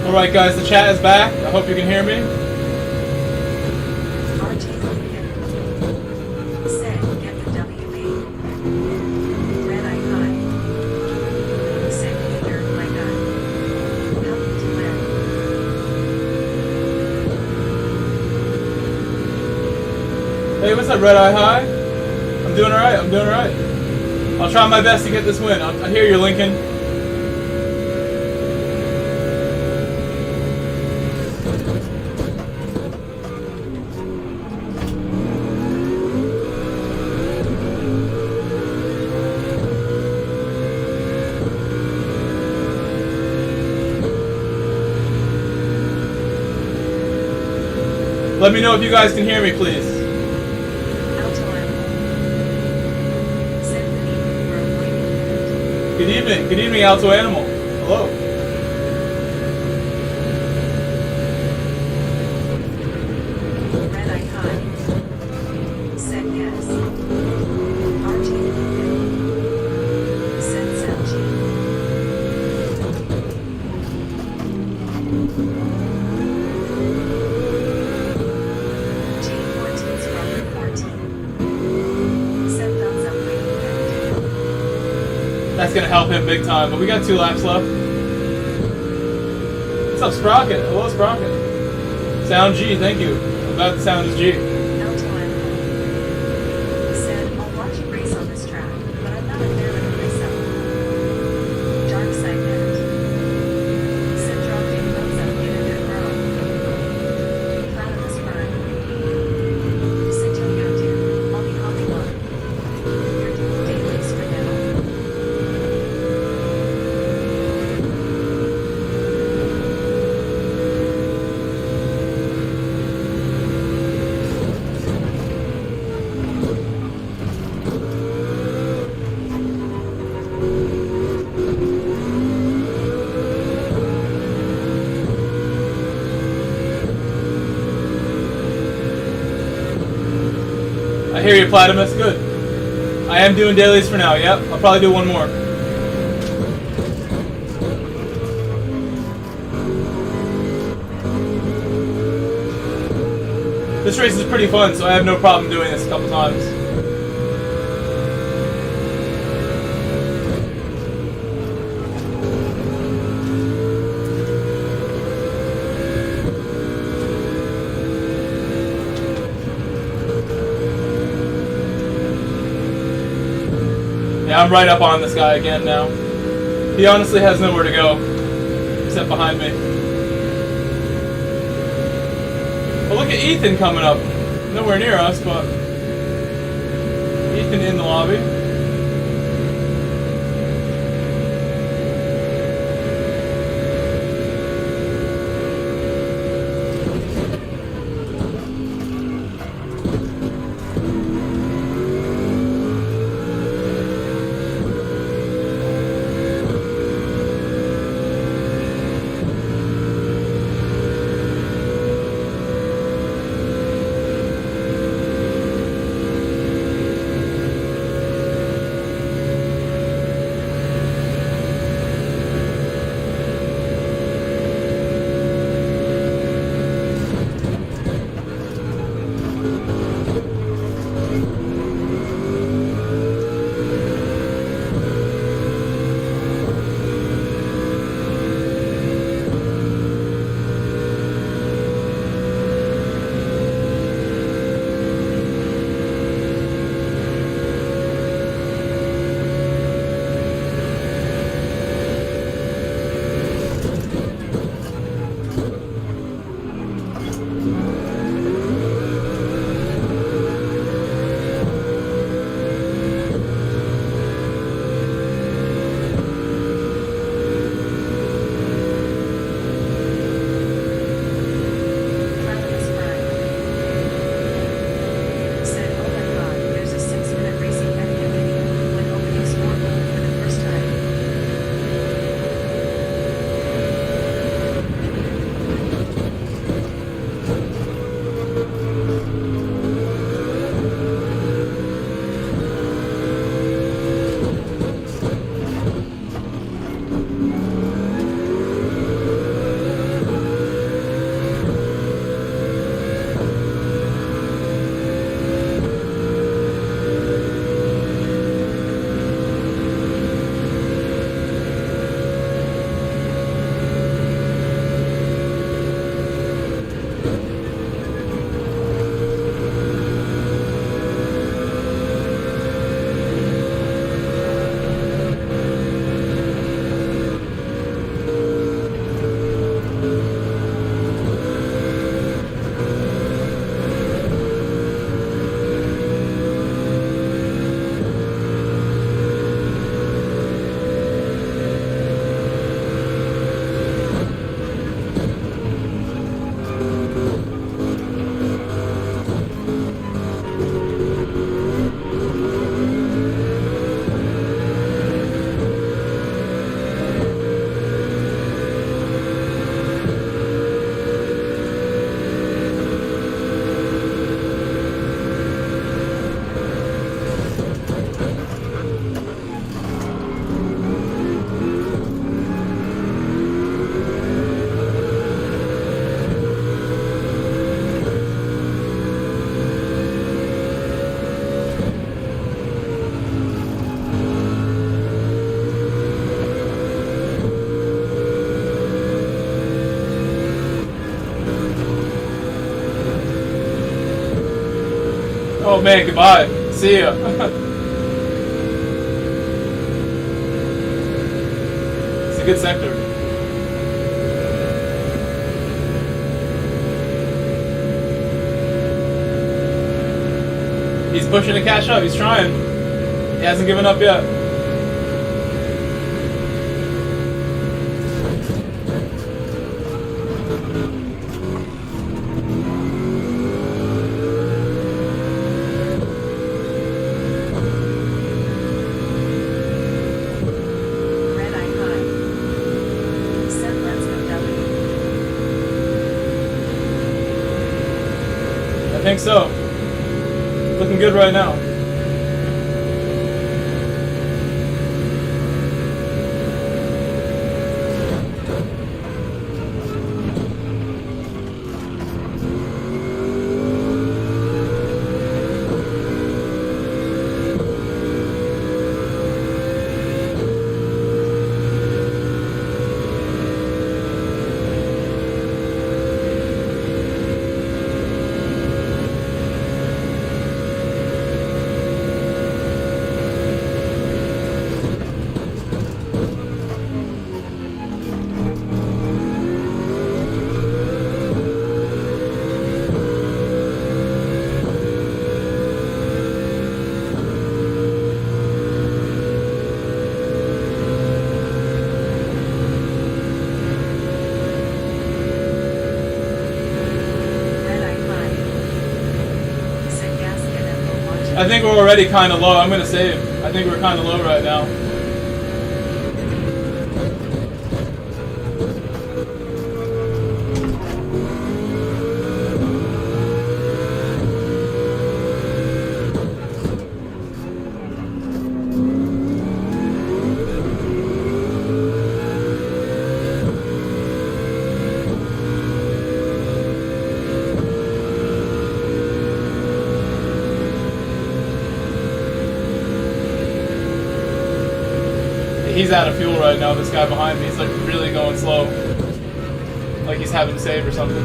Alright guys, the chat is back. I hope you can hear me. Hey, what's up, Red Eye High? I'm doing alright, I'm doing alright. I'll try my best to get this win. I hear you, Lincoln. Let me know if you guys can hear me, please. Good evening, Alto Animal. Hello. Red icon. Set yes. RG. Set LG. G14's from 14. Set thumbs up. That's gonna help him big time, but we got 2 laps left. What's up, Sprocket? Hello, Sprocket. Sound G, thank you. I'm glad the sound is G. Said, I'll watch you race on this track, but I'm not a fan of it myself. Dark side net. Said, dropped in thumbs up in a good row. Proud of this ride. Said, yo, dude, I'll be hopping on. You're doing dailies for now. I hear you, Platimus. Good. I am doing dailies for now. Yep. I'll probably do one more. This race is pretty fun, so I have no problem doing this a couple times. Yeah, I'm right up on this guy again now. He honestly has nowhere to go, except behind me. But look at Ethan coming up. Nowhere near us, but Ethan in the lobby. Oh man, goodbye. See ya. It's a good sector. He's pushing to catch up. He's trying. He hasn't given up yet. I think so. Looking good right now. I think we're already kind of low. I'm going to save. I think we're kind of low right now. He's out of fuel right now, this guy behind me. He's like really going slow. Like he's having to save or something.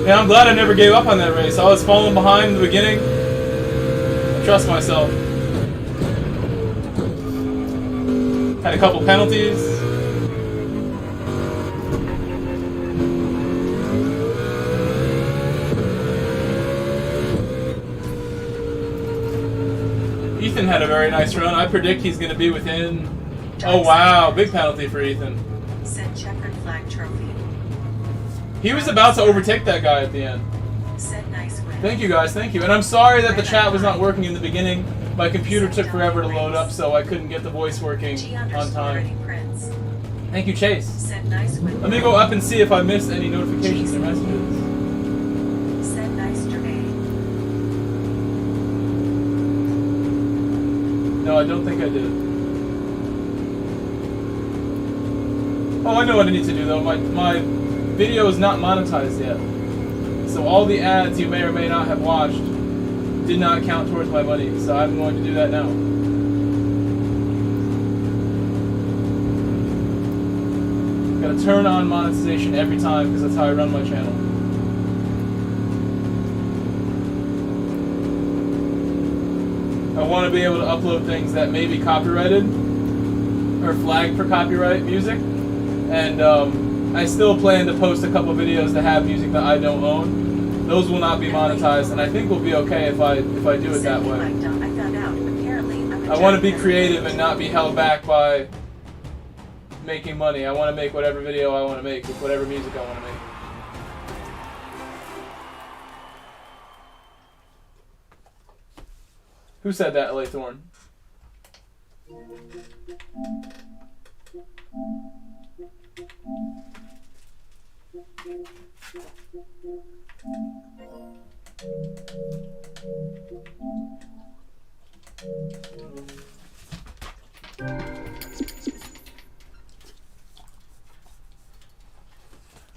Yeah, I'm glad I never gave up on that race. I was falling behind in the beginning. Trust myself. Had a couple penalties. Ethan had a very nice run. I predict he's going to be within... Oh wow, big penalty for Ethan. Said checkered flag trophy. He was about to overtake that guy at the end. Said nice win. Thank you guys, thank you. And I'm sorry that the chat was not working in the beginning. My computer took forever to load up, so I couldn't get the voice working on time. Thank you, Chase. Said nice win. Let me go up and see if I missed any notifications or messages. Said nice Jermaine. No, I don't think I did. Oh, I know what I need to do though. My video is not monetized yet. So all the ads you may or may not have watched did not count towards my money. So I'm going to do that now. Gotta turn on monetization every time because that's how I run my channel. I want to be able to upload things that may be copyrighted or flagged for copyright music. And I still plan to post a couple videos that have music that I don't own. Those will not be monetized, and I think we'll be okay if I do it that way. I want to be creative and not be held back by making money. I want to make whatever video I want to make with whatever music I want to make. Who said that, LA Thorne?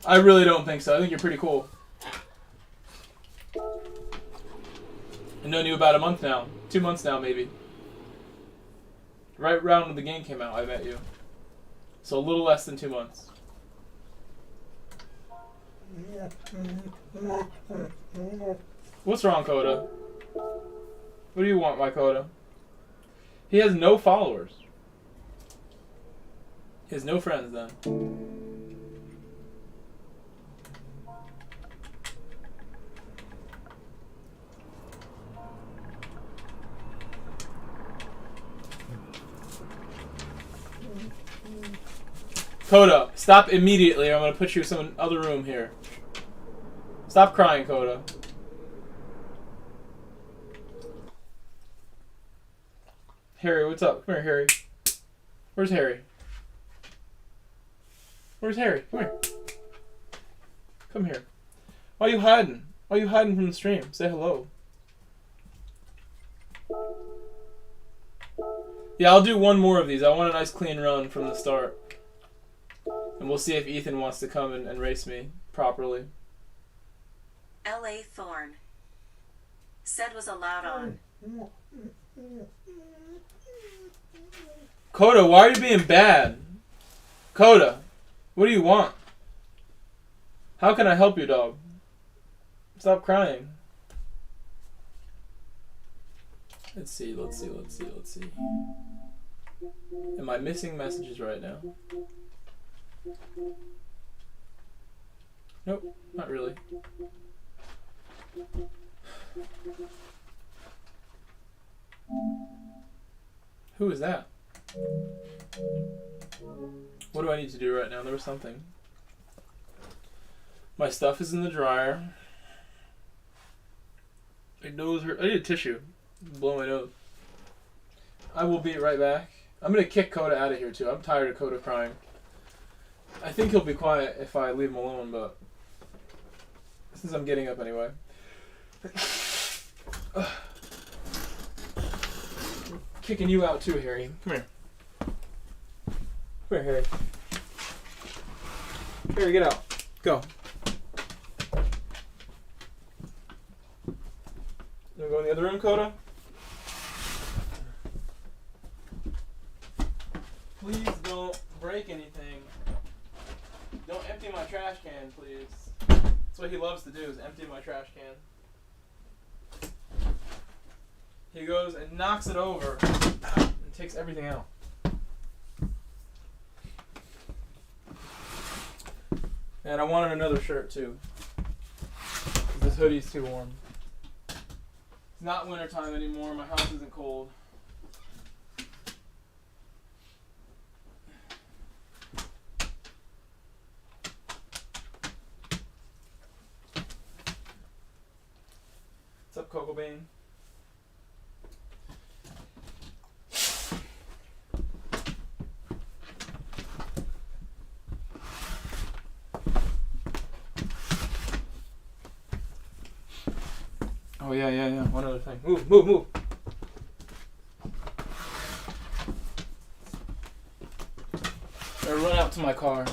I really don't think so. I think you're pretty cool. I've known you about a month now. 2 months now, maybe. Right around when the game came out, I met you. So a little less than 2 months. What's wrong, Coda? What do you want, my Coda? He has no followers. He has no friends, then. Coda, stop immediately or I'm going to put you in some other room here. Stop crying, Coda. Harry, what's up? Come here, Harry. Where's Harry? Where's Harry? Come here. Come here. Why are you hiding? Why are you hiding from the stream? Say hello. Yeah, I'll do one more of these. I want a nice clean run from the start. And we'll see if Ethan wants to come and race me properly. L.A. Thorn. Said was allowed on. Coda, why are you being bad? Coda, what do you want? How can I help you, dog? Stop crying. Let's see. Am I missing messages right now? Nope, not really. Who is that? What do I need to do right now? There was something. My stuff is in the dryer. My nose hurt. I need a tissue. Blow my nose. I will be right back. I'm gonna kick Coda out of here too. I'm tired of Coda crying. I think he'll be quiet if I leave him alone, but since I'm getting up anyway. Kicking you out too, Harry. Come here. Come here, Harry. Harry, get out. Go. You wanna go in the other room, Coda? Please don't break anything. Don't empty my trash can, please. That's what he loves to do, is empty my trash can. He goes and knocks it over and takes everything out. And I wanted another shirt too. This hoodie's too warm. It's not wintertime anymore. My house isn't cold. What's up, Coco Bean? Oh, yeah. One other thing. Move. I run out to my car.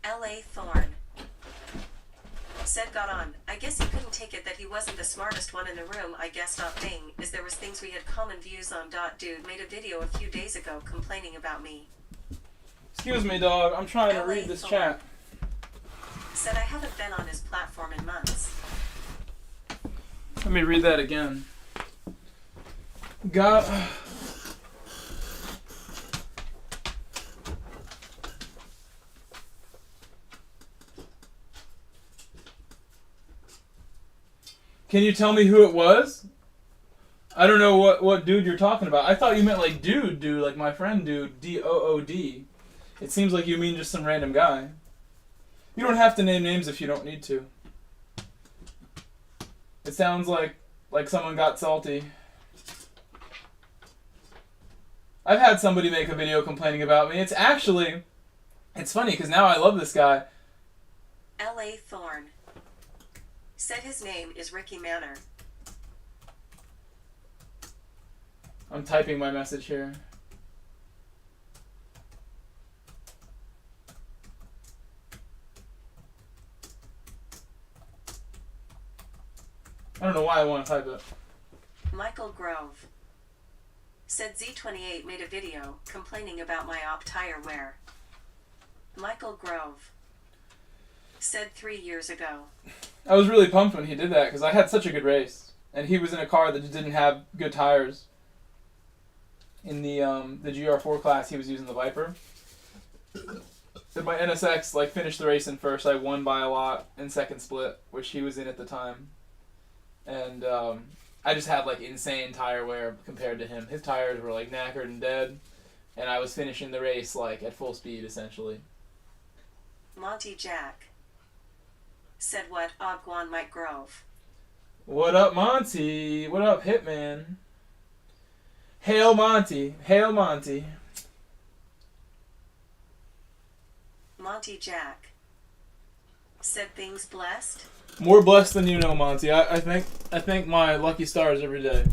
L.A. Thorn. Said got on. I guess he couldn't take it that he wasn't the smartest one in the room. I guess not. Thing is there was things we had common views on. Dude made a video a few days ago complaining about me. Excuse me, dog. I'm trying to read this chat. Said I haven't been on his platform in months. Let me read that again. Got... Can you tell me who it was? I don't know what dude you're talking about. I thought you meant like dude, like my friend dude, D-O-O-D. It seems like you mean just some random guy. You don't have to name names if you don't need to. It sounds like someone got salty. I've had somebody make a video complaining about me. It's funny because now I love this guy. L.A. Thorne. Said his name is Ricky Manor. I'm typing my message here. I don't know why I want to type it. Michael Grove. Said Z28 made a video complaining about my op tire wear. Michael Grove. Said 3 years ago. I was really pumped when he did that because I had such a good race. And he was in a car that just didn't have good tires. In the GR4 class, he was using the Viper. And my NSX finished the race in first. I won by a lot in second split, which he was in at the time. And I just had insane tire wear compared to him. His tires were knackered and dead. And I was finishing the race at full speed essentially. Monty Jack. Said what? Ogwan Mike Grove. What up, Monty? What up, Hitman? Hail Monty. Hail Monty. Monty Jack. Said things blessed. More blessed than you know, Monty. I thank my lucky stars every day.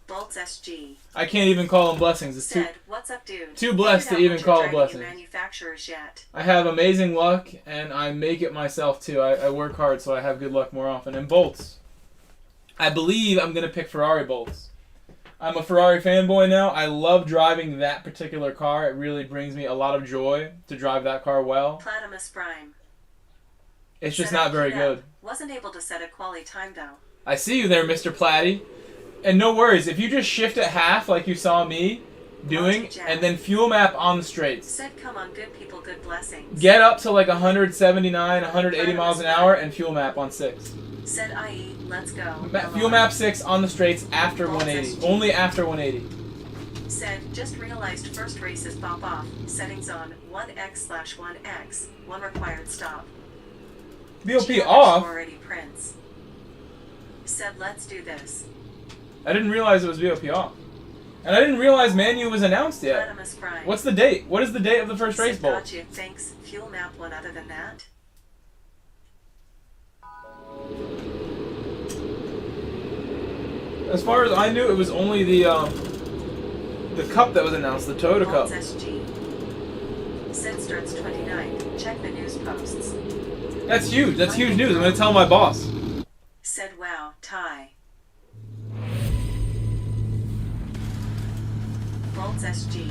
Bolts SG. I can't even call them blessings. It's Said, what's up, dude? too blessed to even call them blessings. Manufacturers yet. I have amazing luck, and I make it myself, too. I work hard, so I have good luck more often. And bolts. I believe I'm going to pick Ferrari bolts. I'm a Ferrari fanboy now. I love driving that particular car. It really brings me a lot of joy to drive that car well. Platimus Prime. It's just not very good. Wasn't able to set a quality time, though. I see you there, Mr. Platty. And no worries, if you just shift at half like you saw me doing, and then fuel map on the straights. Said come on, good people, good blessings. Get up to 179, 180 miles an hour and fuel map on 6. Said IE, let's go. Fuel map 6 on the straights after 180. Only after 180. Said, just realized first races pop off. Settings on 1x/1x. One required stop. BOP off? Already prints. Said, let's do this. I didn't realize it was BOP off. And I didn't realize Manu was announced yet. What's the date? What is the date of the first race bowl? Gotcha. Thanks. Fuel map one other than that. As far as I knew, it was only the cup that was announced, the Toyota Cup. SG. Said starts 29. Check the news posts. That's huge. That's huge news. I'm going to tell my boss. Said wow, tie. Bolts SG.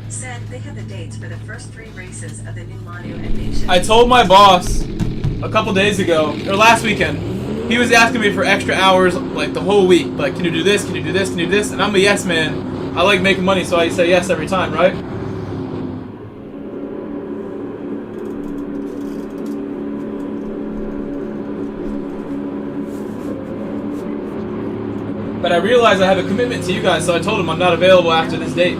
Said they have the dates for the first 3 races of the new Manu and Nation. I told my boss a couple days ago, or last weekend, he was asking me for extra hours the whole week. Can you do this? Can you do this? Can you do this? And I'm a yes man. I like making money, so I say yes every time, right? But I realized I have a commitment to you guys, so I told him I'm not available after this date.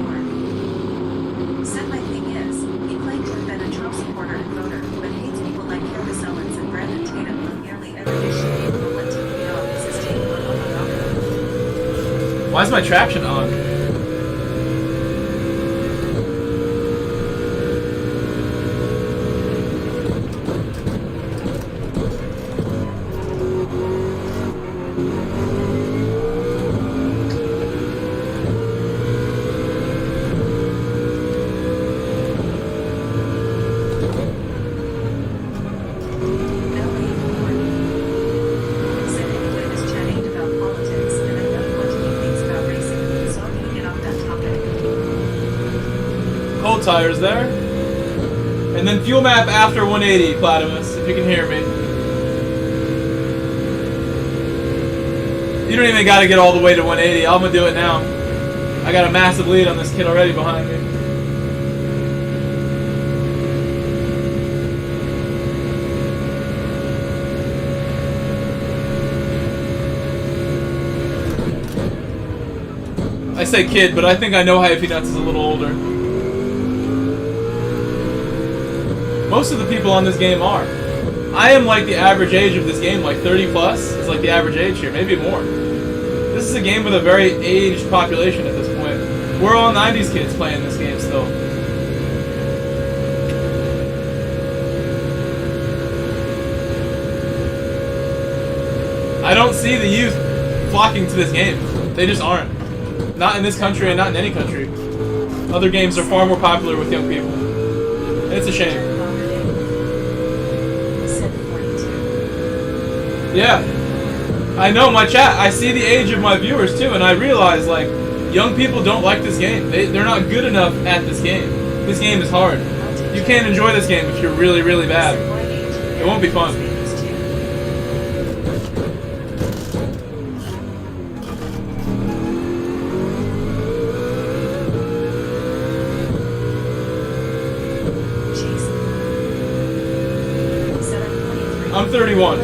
Said my thing is, he claimed to have been a Trump supporter and voter, but hates people like Candace Owens and Brandon Tatum on nearly every issue equivalent to beyond existing or unadopted. Why is my traction on? Cold tires there. And then fuel map after 180, Platimus, if you can hear me. You don't even gotta get all the way to 180. I'm gonna do it now. I got a massive lead on this kid already behind me. I say kid, but I think I know Hypey Nuts is a little older. Most of the people on this game are. I am like the average age of this game, like 30 plus is like the average age here, maybe more. This is a game with a very aged population at this point. We're all 90s kids playing this game still. I don't see the youth flocking to this game. They just aren't. Not in this country and not in any country. Other games are far more popular with young people. And it's a shame. Yeah. I know, my chat, I see the age of my viewers too, and I realize, like, young people don't like this game. They're not good enough at this game. This game is hard. You can't enjoy this game if you're really, really bad. It won't be fun. I'm 31.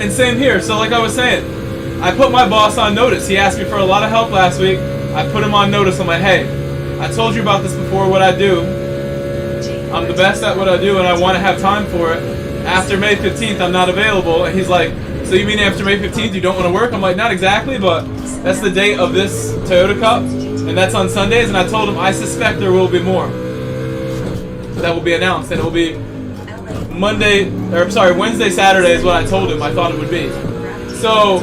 And same here, so like I was saying, I put my boss on notice. He asked me for a lot of help last week. I put him on notice. I'm like, hey, I told you about this before, what I do. I'm the best at what I do and I want to have time for it. After May 15th, I'm not available. And he's like, so you mean after May 15th you don't want to work? I'm like, not exactly, but that's the date of this Toyota Cup. And that's on Sundays. And I told him, I suspect there will be more that will be announced. And it will be Wednesday, Saturday is what I told him I thought it would be. So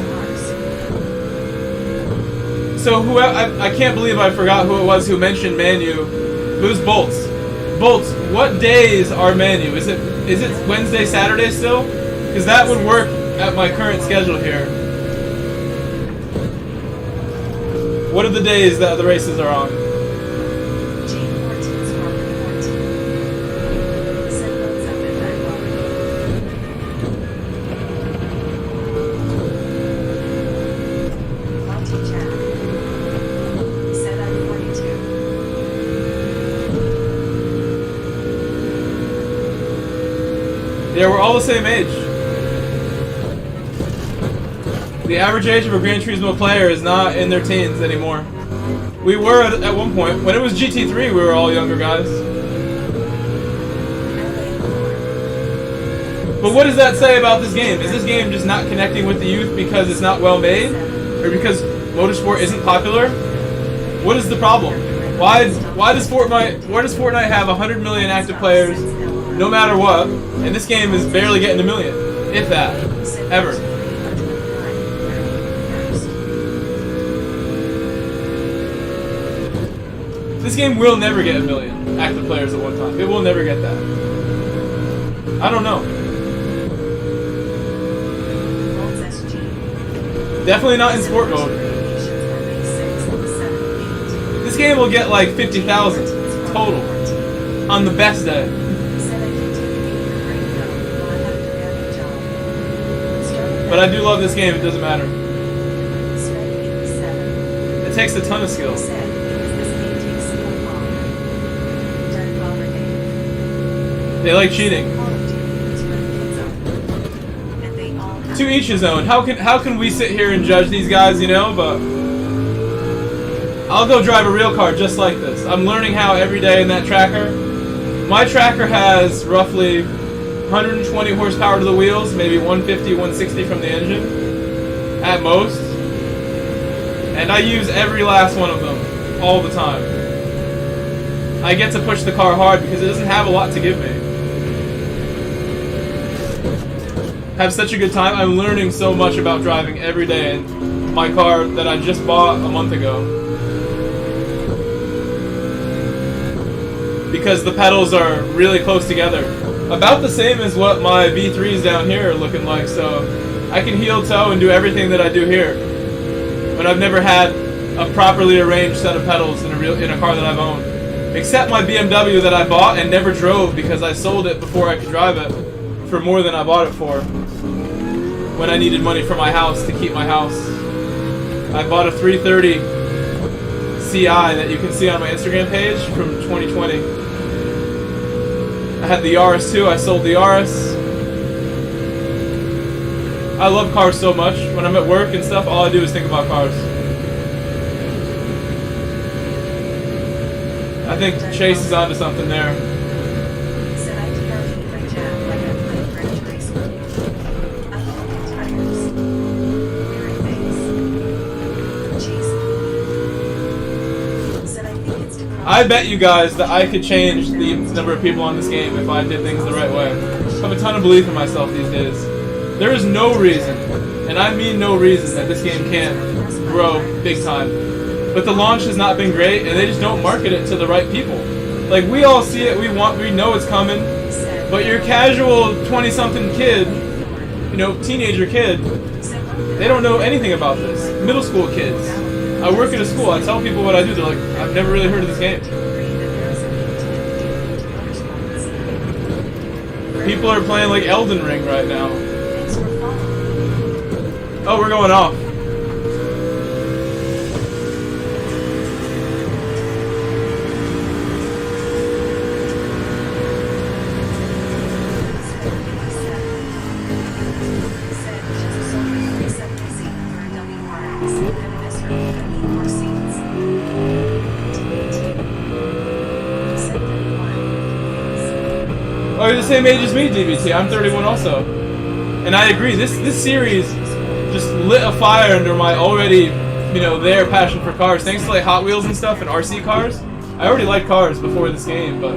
who I can't believe I forgot who it was who mentioned Manu. Who's Bolts? Bolts, what days are Manu? Is it Wednesday, Saturday still? Because that would work at my current schedule here. What are the days that the races are on? Yeah, we're all the same age. The average age of a Gran Turismo player is not in their teens anymore. We were at one point. When it was GT3, we were all younger guys. But what does that say about this game? Is this game just not connecting with the youth because it's not well made? Or because motorsport isn't popular? What is the problem? Why does Fortnite have 100 million active players no matter what, and this game is barely getting a million, if that, ever. This game will never get a million active players at one time. It will never get that. I don't know. Definitely not in sport mode. This game will get like 50,000 total on the best day. But I do love this game, it doesn't matter. It takes a ton of skill. They like cheating. To each his own. How can we sit here and judge these guys, you know, but I'll go drive a real car just like this. I'm learning how every day in that tracker. My tracker has roughly 120 horsepower to the wheels, maybe 150, 160 from the engine, at most. And I use every last one of them, all the time. I get to push the car hard because it doesn't have a lot to give me. Have such a good time. I'm learning so much about driving every day in my car that I just bought a month ago. Because the pedals are really close together. About the same as what my V3s down here are looking like, so I can heel toe and do everything that I do here. But I've never had a properly arranged set of pedals in a car that I've owned. Except my BMW that I bought and never drove because I sold it before I could drive it for more than I bought it for. When I needed money for my house to keep my house. I bought a 330 Ci that you can see on my Instagram page from 2020. I had the Yaris too. I sold the Yaris. I love cars so much. When I'm at work and stuff, all I do is think about cars. I think Chase is onto something there. Said I DRV my jab like I played Gran Turismo. I love the tires. Wearing things. Chase. Said I think it's to I bet you guys that I could change the number of people on this game if I did things the right way. I have a ton of belief in myself these days. There is no reason, and I mean no reason, that this game can't grow big time. But the launch has not been great, and they just don't market it to the right people. Like, we all see it, we know it's coming, but your casual 20-something kid, you know, teenager kid, they don't know anything about this. Middle school kids. I work at a school, I tell people what I do, they're like, I've never really heard of this game. People are playing like Elden Ring right now. Oh, we're going off. Oh, you're the same age as me, DBT. I'm 31 also. And I agree, this series just lit a fire under my already, you know, there passion for cars. Thanks to like Hot Wheels and stuff and RC cars. I already liked cars before this game, but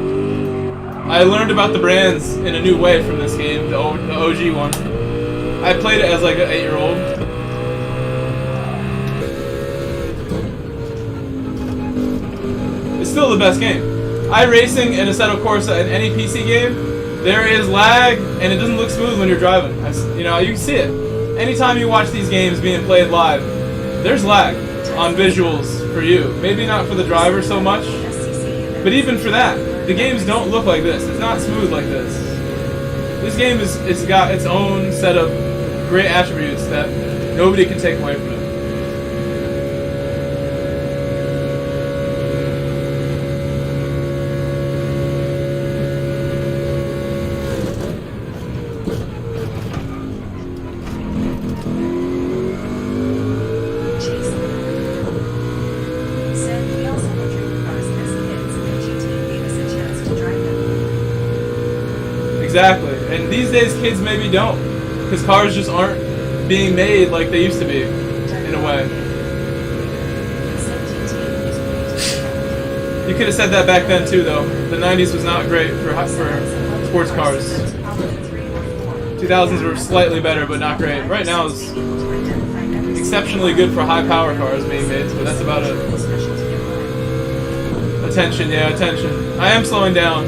I learned about the brands in a new way from this game, the OG one. I played it as like an 8-year-old. It's still the best game. iRacing and Assetto Corsa in any PC game, there is lag and it doesn't look smooth when you're driving. You know, you can see it. Anytime you watch these games being played live, there's lag on visuals for you. Maybe not for the driver so much, but even for that, the games don't look like this. It's not smooth like this. This game it's got its own set of great attributes that nobody can take away from it. Exactly, and these days kids maybe don't, because cars just aren't being made like they used to be, in a way. You could have said that back then too, though. The 90s was not great for sports cars. 2000s were slightly better, but not great. Right now is exceptionally good for high power cars being made, but that's about it. Attention, yeah, attention. I am slowing down.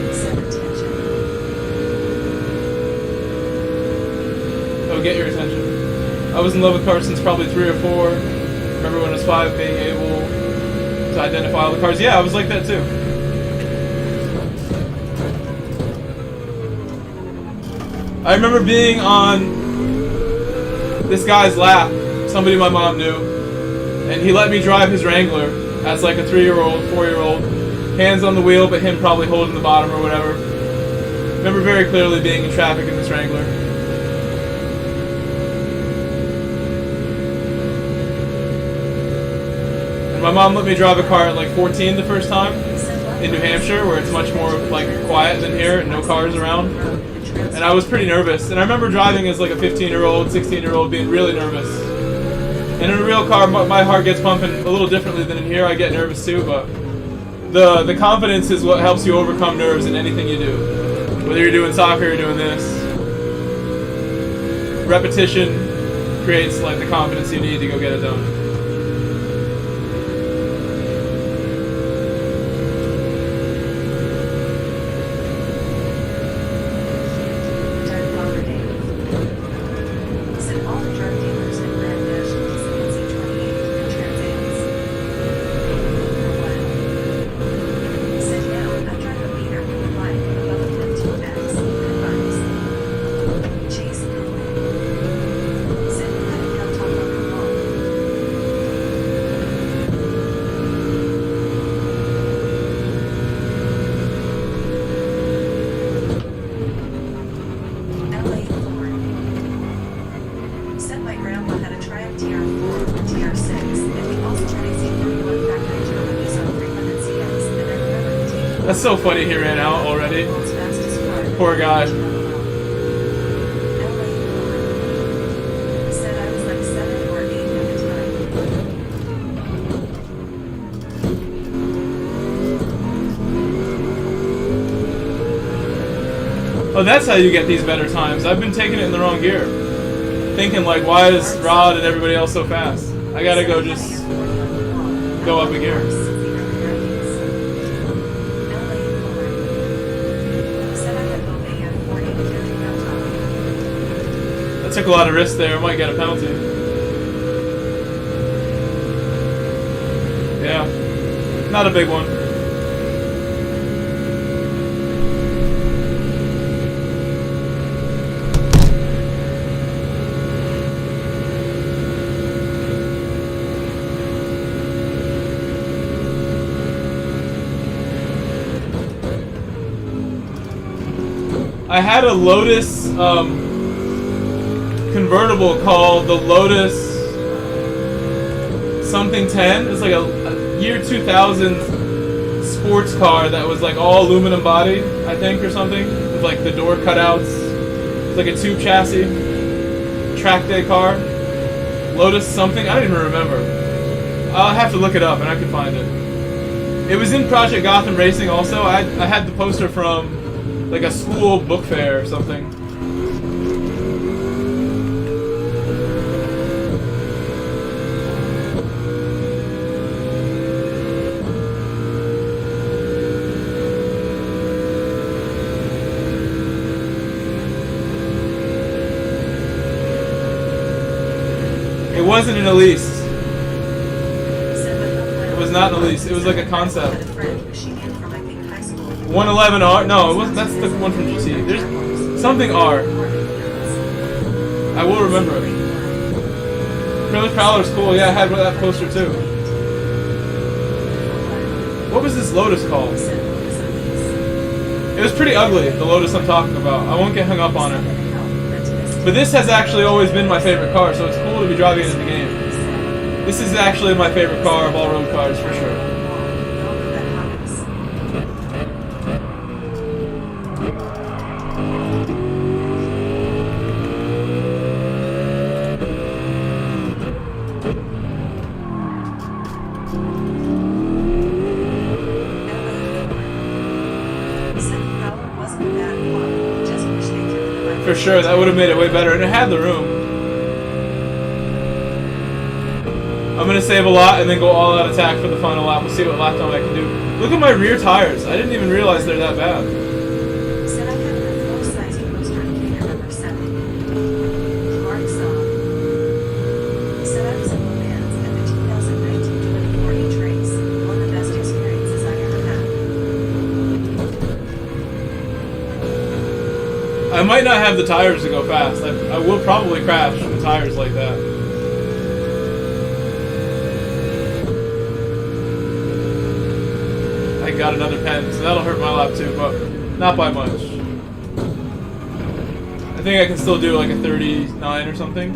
Get your attention. I was in love with cars since probably 3 or 4. Remember when I was 5 being able to identify all the cars? Yeah, I was like that too. I remember being on this guy's lap, somebody my mom knew, and he let me drive his Wrangler as like a 3-year-old, 4-year-old, hands on the wheel, but him probably holding the bottom or whatever. Remember very clearly being in traffic in this Wrangler. My mom let me drive a car at like 14 the first time in New Hampshire, where it's much more like quiet than here and no cars around. And I was pretty nervous. And I remember driving as like a 15-year-old, 16-year-old, being really nervous. And in a real car, my heart gets pumping a little differently than in here. I get nervous too, but the confidence is what helps you overcome nerves in anything you do. Whether you're doing soccer or doing this. Repetition creates like the confidence you need to go get it done. That's so funny he ran out already. World's fastest car. Poor guy. LA said I was like 7 or 8 at the time. Oh, that's how you get these better times. I've been taking it in the wrong gear. Thinking like, why is Rod and everybody else so fast? I gotta go just go up a gear. I took a lot of risks there. I might get a penalty. Yeah. Not a big one. I had a Lotus convertible called the Lotus something 10. It's like a year 2000 sports car that was like all aluminum body, I think, or something, with like the door cutouts. It's like a tube chassis track day car. Lotus something, I don't even remember. I'll have to look it up and I can find it. It was in Project Gotham Racing also. I had the poster from like a school book fair or something. It wasn't an Elise. It was not an Elise. It was like a concept. 111R? No, it wasn't. That's the one from GT. There's something R. I will remember it. Plymouth Prowler's cool. Yeah, I had that poster too. What was this Lotus called? It was pretty ugly, the Lotus I'm talking about. I won't get hung up on it. But this has actually always been my favorite car, so it's cool to be driving it in the game. This is actually my favorite car of all road cars, for sure. For sure, that would have made it way better, and it had the room. I'm gonna save a lot and then go all out attack for the final lap. We'll see what lap time I can do. Look at my rear tires. I didn't even realize they're that bad. Said I had a full-size poster of Gator number 7. Mark saw. Said I was in Romance at the 2019-24 H race. One of the best experiences I ever had. I might not have the tires to go fast. I will probably crash with tires like that. I got another pen, so that'll hurt my lap too, but not by much. I think I can still do like a 39 or something.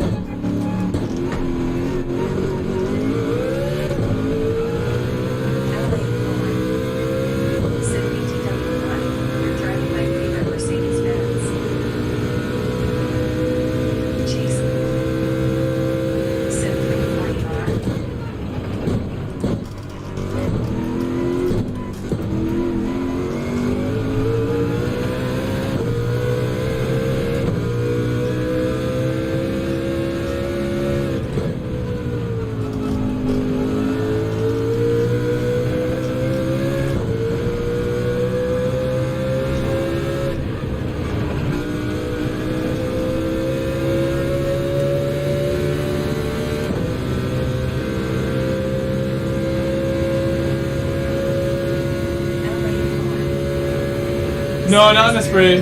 No, not in a spree.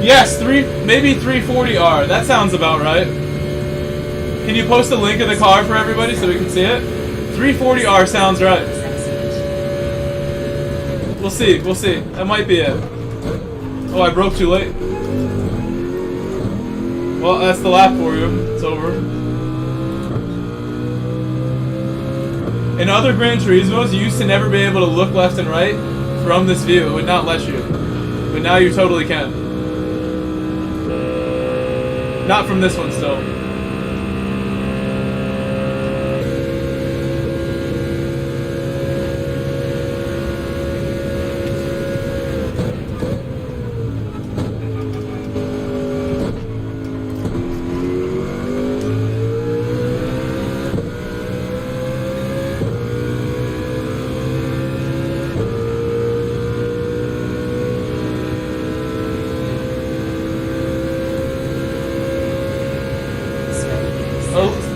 Yes, maybe 340R. That sounds about right. Can you post a link of the car for everybody so we can see it? 340R sounds right. We'll see, we'll see. That might be it. Oh, I broke too late. Well, that's the lap for you. It's over. In other Gran Turismos, you used to never be able to look left and right from this view. It would not let you. But now you totally can. Not from this one still.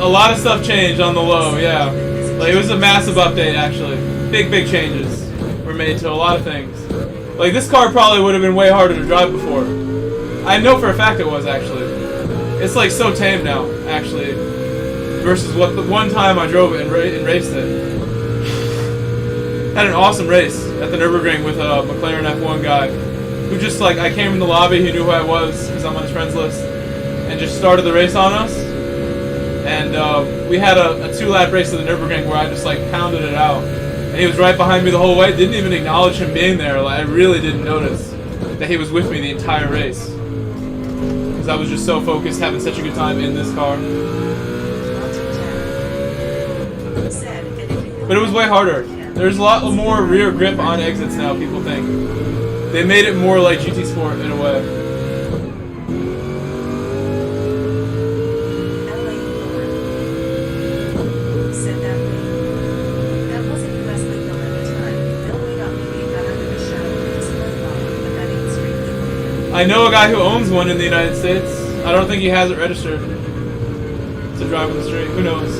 A lot of stuff changed on the low, yeah. Like, it was a massive update, actually. Big changes were made to a lot of things. Like, this car probably would have been way harder to drive before. I know for a fact it was, actually. It's, like, so tame now, actually. Versus what the one time I drove it and raced it. Had an awesome race at the Nürburgring with a McLaren F1 guy. Who just, like, I came in the lobby, he knew who I was, because I'm on his friends list. And just started the race on us. And we had a 2-lap race to the Nürburgring where I just like pounded it out. And he was right behind me the whole way. Didn't even acknowledge him being there. Like, I really didn't notice that he was with me the entire race. Because I was just so focused having such a good time in this car. But it was way harder. There's a lot more rear grip on exits now, people think. They made it more like GT Sport in a way. I know a guy who owns one in the United States. I don't think he has it registered to drive on the street. Who knows?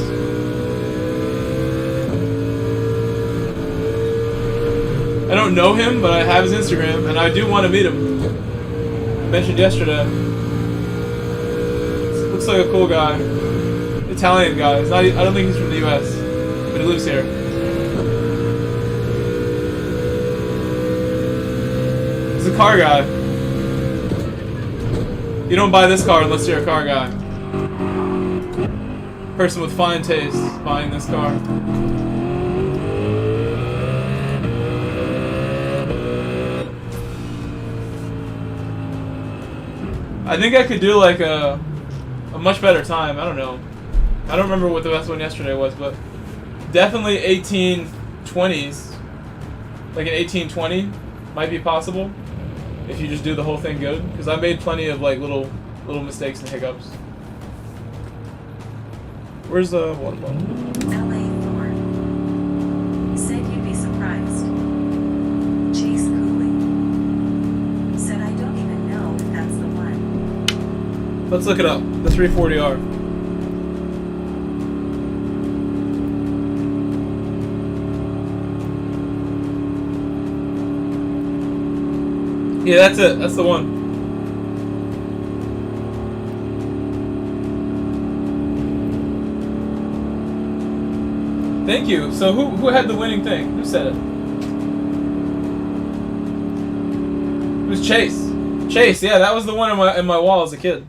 I don't know him, but I have his Instagram, and I do want to meet him. I mentioned yesterday. Looks like a cool guy. Italian guy. He's not, I don't think he's from the US, but he lives here. He's a car guy. You don't buy this car unless you're a car guy. Person with fine taste buying this car. I think I could do like a much better time. I don't know. I don't remember what the best one yesterday was, but definitely 1820s. Like an 1820 might be possible. If you just do the whole thing good, because I made plenty of like little mistakes and hiccups. Where's the water bottle? LA Thor said you'd be surprised. Chase Cooley said I don't even know if that's the one. Let's look it up. The 340R. Yeah, that's it. That's the one. Thank you. So who had the winning thing? Who said it? It was Chase. Chase, yeah, that was the one in my wall as a kid.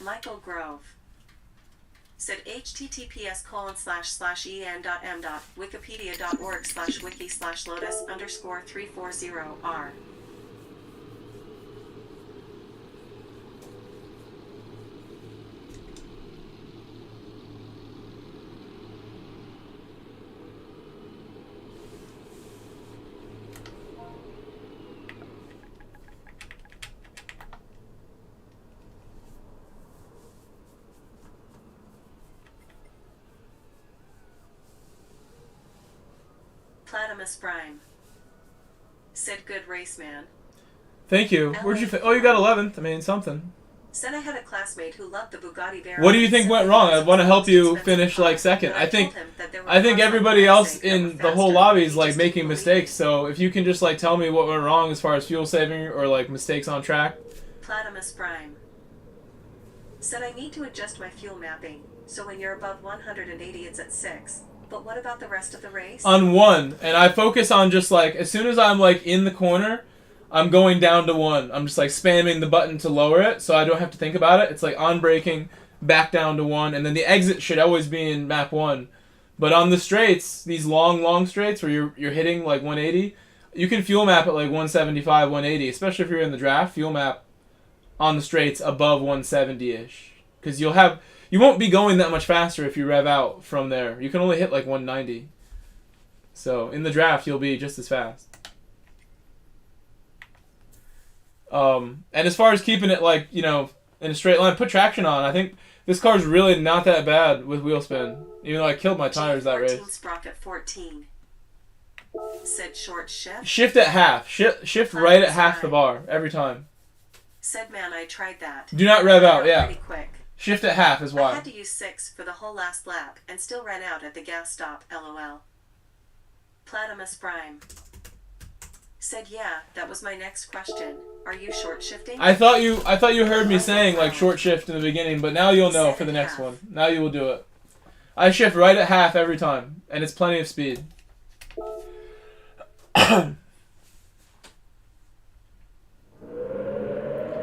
Michael Grove said https://en.m.wikipedia.org/wiki/lotus_340r. Platimus Prime said good race, man. Thank you. Where'd you oh, you got 11th. I mean, something. Said I had a classmate who loved the Bugatti Veyron. What do you think went wrong? I want to help you finish like second. I think everybody else in the whole lobby is like making mistakes. So if you can just like tell me what went wrong as far as fuel saving or like mistakes on track. Platimus Prime said I need to adjust my fuel mapping so when you're above 180 it's at 6. But what about the rest of the race? On 1, and I focus on just like, as soon as I'm like in the corner, I'm going down to 1. I'm just like spamming the button to lower it, so I don't have to think about it. It's like on braking, back down to 1, and then the exit should always be in map 1. But on the straights, these long straights where you're hitting like 180, you can fuel map at like 175, 180, especially if you're in the draft. Fuel map on the straights above 170-ish, because you won't be going that much faster if you rev out from there. You can only hit like 190. So in the draft, you'll be just as fast. And as far as keeping it like, you know, in a straight line, put traction on. I think this car's really not that bad with wheel spin, even though I killed my tires that race. Sprocket 14 said short shift. Shift at half. Shift right at half the bar every time. Said man, I tried that. Do not rev out, yeah. Pretty quick. Shift at half is why. I had to use 6 for the whole last lap and still ran out at the gas stop, lol. Platimus Prime said, yeah, that was my next question. Are you short shifting? I thought you heard me saying like short shift in the beginning, but now you'll know for the next one. Now you will do it. I shift right at half every time, and it's plenty of speed.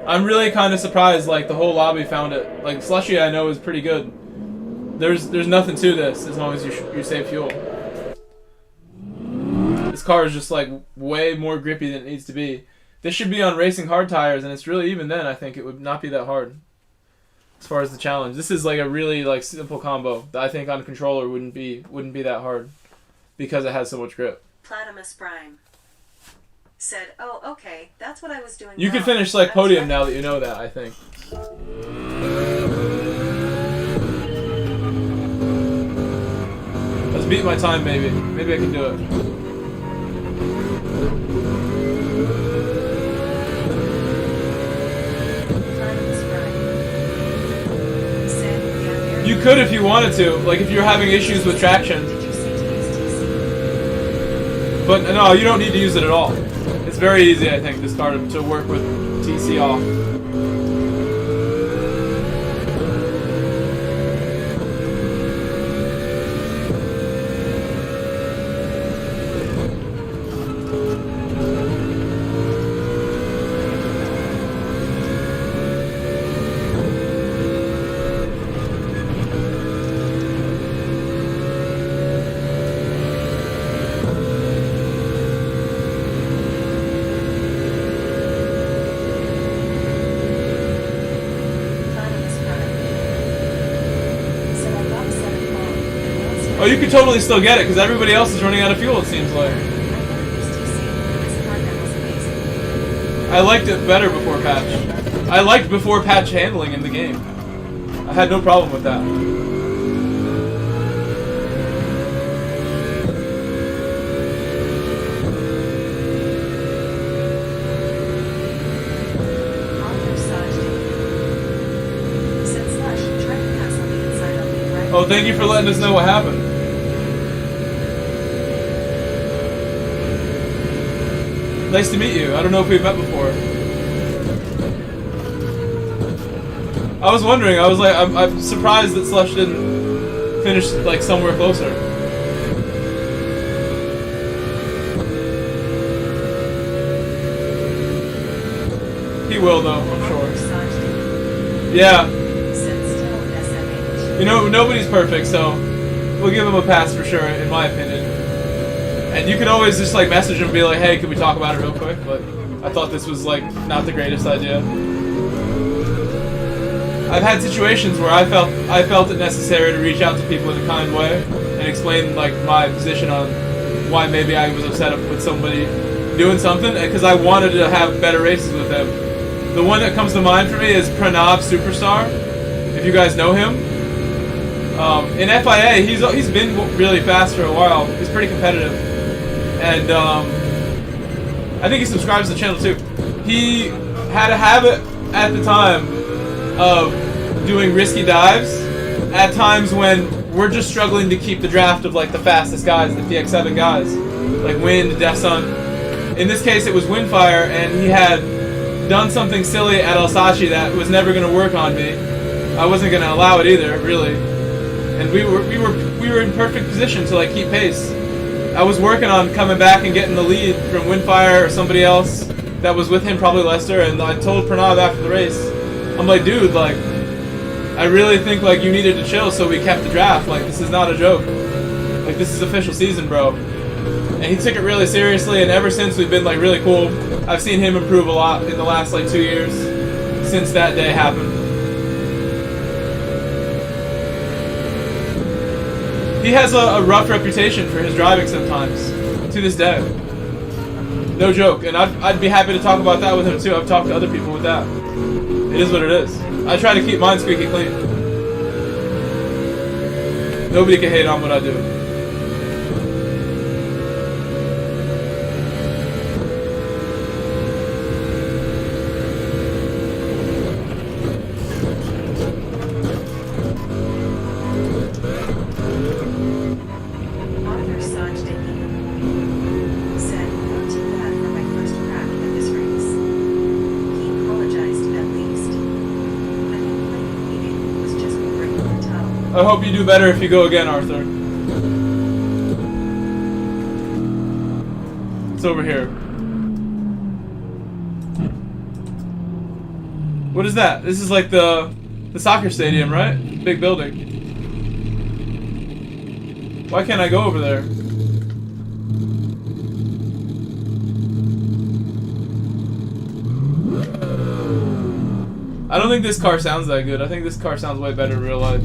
I'm really kind of surprised like the whole lobby found it. Like Slushy I know is pretty good. There's nothing to this as long as you save fuel. This car is just like way more grippy than it needs to be. This should be on racing hard tires, and it's really, even then I think it would not be that hard as far as the challenge. This is like a really like simple combo that I think on a controller wouldn't be that hard because it has so much grip. Platimus Prime said, oh, okay, that's what I was doing. You could finish like Podium now that you know that, I think. Let's beat my time, baby. Maybe I can do it. You could if you wanted to, like if you're having issues with traction. But no, you don't need to use it at all. It's very easy, I think, this car to work with TC off. Oh, you could totally still get it, because everybody else is running out of fuel, it seems like. I liked it better before patch. I liked before patch handling in the game. I had no problem with that. Oh, thank you for letting us know what happened. Nice to meet you. I don't know if we've met before. I was wondering. I was like, I'm surprised that Slush didn't finish like somewhere closer. He will, though, I'm sure. Yeah. You know, nobody's perfect, so we'll give him a pass for sure, in my opinion. And you can always just like message him and be like, hey, can we talk about it real quick? But I thought this was like not the greatest idea. I've had situations where I felt it necessary to reach out to people in a kind way and explain like my position on why maybe I was upset with somebody doing something, because I wanted to have better races with them. The one that comes to mind for me is Pranav Superstar, if you guys know him. In FIA, he's been really fast for a while. He's pretty competitive, and I think he subscribes to the channel too. He had a habit at the time of doing risky dives at times when we're just struggling to keep the draft of like the fastest guys, the PX7 guys, like Wind, Def Sun. In this case, it was Windfire, and he had done something silly at Alsace that was never going to work on me. I wasn't going to allow it either, really. And we were we were in perfect position to like keep pace. I was working on coming back and getting the lead from Windfire or somebody else that was with him, probably Lester, and I told Pranav after the race, I'm like, dude, like, I really think like you needed to chill, so we kept the draft. Like, this is not a joke. Like, this is official season, bro. And he took it really seriously, and ever since we've been like really cool. I've seen him improve a lot in the last like 2 years since that day happened. He has a rough reputation for his driving sometimes, to this day. No joke, and I'd be happy to talk about that with him too. I've talked to other people with that. It is what it is. I try to keep mine squeaky clean. Nobody can hate on what I do. I hope you do better if you go again, Arthur. It's over here. What is that? This is like the soccer stadium, right? Big building. Why can't I go over there? I don't think this car sounds that good. I think this car sounds way better in real life.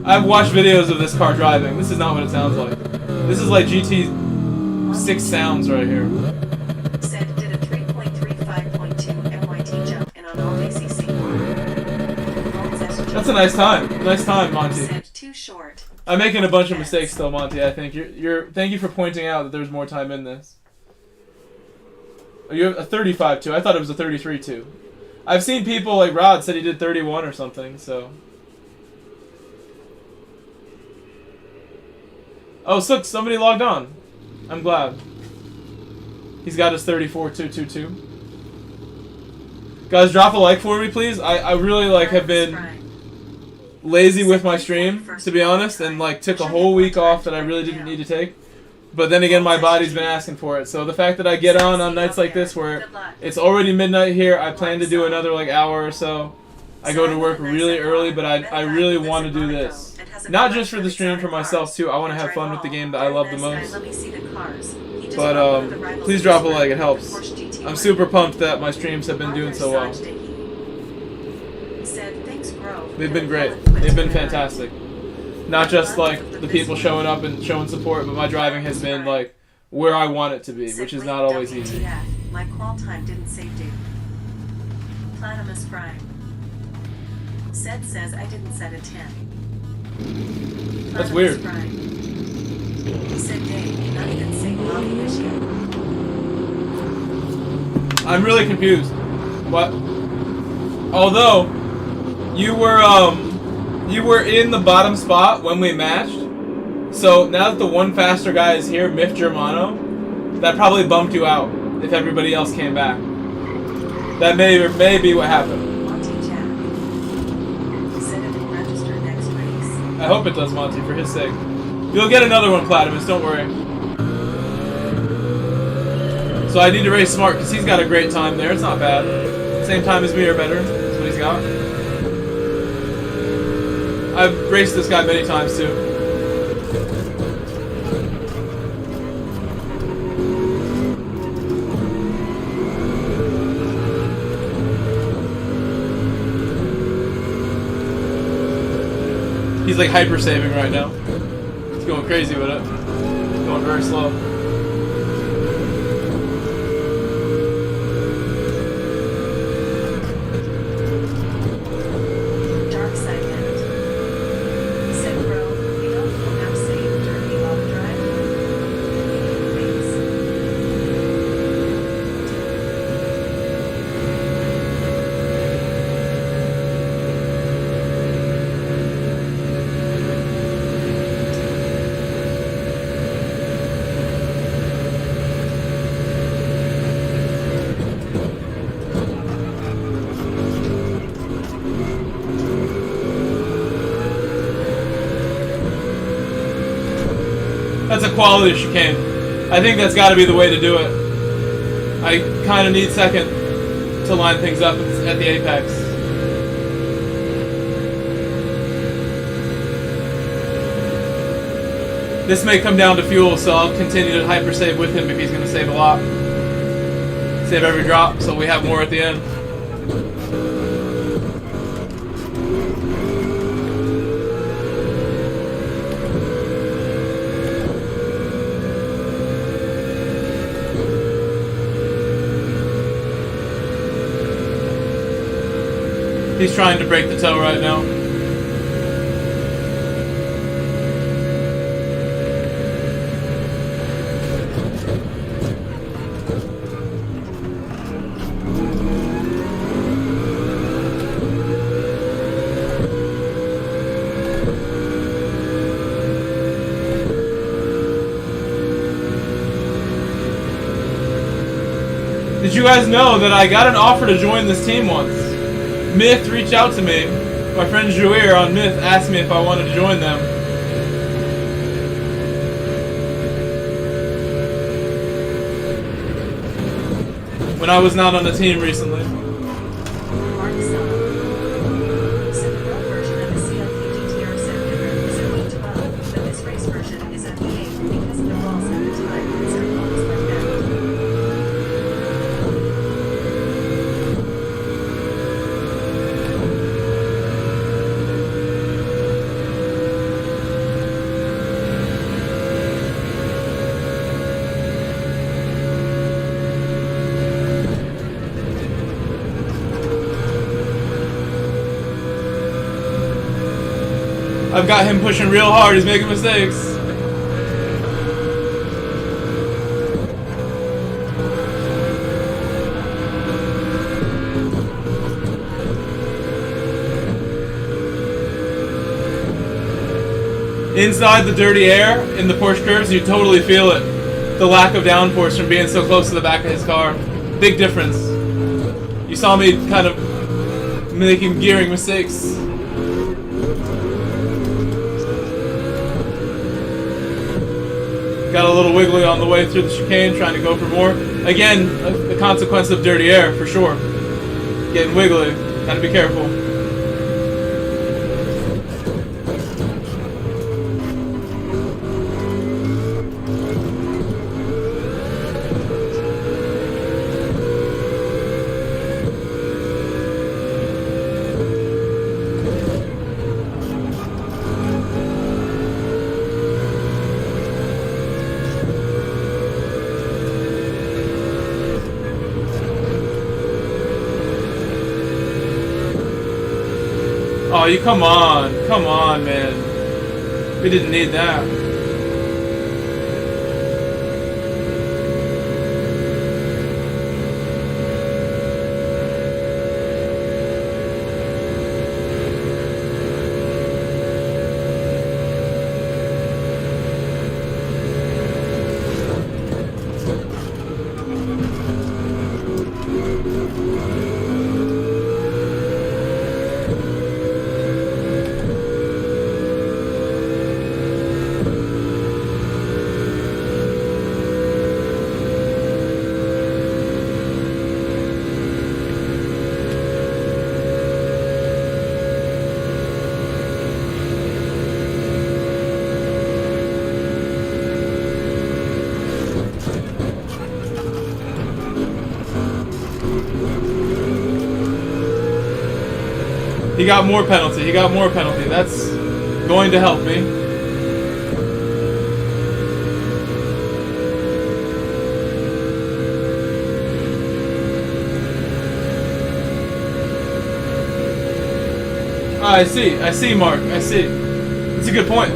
I've watched videos of this car driving. This is not what it sounds like. This is like GT6 sounds right here. Said did a 3.35.2 MYT jump in on all ACC. That's a nice time. Nice time, Monty. Said too short. I'm making a bunch of mistakes still, Monty. I think thank you for pointing out that there's more time in this. You have a 35.2. I thought it was a 33.2. I've seen people like Rod said he did 31 or something. So. Oh, look, somebody logged on. I'm glad. He's got his 34.222. Guys, drop a like for me, please. I really like have been lazy with my stream, to be honest, and like took a whole week off that I really didn't need to take. But then again, my body's been asking for it. So the fact that I get on nights like this where it's already midnight here, I plan to do another like hour or so. I go to work really early, but I really want to do this. Not just for the stream, for myself too. I want to have fun with the game that I love the most. But please drop a like, it helps. I'm super pumped that my streams have been doing so well. They've been great. They've been fantastic. Not just like the people showing up and showing support, but my driving has been like where I want it to be, which is not always easy. My qual time didn't save dude. Platimus Prime. Says I didn't set a 10. That's weird. Said Dave, not even saying lobby issue. I'm really confused. What? Although you were in the bottom spot when we matched. So now that the one faster guy is here, Miff Germano, that probably bumped you out if everybody else came back. That may be what happened. I hope it does, Monty, for his sake. You'll get another one, Platimus, don't worry. So I need to race smart, because he's got a great time there. It's not bad. Same time as me or better. That's what he's got. I've raced this guy many times, too. He's like hyper saving right now. He's going crazy with it. Going very slow. Dark side end. Said bro, you don't feel now safe during the off drive? Thanks. That's a quality chicane. I think that's got to be the way to do it. I kind of need second to line things up at the apex. This may come down to fuel, so I'll continue to hyper save with him if he's going to save a lot. Save every drop, so we have more at the end. He's trying to break the toe right now. Did you guys know that I got an offer to join this team once? Myth reached out to me. My friend Jouir on Myth asked me if I wanted to join them. When I was not on the team recently. I've got him pushing real hard. He's making mistakes. Inside the dirty air in the Porsche curves, you totally feel it. The lack of downforce from being so close to the back of his car. Big difference. You saw me kind of making gearing mistakes. Got a little wiggly on the way through the chicane, trying to go for more. Again, the consequence of dirty air, for sure. Getting wiggly. Gotta be careful. Oh, you come on, man. We didn't need that. He got more penalty. He got more penalty. That's going to help me. I see, Mark. I see. It's a good point.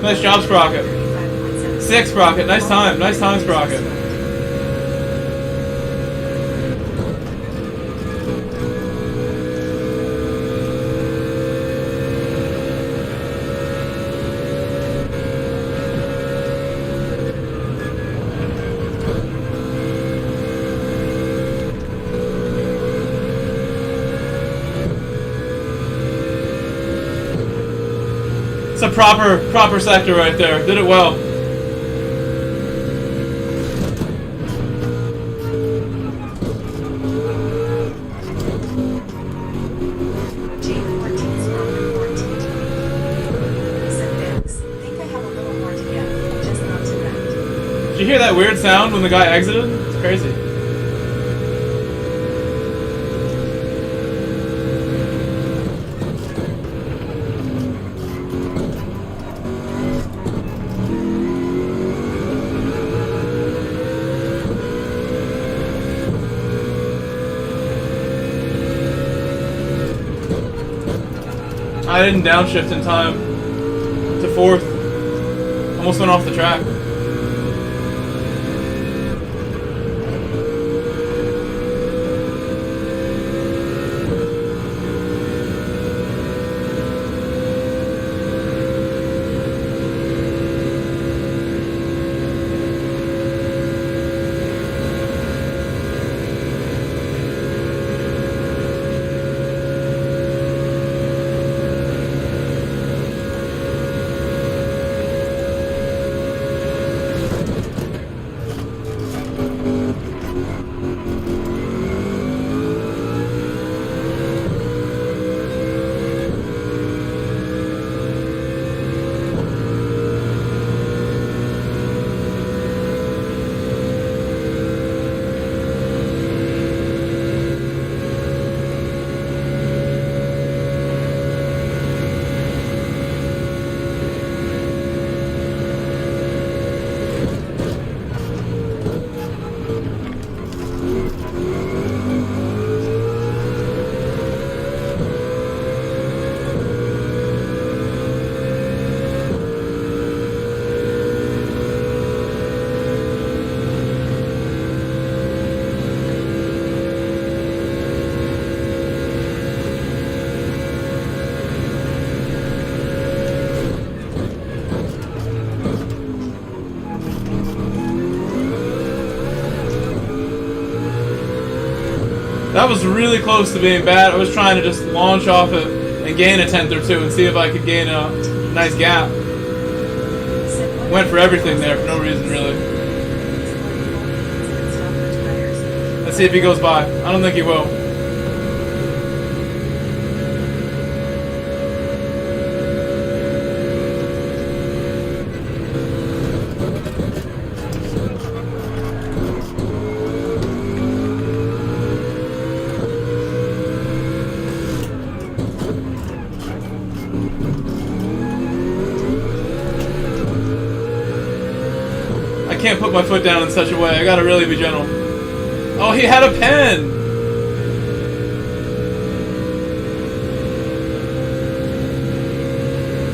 Nice job, Sprocket. 35.7. 6, Sprocket. Nice time. Nice time, Sprocket. It's a proper sector right there. Did it well. J14 Sprocket 14. Said Vince, think I have a little more to get, just not tonight. Did you hear that weird sound when the guy exited? It's crazy. I didn't downshift in time to 4th. Almost went off the track. That was really close to being bad. I was trying to just launch off it and gain a tenth or two and see if I could gain a nice gap. Went for everything there for no reason, really. Let's see if he goes by. I don't think he will. I can't put my foot down in such a way. I gotta really be gentle. Oh, he had a pen!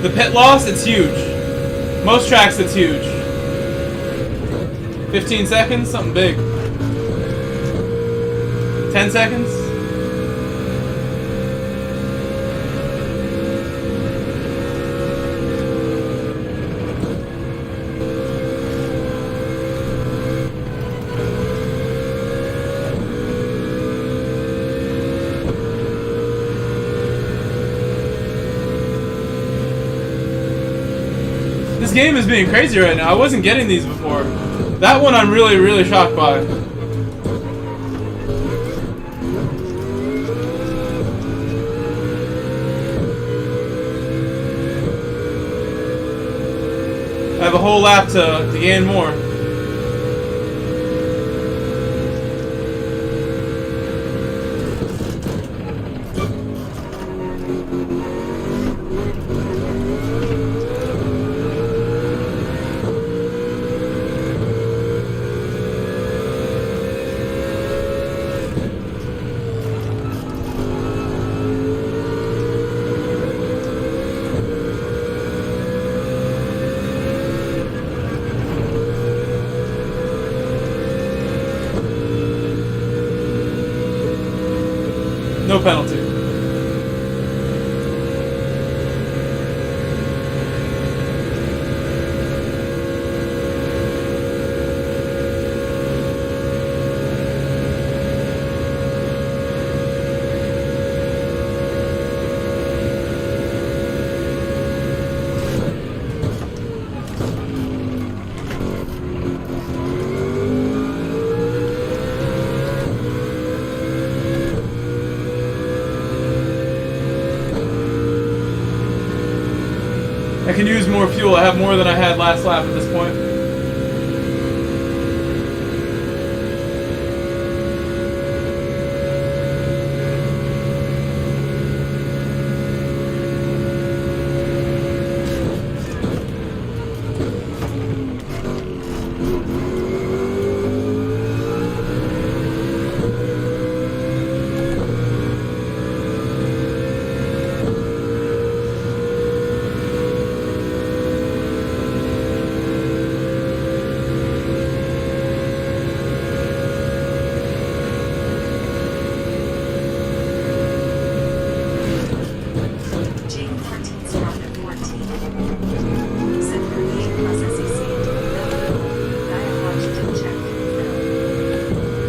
The pit loss, it's huge. Most tracks, it's huge. 15 seconds, something big. 10 seconds? This game is being crazy right now. I wasn't getting these before. That one I'm really, really shocked by. I have a whole lap to gain more. No penalty. I can use more fuel. I have more than I had last lap at this point.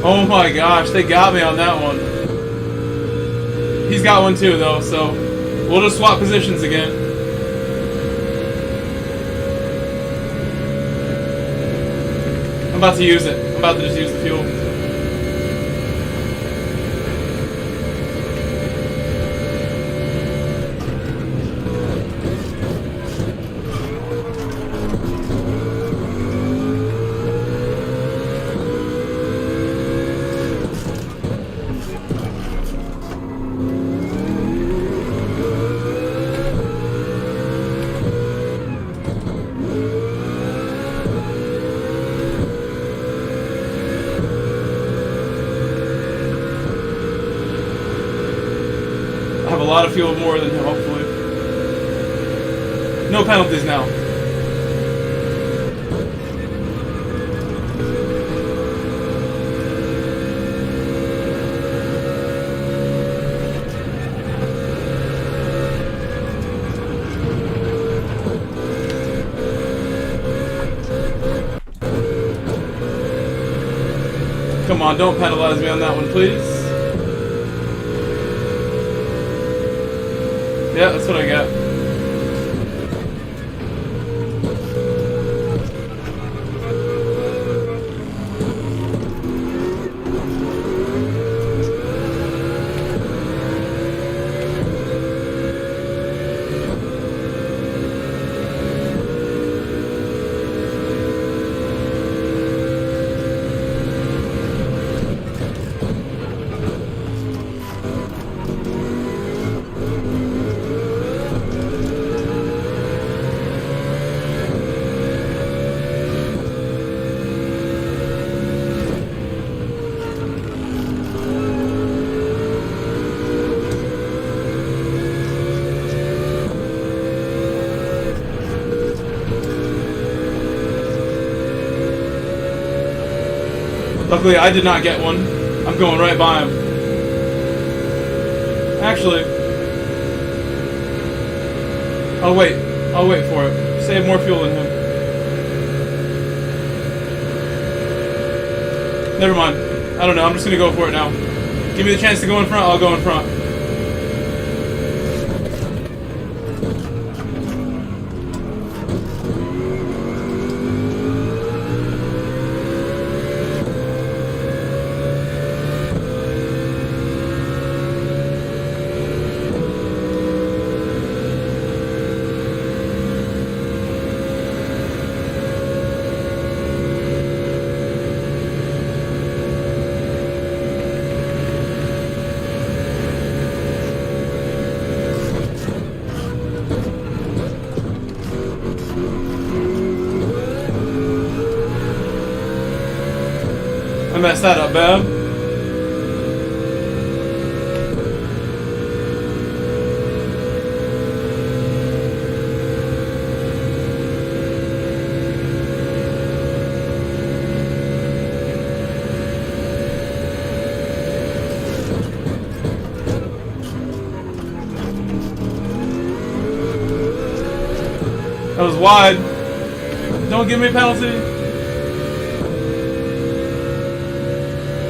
Oh my gosh, they got me on that one. He's got one too though, so we'll just swap positions again. I'm about to use it. I'm about to just use the fuel. I have a lot of fuel more than him, hopefully. No penalties now. Come on, don't penalize me on that one, please. Yeah, that's what I got. Luckily, I did not get one. I'm going right by him. Actually, I'll wait. I'll wait for it. Save more fuel than him. Never mind. I don't know. I'm just gonna go for it now. Give me the chance to go in front. I'll go in front. I messed that up bad. That was wide. Don't give me a penalty.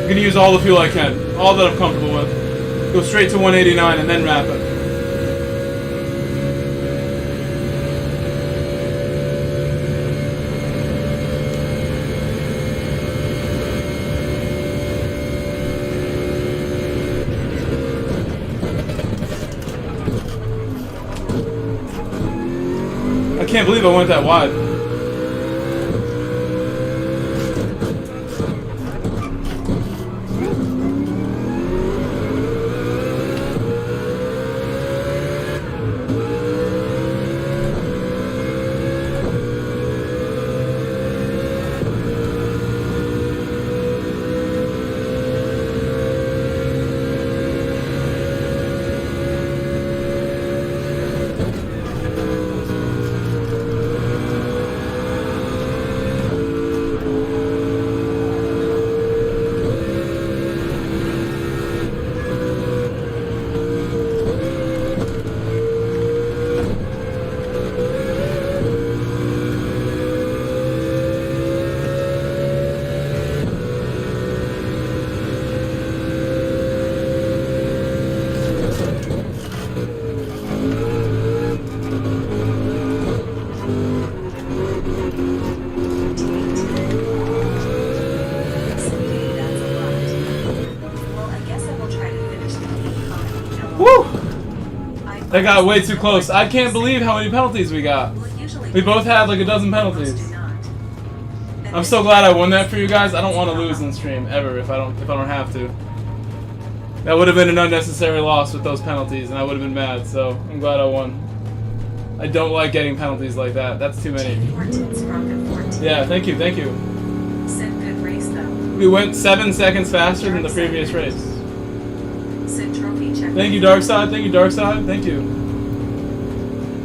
I'm gonna use all the fuel I can. All that I'm comfortable with. Go straight to 189 and then wrap it. I can't believe I went that wide. That got way too close. I can't believe how many penalties we got. We both had like a dozen penalties. I'm so glad I won that for you guys. I don't want to lose in stream ever if I don't have to. That would have been an unnecessary loss with those penalties, and I would have been mad. So I'm glad I won. I don't like getting penalties like that. That's too many. Yeah, thank you, thank you. We went 7 seconds faster than the previous race. Thank you, Darkside. Thank you, Darkside. Thank you.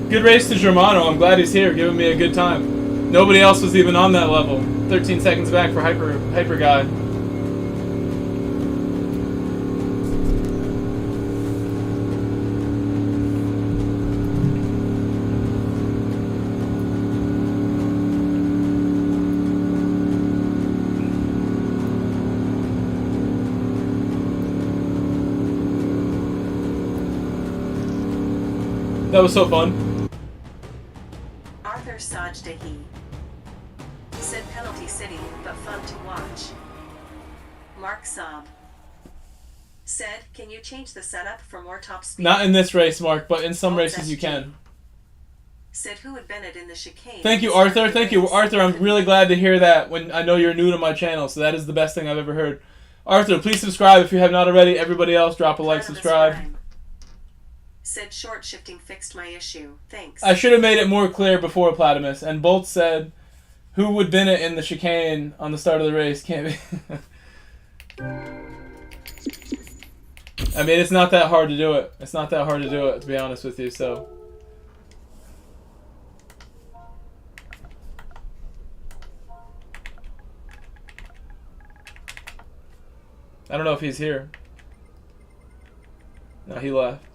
Good race to Germano. I'm glad he's here, giving me a good time. Nobody else was even on that level. 13 seconds back for Hyper Guy. That was so fun. Arthur Sajdahi said penalty city, but fun to watch. Mark Saab said, can you change the setup for more top speed? Not in this race, Mark, but in some races you can. Said who had Bennett in the chicane. Thank you, Arthur. Thank you, Arthur. I'm really glad to hear that when I know you're new to my channel, so that is the best thing I've ever heard. Arthur, please subscribe if you have not already. Everybody else, drop a like, subscribe. Said short shifting fixed my issue. Thanks. I should have made it more clear before Platimus. And Bolt said, who would Bennett in the chicane on the start of the race? Can't be. I mean, it's not that hard to do it. It's not that hard to do it, to be honest with you, so. I don't know if he's here. No, he left.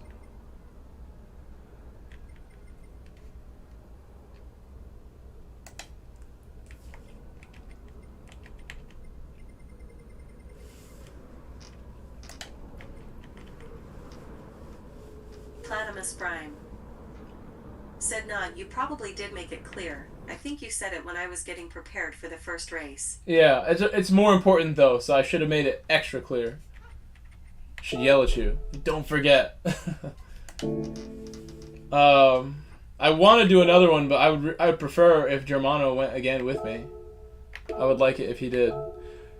Platimus Prime said, "Nah, you probably did make it clear. I think you said it when I was getting prepared for the first race." Yeah, it's more important though, so I should have made it extra clear. Should yell at you. Don't forget. I want to do another one, but I would prefer if Germano went again with me. I would like it if he did.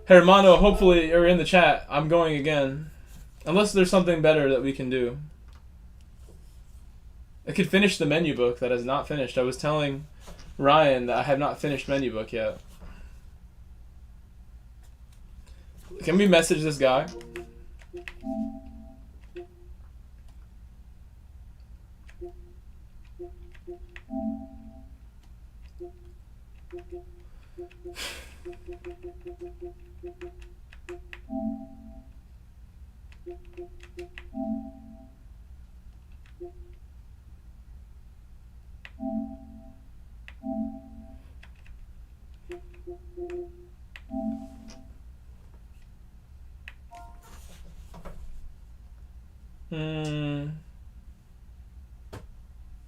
Hermano, hopefully you're in the chat. I'm going again, unless there's something better that we can do. I could finish the menu book that is not finished. I was telling Ryan that I have not finished menu book yet. Can we message this guy?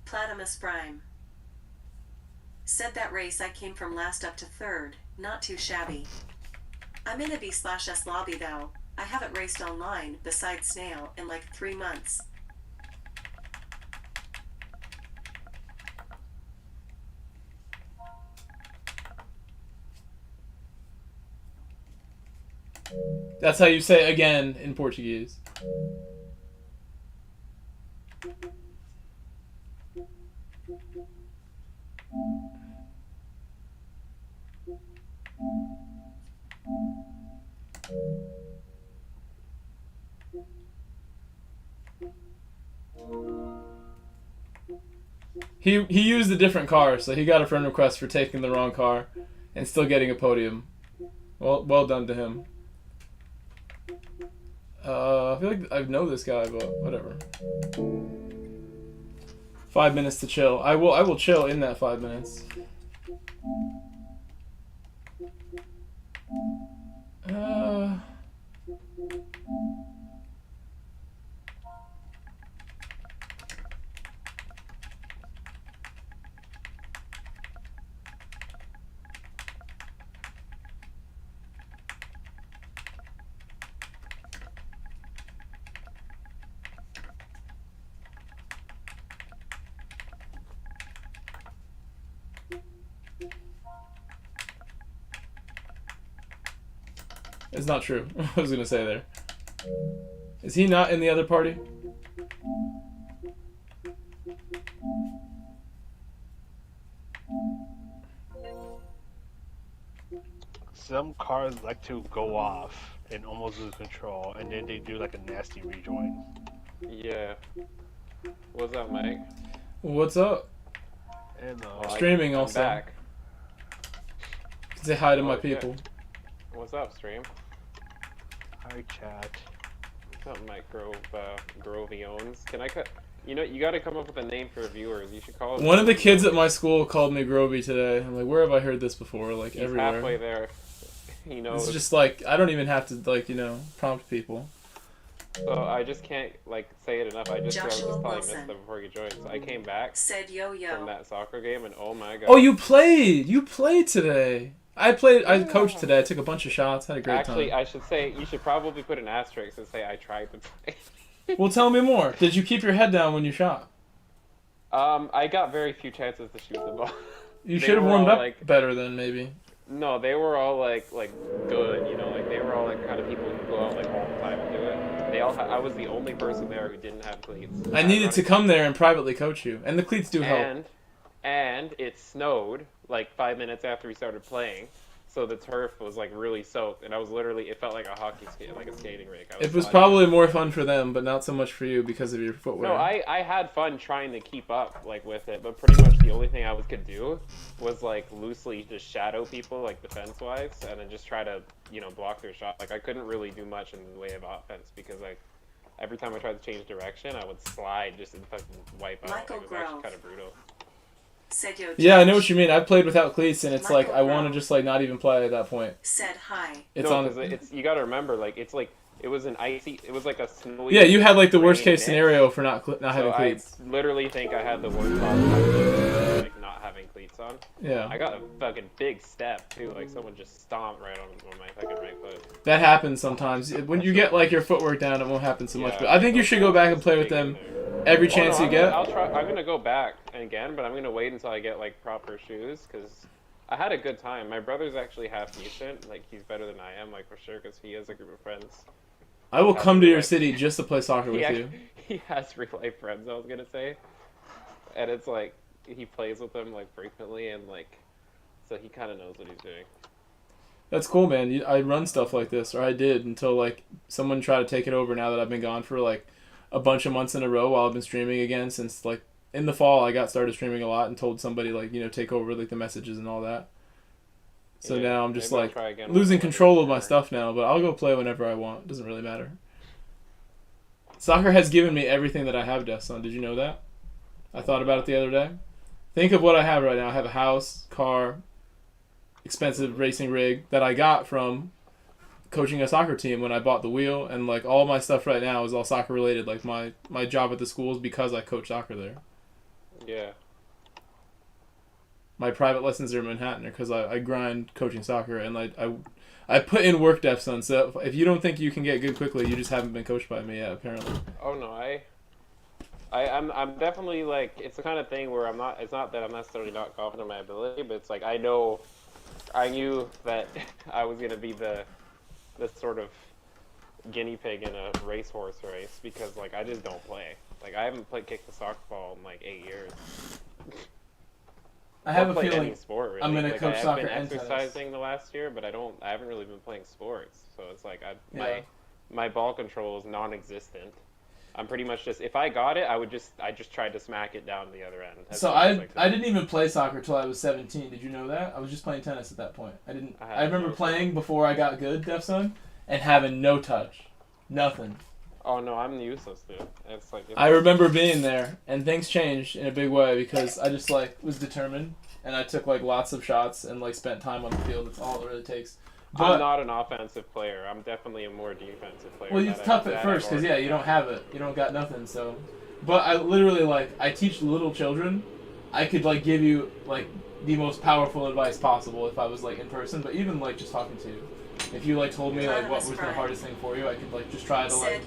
Platimus Prime. Said that race I came from last up to third, not too shabby. I'm in a B/S lobby though. I haven't raced online, besides Snail, in like 3 months. That's how you say again in Portuguese. He used a different car, so he got a friend request for taking the wrong car and still getting a podium. Well done to him. I feel like I know this guy, but whatever. 5 minutes to chill. I will chill in that 5 minutes. It's not true. I was gonna say there. Is he not in the other party? Some cars like to go off and almost lose control, and then they do like a nasty rejoin. Yeah. What's up, Mike? What's up? And Streaming I'm also. back. Say hi to my Oh, people. good. What's up, stream? hi chat. What's up, Mike Groviones? Can I cut? You know, you got to come up with a name for viewers. You should call it. One of the kids at my school called me Groby today. I'm like, where have I heard this before? Like He's everywhere. halfway there. You know. It's just like I don't even have to like prompt people. So I just can't like say it enough. I was Joshua just telling Wilson. Mista before you joined. So I came back Said yo from yo. that soccer game, and oh my god. Oh, you played! You played today. I coached today. I took a bunch of shots. Had a great Actually, time. I should say you should probably put an asterisk and say I tried to play. Well, tell me more. Did you keep your head down when you shot? I got very few chances to shoot the ball. You They should have were warmed all, up like- better then, maybe. No, they were all like good, you know, like they were all like kind of people who go out like all the time and do it. They all I was the only person there who didn't have cleats. I needed to come there and privately coach you, and the cleats do help. And it snowed like 5 minutes after we started playing, so the turf was like really soaked, and I was literally it felt like a hockey skate, like a skating rink. It was sliding. probably more fun for them, but not so much for you because of your footwear. No, I had fun trying to keep up like with it, but pretty much the only thing I could do was like loosely just shadow people like defense wise, and then just try to block their shot. Like I couldn't really do much in the way of offense because like every time I tried to change direction, I would slide just and fucking wipe out. Michael It was actually Grove. kind of brutal. Said yo. Yeah, I know Josh. what you mean. I've played without cleats, and it's like I Michael want to Brown. just like not even play at that point. Said hi. It's no, on. 'cause it's you got to remember like it's like it was an icy. It was like a snowy. Yeah, you had like the worst rainy case mix. scenario for not So having I cleats. literally think I had the worst possible like not having cleats on. Yeah, I got a fucking big step too. Like someone just stomped right on my fucking right foot. that happens sometimes. When you get like your footwork down, it won't happen so much. Yeah, But I think you should go back and play with big in them there. every Oh, chance no, you get. I'll try. I'm gonna go back again, but I'm gonna wait until I get like proper shoes because I had a good time. My brother's actually half decent. Like he's better than I am, like for sure, because he has a group of friends. I will come to your like- city just to play soccer with you. He has real life friends. I was gonna say, and it's like he plays with them like frequently, and like so he kind of knows what he's doing. That's cool, man. I run stuff like this, or I did until like someone tried to take it over. Now that I've been gone for like a bunch of months in a row while I've been streaming again since like in the fall, I got started streaming a lot and told somebody like take over like the messages and all that. So Yeah, now I'm just maybe I'll like try again losing with control of my Warriors. stuff now, but I'll go play whenever I want. Doesn't really matter. Soccer has given me everything that I have, Death Son. Did you know that? I thought about it the other day. Think of what I have right now. I have a house, car, expensive racing rig that I got from coaching a soccer team when I bought the wheel, and like all my stuff right now is all soccer related. Like my job at the school is because I coach soccer there. Yeah. My private lessons are in Manhattan because I grind coaching soccer, and I put in work, Def Son. So if you don't think you can get good quickly, you just haven't been coached by me yet, apparently. Oh no, I'm definitely like, it's the kind of thing where it's not that I'm necessarily not confident in my ability, but it's like I knew that I was gonna be the sort of guinea pig in a racehorse race, because like I just don't play. Like I haven't kicked a soccer ball in like 8 years. I have a played feeling any sport, really. I'm gonna like, coach soccer I've been and tennis. exercising the last year, but I haven't really been playing sports. So it's like Yeah. my ball control is non-existent. I'm pretty much just, if I got it, I just tried to smack it down the other end. So I didn't even play soccer till I was 17. Did you know that? I was just playing tennis at that point. I remember playing before I got good, Def Son, and having no touch, nothing. Oh no, I'm useless, dude. It's like I remember being there, and things changed in a big way because I just like was determined, and I took like lots of shots and like spent time on the field. That's all it really takes. But, I'm not an offensive player. I'm definitely a more defensive player. well, it's tough at first because you don't have it. You don't got nothing. So, but I literally I teach little children. I could like give you like the most powerful advice possible if I was like in person. But even like just talking to you, if you like told me like what was the hardest thing for you, I could like just try to like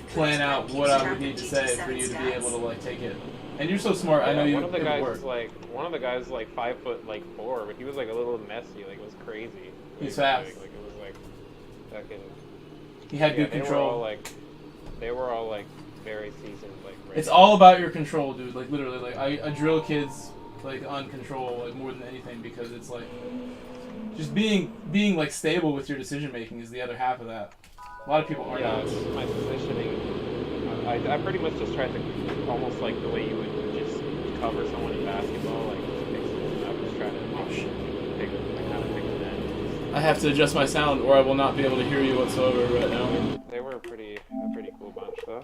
plan out what I would need to say for you to be able to like take it. And you're so smart. Yeah, I know you. One of the guys was like 5'4", but he was like a little messy. Like it was crazy. He's fast. Like it was like fucking. He had good control. They were all like very seasoned. Like it's all about your control, dude. Like literally, like I drill kids like on control like more than anything, because it's like just being like stable with your decision making is the other half of that. A lot of people aren't. Yeah, it's my positioning. I pretty much just tried to almost like the way you would just cover someone in basketball, like pick someone up, just try to pick an end. I have to adjust my sound, or I will not be able to hear you whatsoever right now. They were a pretty cool bunch, though.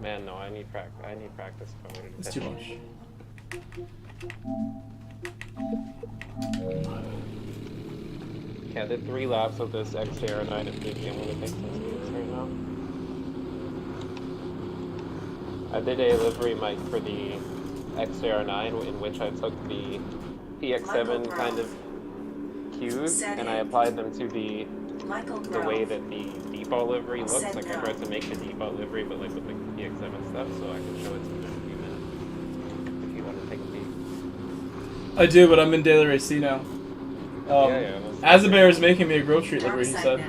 Man, no, I need practice. If I'm gonna It's too much. Yeah, I did 3 laps of this XJR9 at Podium. I'm gonna take some speeds right now. I did a livery mic for the XJR9 in which I took the PX7 kind of cues and I applied them to the way that the default livery looks. Like I tried to make the default livery, but like with the PX7 stuff, so I can show it to you in a few minutes if you want to take a peek. I do, but I'm in Daily Race C now. Azabear is making me a Grove Street livery, he said.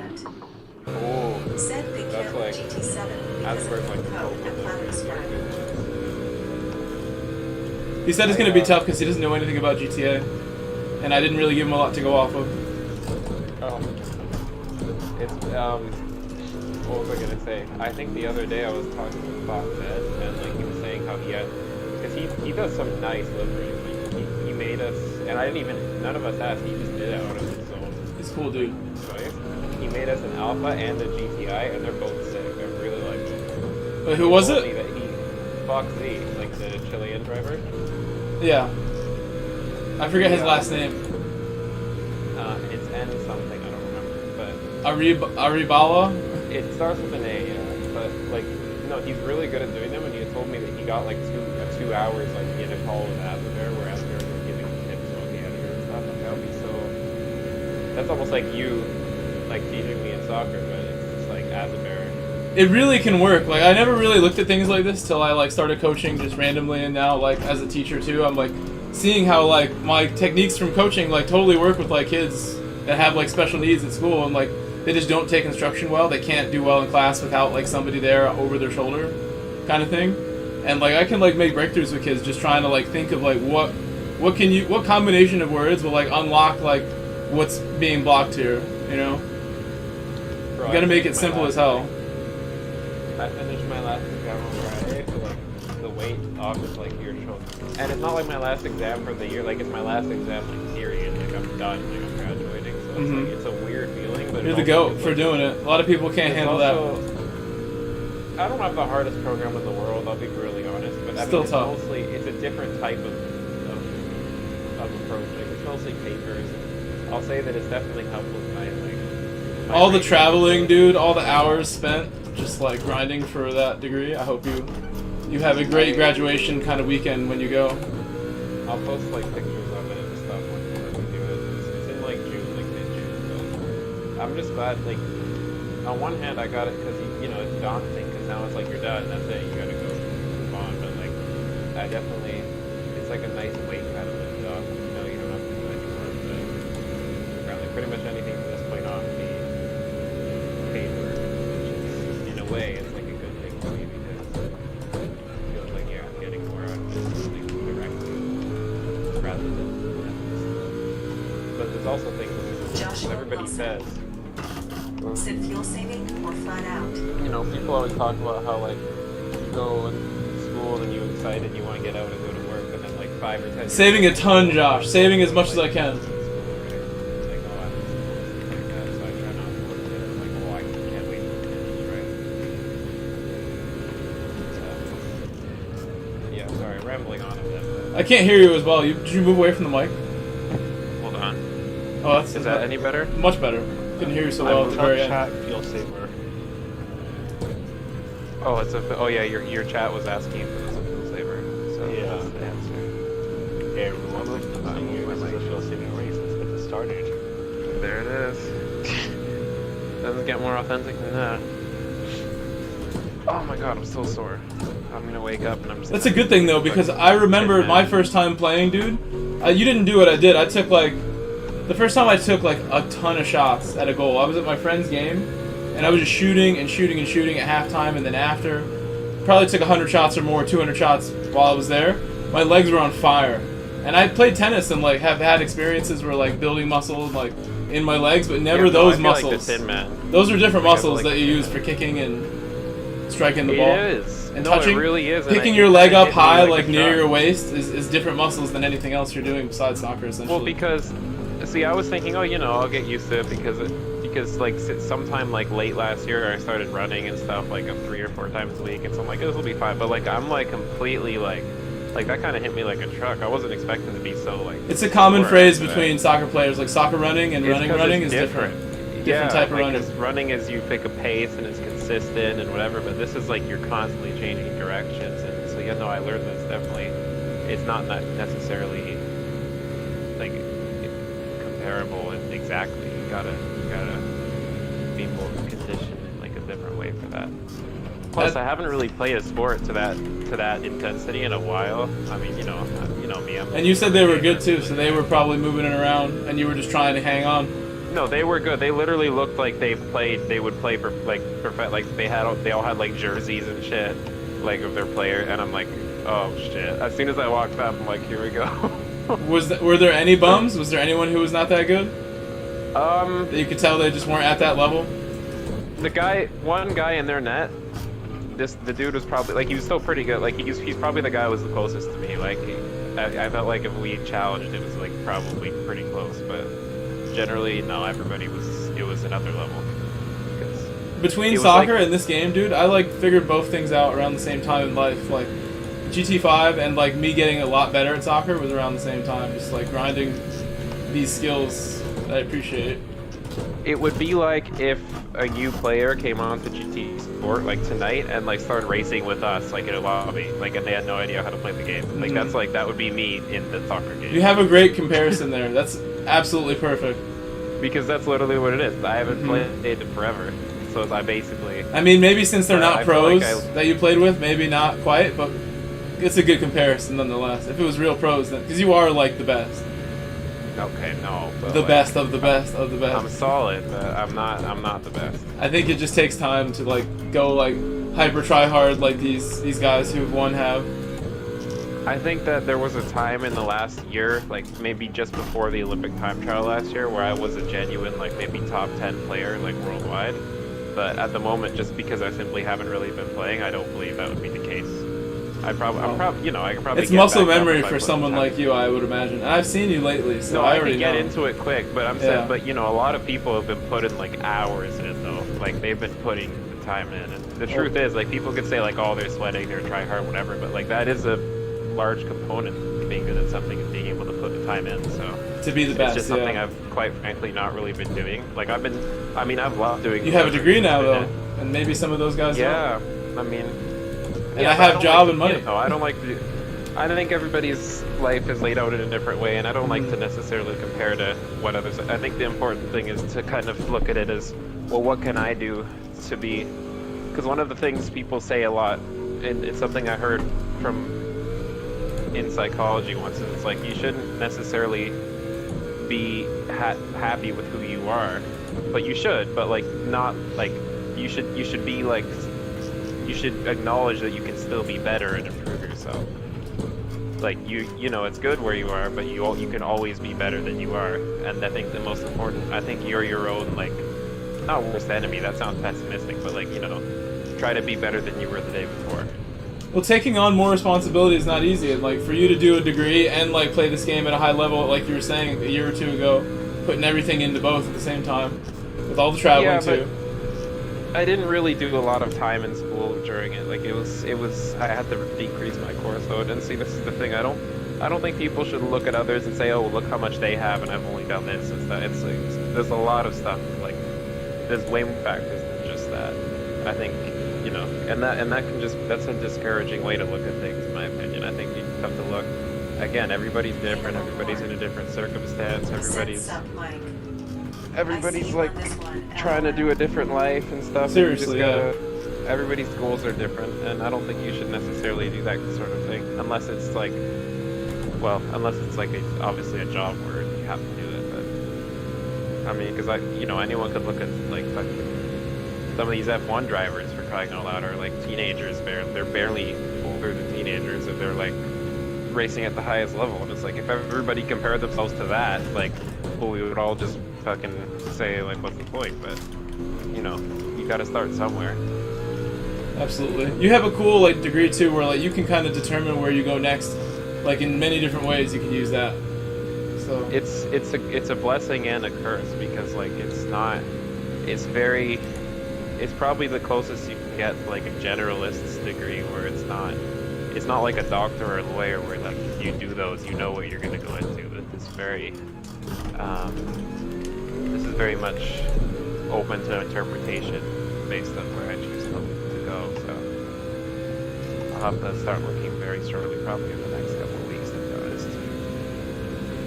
Oh, that's like Azabear's like he said it's going to be tough because he doesn't know anything about GTA, and I didn't really give him a lot to go off of. Oh, it's what was I gonna say? I think the other day I was talking with Fox Ed, and like he was saying how he had, because he does some nice liveries. Like he made us, and none of us asked. He just did it out of his own. He's cool, dude. Choice. He made us an Alpha and a GTI, and they're both sick. I really like them. Wait, who was it? Fox Z, like the Chilean driver. Yeah. I forget his last name. It's N something, I don't remember, but... Aribala? It starts with an A, yeah, but, like, no, he's really good at doing them, and he told me that he got, like, 2 hours, like, he had a call with Azabear, where Azabear was giving him tips about the editor and stuff, like, that would be so... That's almost like you, like, teaching me in soccer, but it's just, like, Azabear. It really can work. Like, I never really looked at things like this till I, like, started coaching just randomly, and now, like, as a teacher, too, I'm, like, seeing how, like, my techniques from coaching, like, totally work with, like, kids that have, like, special needs at school, and, like, they just don't take instruction well. They can't do well in class without, like, somebody there over their shoulder kind of thing. And, like, I can, like, make breakthroughs with kids just trying to, like, think of, like, what combination of words will, like, unlock, like, what's being blocked here, you know? Bro, You gotta make it simple as hell. I finished my last exam on Friday, so like the weight off is like your shoulder. And it's not like my last exam for the year, like it's my last exam like period. Like I'm done, like I'm graduating. So it's like it's a weird feeling, but you're the GOAT for doing it. A lot of people can't handle that. I don't have the hardest program in the world, I'll be really honest, but I mean, it's tough. mostly it's a different type of approach. Like it's mostly papers and I'll say that it's definitely helped with my my All the racing. traveling, dude, all the hours spent just like grinding for that degree. I hope you have a great graduation kind of weekend when you go. I'll post like pictures of it and stuff when we do it. It's in like June, like mid-June. But I'm just glad, like, on one hand I got it because you know it's daunting because now it's like you're done, that's it, you gotta go move on. But like, I definitely, it's like a nice weight kind of lift off. You know, you don't have to do anymore of the like pretty much anything from this point on be paid work, which is in a way it's like a good thing for me because it feels like yeah, I'm getting more out of this like directly rather than but there's also things Joshua everybody Wilson. says. Is it fuel saving or flat out? You know, people always talk about how like you go in school and you're excited, you want to get out and go to work, and then like 5 or 10 years Saving a later, ton, Josh. Saving as much as I can. Like, oh, I'm in school, stuff like that, so I try not to look at it like, oh, I can't wait to finish, right? So, yeah, sorry, rambling on a bit. I can't hear you as well. Did you move away from the mic? Hold on. Oh, that's Is that any better? much better. Couldn't hear you so well at the Tell very end. chat fuel saver. Oh, it's a. Oh yeah, your chat was asking if it was a fuel saver. So Yeah. that's the answer. Hey everyone, this is a fuel saving race. Let's get this started. There it is. Doesn't get more authentic than that. Oh my god, I'm still sore. I'm gonna wake up and I'm just. That's a good thing though, because I remember my first time playing, dude. You didn't do what I did. I took like the first time I took like a ton of shots at a goal. I was at my friend's game, and I was just shooting and shooting and shooting at halftime, and then after, probably took 100 shots or more, 200 shots while I was there. My legs were on fire, and I played tennis and like have had experiences where like building muscle like in my legs, but never those muscles. Like the Tin Man. Those are different Like, I feel muscles like that you the use Tin for Man. kicking and striking the ball. It is. And No, touching, it really is. and picking it- your it leg kinda up hit me high, like like a near truck. your waist, is different muscles than anything else you're doing besides soccer, essentially. Well, because, see, I was thinking, oh, you know, I'll get used to it because like sometime like late last year I started running and stuff like 3 or 4 times a week, and so I'm like, this will be fine. But like I'm like completely like that kind of hit me like a truck. I wasn't expecting to be so like. It's a common sore phrase after that. between soccer players, like soccer running and It's running 'cause running it's is different. Yeah, type of like, running. 'cause running is you pick a pace and it's consistent and whatever, but this is like you're constantly changing directions, and so yeah, no, I learned this definitely. It's not necessarily like comparable and exactly. You gotta be more conditioned in like a different way for that. Plus, I haven't really played a sport to that intensity in a while. I mean, you know me. And you said they were good too, so they were probably moving it around, and you were just trying to hang on. No, they were good. They literally looked like they would play for like they all had like jerseys and shit, like of their player, and I'm like, oh shit. As soon as I walked up, I'm like, here we go. Were there any bums? Was there anyone who was not that good? Um, That you could tell they just weren't at that level? one guy in their net, the dude was probably like he was still pretty good. Like he's probably the guy who was the closest to me. Like I felt like if we challenged, it was like probably pretty close, but generally no, it was another level. Between It was soccer like- and this game, dude, I like figured both things out around the same time in life. Like GT5 and like me getting a lot better at soccer was around the same time. Just like grinding these skills that I appreciate. It would be like if a new player came on to GT Sport like tonight and like started racing with us like in a lobby, like, and they had no idea how to play the game. Like that's like that would be me in the soccer game. You have a great comparison there. That's absolutely perfect. Because that's literally what it is. I haven't played it in forever, so I basically. I mean, maybe since they're But not I feel like pros that you played with, maybe not quite, but it's a good comparison nonetheless. If it was real pros, then because you are like the best, Okay, no. But the like, best of the best of the best. I'm solid, but I'm not the best. I think it just takes time to like go like hyper try hard like these guys who've won have. I think that there was a time in the last year, like maybe just before the Olympic time trial last year, where I was a genuine like maybe top 10 player like worldwide. But at the moment, just because I simply haven't really been playing, I don't believe that would be the case. I could probably. It's get muscle back up memory if I for put someone the time. like you, I would imagine. And I've seen you lately, so No, I I already can get know. into it quick, but I'm Yeah. saying, but you know, a lot of people have been putting like hours in though. Like they've been putting the time in, and the truth is, like people could say like, oh, they're sweating, they're trying hard, whatever, but like that is a large component of being good at something and being able to put the time time in. So To be the best, it's just something yeah. I've quite frankly not really been doing. Like I've loved doing. You have a degree now, though, it. and maybe some of those guys Yeah, I mean, And yeah, I but have don't job like and money. I don't like to. I think everybody's life is laid out in a different way, and I don't like to necessarily compare to what others. I think the important thing is to kind of look at it as, well, what can I do to be? Because one of the things people say a lot, and it's something I heard from in psychology once, and it's like you shouldn't necessarily be happy with who you are, but you should, but like not like you should be like you should acknowledge that you can still be better and improve yourself. Like you know it's good where you are, but you can always be better than you are. And I think the most important, I think you're your own like not worst enemy. That sounds pessimistic, but like try to be better than you were the day before. Well, taking on more responsibility is not easy. And like for you to do a degree and like play this game at a high level, like you were saying a year or two ago, putting everything into both at the same time, with all the traveling too. I didn't really do a lot of time in school during it. Like it was I had to decrease my course load. And see, this is the thing. I don't think people should look at others and say, oh, look how much they have, and I've only done this and stuff. It's there's a lot of stuff. Like there's way more factors than just that. I think and that can that's a discouraging way to look at things, in my opinion. I think you have to look. Again, everybody's different. Everybody's in a different circumstance. Everybody's like trying to do a different life and stuff. Seriously, everybody's goals are different, and I don't think you should necessarily do that sort of thing unless it's like, obviously a job where you have to do it. But I mean, because anyone could look at like some of these F1 drivers, for crying out loud, are like teenagers. They're barely older than teenagers, and they're like racing at the highest level. And it's like if everybody compared themselves to that, like, well, we would all just fucking say like, what's the point? But you got to start somewhere. Absolutely. You have a cool like degree too, where like you can kind of determine where you go next, like in many different ways. You can use that. So it's a blessing and a curse, because like it's probably the closest you can get to like a generalist's degree, where it's not like a doctor or a lawyer where like if you do those, you know what you're going to go into. It's this is very much open to interpretation based on where I choose to go. So I'll have to start looking very shortly, probably in the next couple of weeks, to be honest.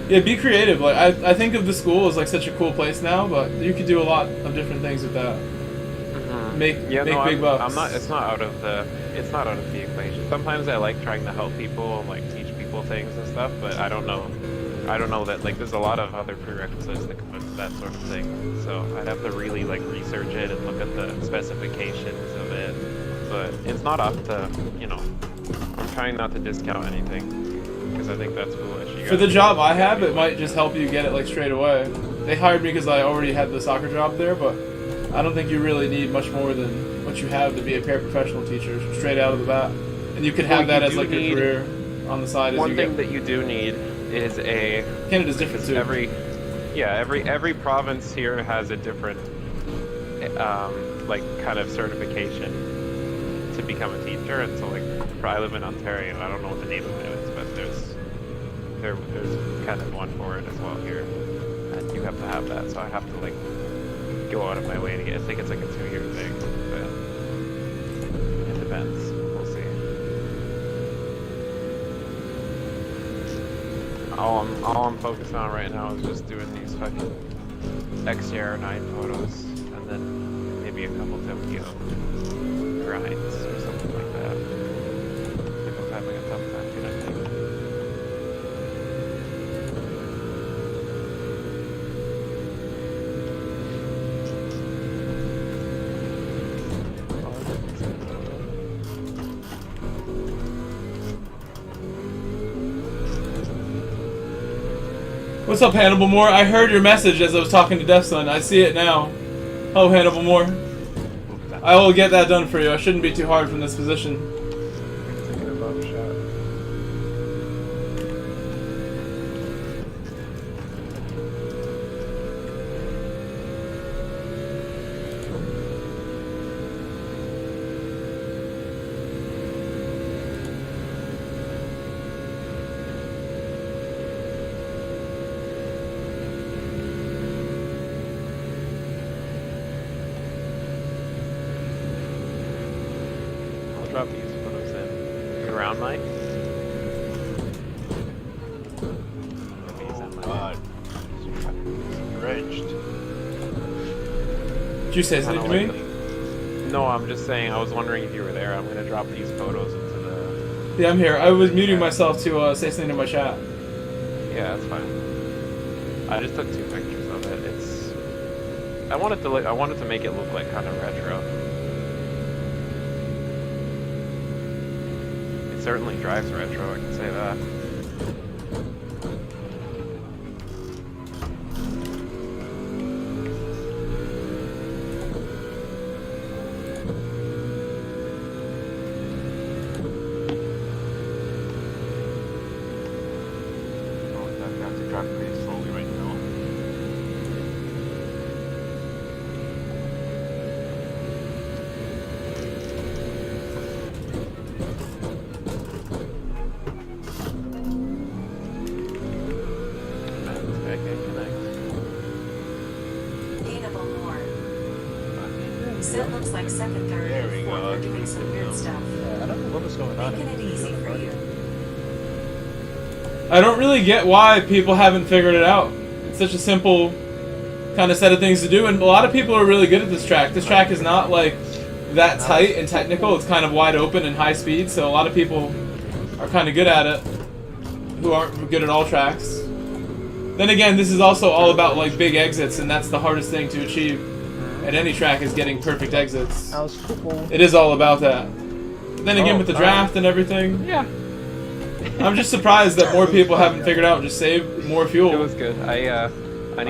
Yeah, be creative. Like I think of the school as like such a cool place now, but you could do a lot of different things with that. Make big bucks. It's not out of the equation. Sometimes I like trying to help people and like teach people things and stuff, but I don't know that like there's a lot of other prerequisites that come into that sort of thing. So I'd have to really like research it and look at the specifications of it. But it's not up to I'm trying not to discount anything, because I think that's foolish. For the job I have, it might just help you get it like straight away. They hired me because I already had the soccer job there, but I don't think you really need much more than what you have to be a paraprofessional teacher straight out of the bat. And you could have that as like your career on the side. One thing that you do need is Canada's different too. Every province here has a different like kind of certification to become a teacher. And so like I live in Ontario. I don't know what the name of it is, but there's kind of one for it as well here, and you have to have that. So I have to like go out of my way to get. I think it's like a 2-year thing, but it depends. We'll see. All I'm focused on right now is just doing these fucking XJR9 photos, and then maybe a couple Tokyo grinds or something like that. If I'm having a tough time connecting. What's up, Hannibal Moore? I heard your message as I was talking to Deathsun. I see it now. Oh, Hannibal Moore. I will get that done for you. I shouldn't be too hard from this position. Taking a bum shot. drop these photos in ground mic. God. Drenched. Did you say something to me? No, I'm just saying, I was wondering if you were there. I'm gonna drop these photos into the... Yeah, I'm here. I was muting myself to say something to my chat. Yeah, that's fine. I just took 2 pictures of it. It's... I wanted to make it look like kind of retro. It certainly drives retro, I can say that. Sid looks like second, third, There we and fourth go. are doing some weird stuff. Yeah, I don't know what was going on. Making it easy for you. I don't really get why people haven't figured it out. It's such a simple kind of set of things to do, and a lot of people are really good at this track. This track is not like that tight and technical. It's kind of wide open and high speed, so a lot of people are kind of good at it who aren't good at all tracks. Then again, this is also all about like big exits, and that's the hardest thing to achieve at any track is getting perfect exits. How's football? It is all about that. Then again, with the draft and everything, Yeah. I'm just surprised that more people haven't figured out just save more fuel. It was good. I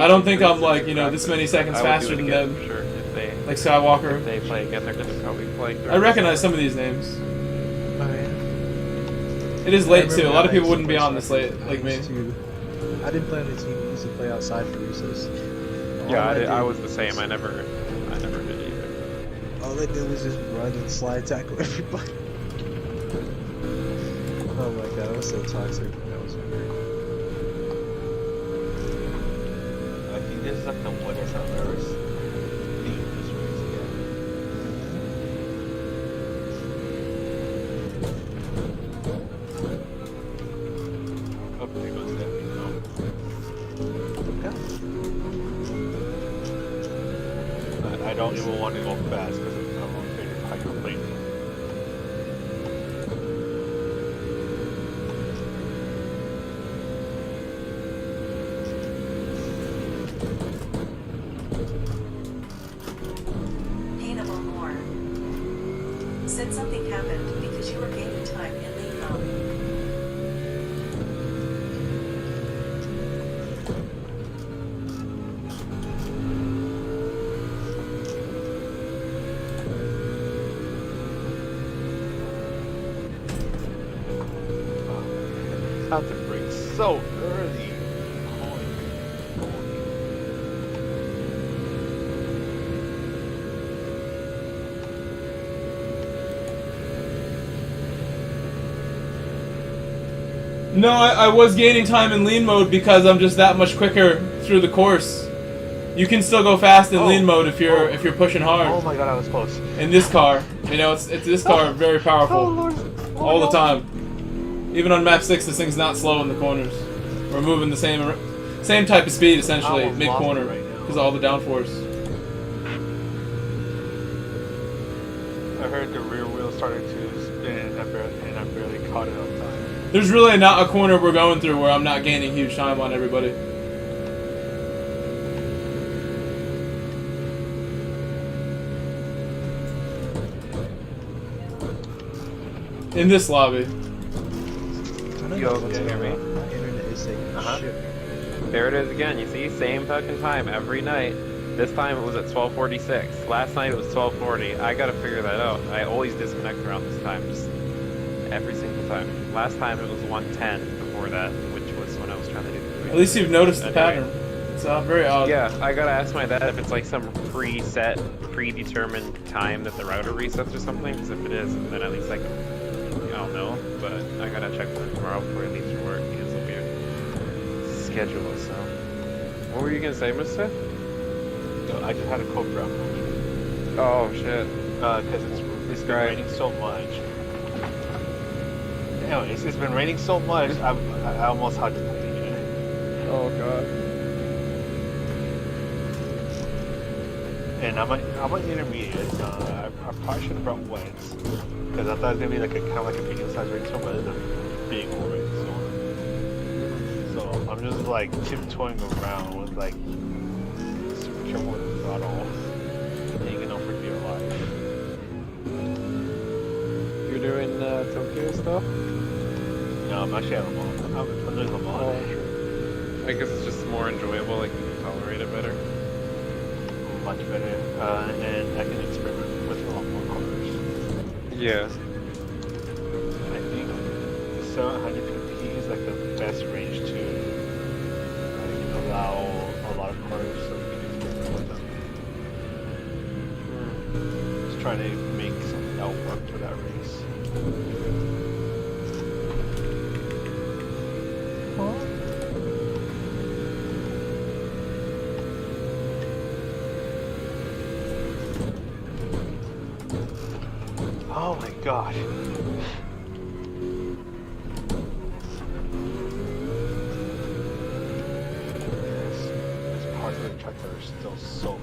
don't think I'm like, you know, this many seconds I would faster do it than again, them. for sure. If they Like Skywalker. if they play again, they're gonna probably play. I recognize some of these names. Oh, yeah. It is late too. A lot of people wouldn't be on this late, like me. I didn't play on the team. We used to play outside for recess. Yeah, All I was the same. I never did either. All I did was just run and slide tackle everybody. Oh my god, I was so toxic when I was younger. I think this is like the one that's I've ever seen this race again. Oh, there goes that. I don't even want to go fast because I'm afraid of hyperplaning. Paintable more. Said something happened because you were gaining time in lean mode. Time to break so early. Holy. No, I was gaining time in lean mode because I'm just that much quicker through the course. You can still go fast in lean mode if you're pushing hard. Oh my god, I was close. In this car, you know, it's this car very powerful all the time. Even on map 6, this thing's not slow in the corners. We're moving the same type of speed essentially I almost mid corner lost it right now. because of all the downforce. I heard the rear wheel started to spin and I barely caught it on time. There's really not a corner we're going through where I'm not gaining huge time on everybody. In this lobby. Yo, can you hear me? My internet is saying shit. There it is again. You see, same fucking time every night. This time it was at 12:46. Last night it was 12:40. I gotta figure that out. I always disconnect around this time, just every single time. Last time it was 1:10 before that, which was when I was trying to do the At least you've noticed the Anyway. pattern. It's very odd. Yeah, I gotta ask my dad if it's like some preset, predetermined time that the router resets or something. Because if it is, then at least I don't know. But I gotta check with him tomorrow before he leaves for work because it'll be a schedule. So, what were you gonna say, Mister? No, I just had a coke drop Oh shit! because it's been raining so much. Anyway, it's been raining so much, I almost had to clean it. Oh god. And I'm an intermediate. I probably should have brought wets because I thought it was gonna be like a kind of like a medium sized rainstorm, but it's a big old rainstorm. So I'm just like tiptoeing around with like super careful with the throttle, hanging on for dear life. You're doing Tokyo stuff? No, I'm actually at Lamont. I'm doing Lamont. Oh, I guess it's just more enjoyable, like you can tolerate it better. Much better, and I can experiment with a lot more cars. Yeah. I think the 750 is like the best range to allow a lot of cars so we can experiment with them. Just trying to make something that will work for that race. Oh my gosh. There's parts of the truck that are still soaked.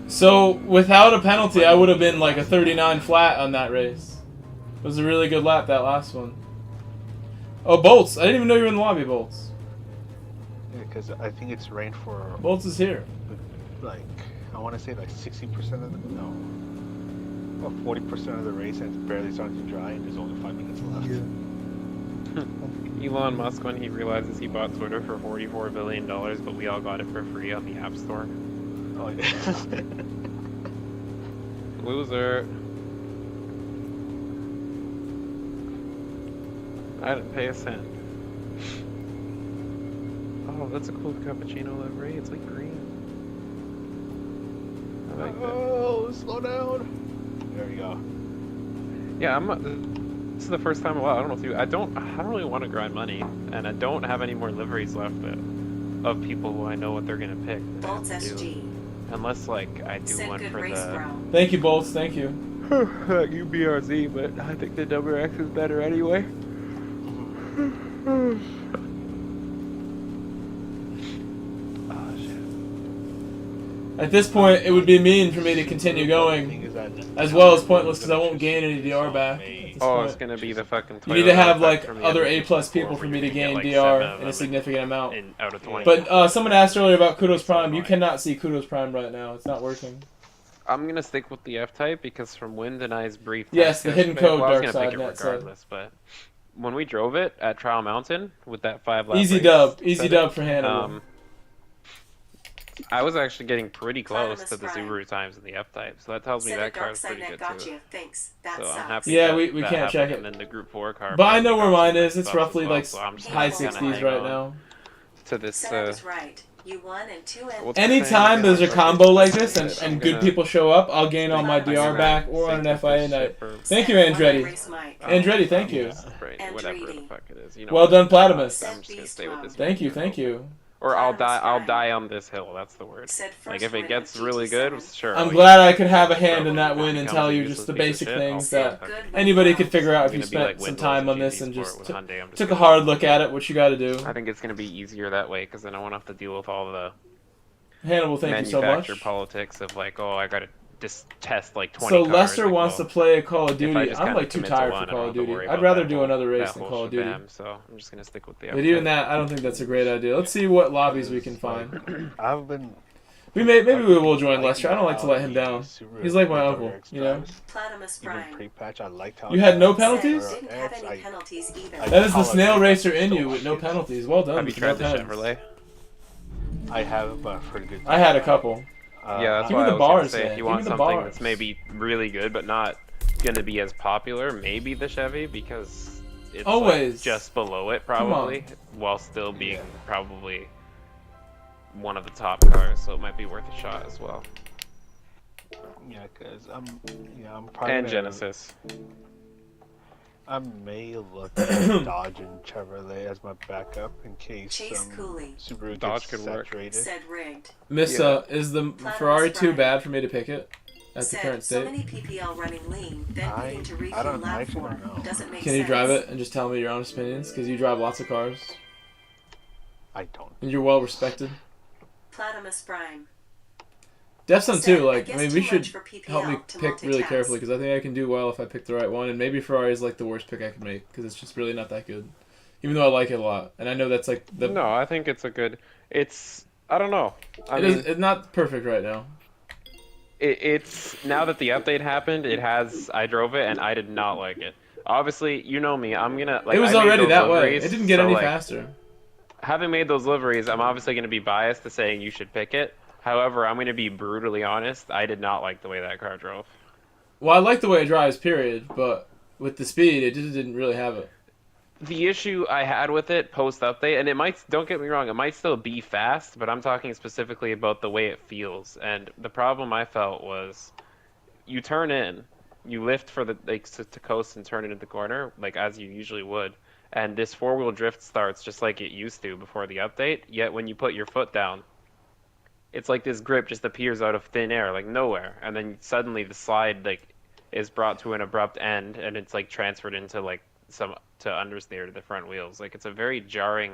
So without a penalty, I would have been like a 39 flat on that race. It was a really good lap, that last one. Oh, Bolts! I didn't even know you were in the lobby, Bolts. Yeah, because I think it's rained for Bolts is here. like, I want to say like 60% of the, no, about 40% of the race, and it's barely starting to dry, and there's only 5 minutes left. Elon Musk, when he realizes he bought Twitter for $44 billion, but we all got it for free on the App Store. Oh yeah. Loser. I didn't pay a cent. Oh, that's a cool cappuccino livery. It's like green. I like that. Oh, slow down. There we go. Yeah, this is the first time in a while. I don't know if you. I don't really want to grind money, and I don't have any more liveries left of people who I know what they're gonna pick. that I Bolts have to do. SG. Unless like I do Said one good for race, the bro. Thank you, Bolts. Thank you. UBRZ, but I think the WX is better anyway. Oh shit. At this point, it would be mean for me to continue Thing going, is that as well as pointless because I won't gain any DR back. At this Oh, point. it's gonna be the fucking. You need to have Toyota like effect from the other other A+ people before for me where to you get, gain like, DR 7 of in a them significant amount. out of 20. But someone asked earlier about Kudos Prime. You cannot see Kudos Prime right now. It's not working. I'm gonna stick with the F-Type because from Wind and I's brief. Yes, test the hidden yesterday- code, well, I was Dark gonna pick Side, it Net said. regardless, but when we drove it at Trial Mountain with that 5-lap Easy race dub. Easy setting, dub for Hannibal. I was actually getting pretty close to the Prime. Subaru times in the F-Type, so that tells me Said that a dark car's side pretty net good got too. you. Thanks. That So sucks. I'm happy. Yeah, that we that can't happened, check it. and then the Group 4 car. But I probably know where got mine some is. It's stuff roughly as well, like so I'm just high gonna 60s hang right on now. To this. Said is right. You won and 2 and What's Anytime the there's a thing? combo like this I'm and good gonna- people show up, I'll gain all my I'm DR gonna back or on stick an with FIA this night. shit for- Thank you, Said Andretti. race Mike. Andretti, thank you. Right, And whatever the Treaty. fuck it is. You know Well what? done, Platimus. I'm just gonna stay with this. Thank you, thank you. Or I'll Platimus die. I'll Prime. die on this hill. That's the word. Said Like first if it win gets of really GT7. good, sure. I'm I'll glad use I it. could have a hand in Probably that win and becomes tell a you useless just the piece of basic shit, things I'll that fuck it. anybody could figure out if It's you gonna be spent like some Windows time on and this GT and Sport just with Hyundai. I'm just took a gonna hard go look with at it. it, what you gotta do. I think it's gonna be easier that way because then I won't have to deal with all the Hannibal, thank you so much. manufacturer politics of like, oh, I gotta just test like 20 So cars. Lester like, wants well, to play Call of if I Duty. just I'm kinda like too commit to tired one, for I Call don't of have to Duty. worry I'd about rather that do whole- another race that than whole Call of Duty. shabam, so I'm just gonna stick with the But even that, I don't think that's a great idea. Let's see what lobbies we can find. I've been. Maybe we will join Lester. I don't like to let him down. He's like my uncle, you know. Platimus Even Prime. pre-patch, I liked how You had no Said penalties? didn't have any penalties either. I- That is the Apologies. snail racer in you with no penalties. Well done. have you with no tried the pens. Chevrolet? I have, but I've heard good. I had a couple. Yeah, that's Give me why the I was bars, gonna say man. if you Give want me the something bars. that's maybe really good but not gonna be as popular, maybe the Chevy because it's like, Always. just below it Come on. probably, while still being probably one of the top cars, so it might be worth a shot as well. Yeah, because I'm probably And gonna- Genesis. I may look at Dodge and Chevrolet as my backup in case Chase Cooley. Subaru Dodge gets could work. saturated. Said rigged. Miss, is the Ferrari too bad for me to pick it? at the Said, current so state? many PPL running lean, then needing to I refuel don't lap actually 4 don't know. doesn't make Can sense. you drive it and just tell me your honest opinions? Because you drive lots of cars I don't. and you're well respected. Platimus Prime. Defson Said, too. Like, I I guess mean, too we much should for PPL help me to pick really multitask. carefully because I think I can do well if I pick the right one. And maybe Ferrari is like the worst pick I could make because it's just really not that good. Even though I like it a lot, and I know that's like the No, I think it's a good. I don't know. I it mean, is it's not perfect right now. it's now that the update happened. I drove it and I did not like it. Obviously, you know me. I'm gonna like. It was I made already those that way. liveries, It didn't get so, any like, faster. Having made those liveries, I'm obviously going to be biased to saying you should pick it. However, I'm going to be brutally honest. I did not like the way that car drove. Well, I like the way it drives, period. But with the speed, it just didn't really have it. The issue I had with it post-update, and it might, don't get me wrong, it might still be fast, but I'm talking specifically about the way it feels. And the problem I felt was you turn in, you lift for the like to coast and turn it into the corner, like as you usually would. And this four-wheel drift starts just like it used to before the update, yet when you put your foot down, it's like this grip just appears out of thin air, like nowhere, and then suddenly the slide like is brought to an abrupt end, and it's like transferred into like to understeer to the front wheels. Like it's a very jarring.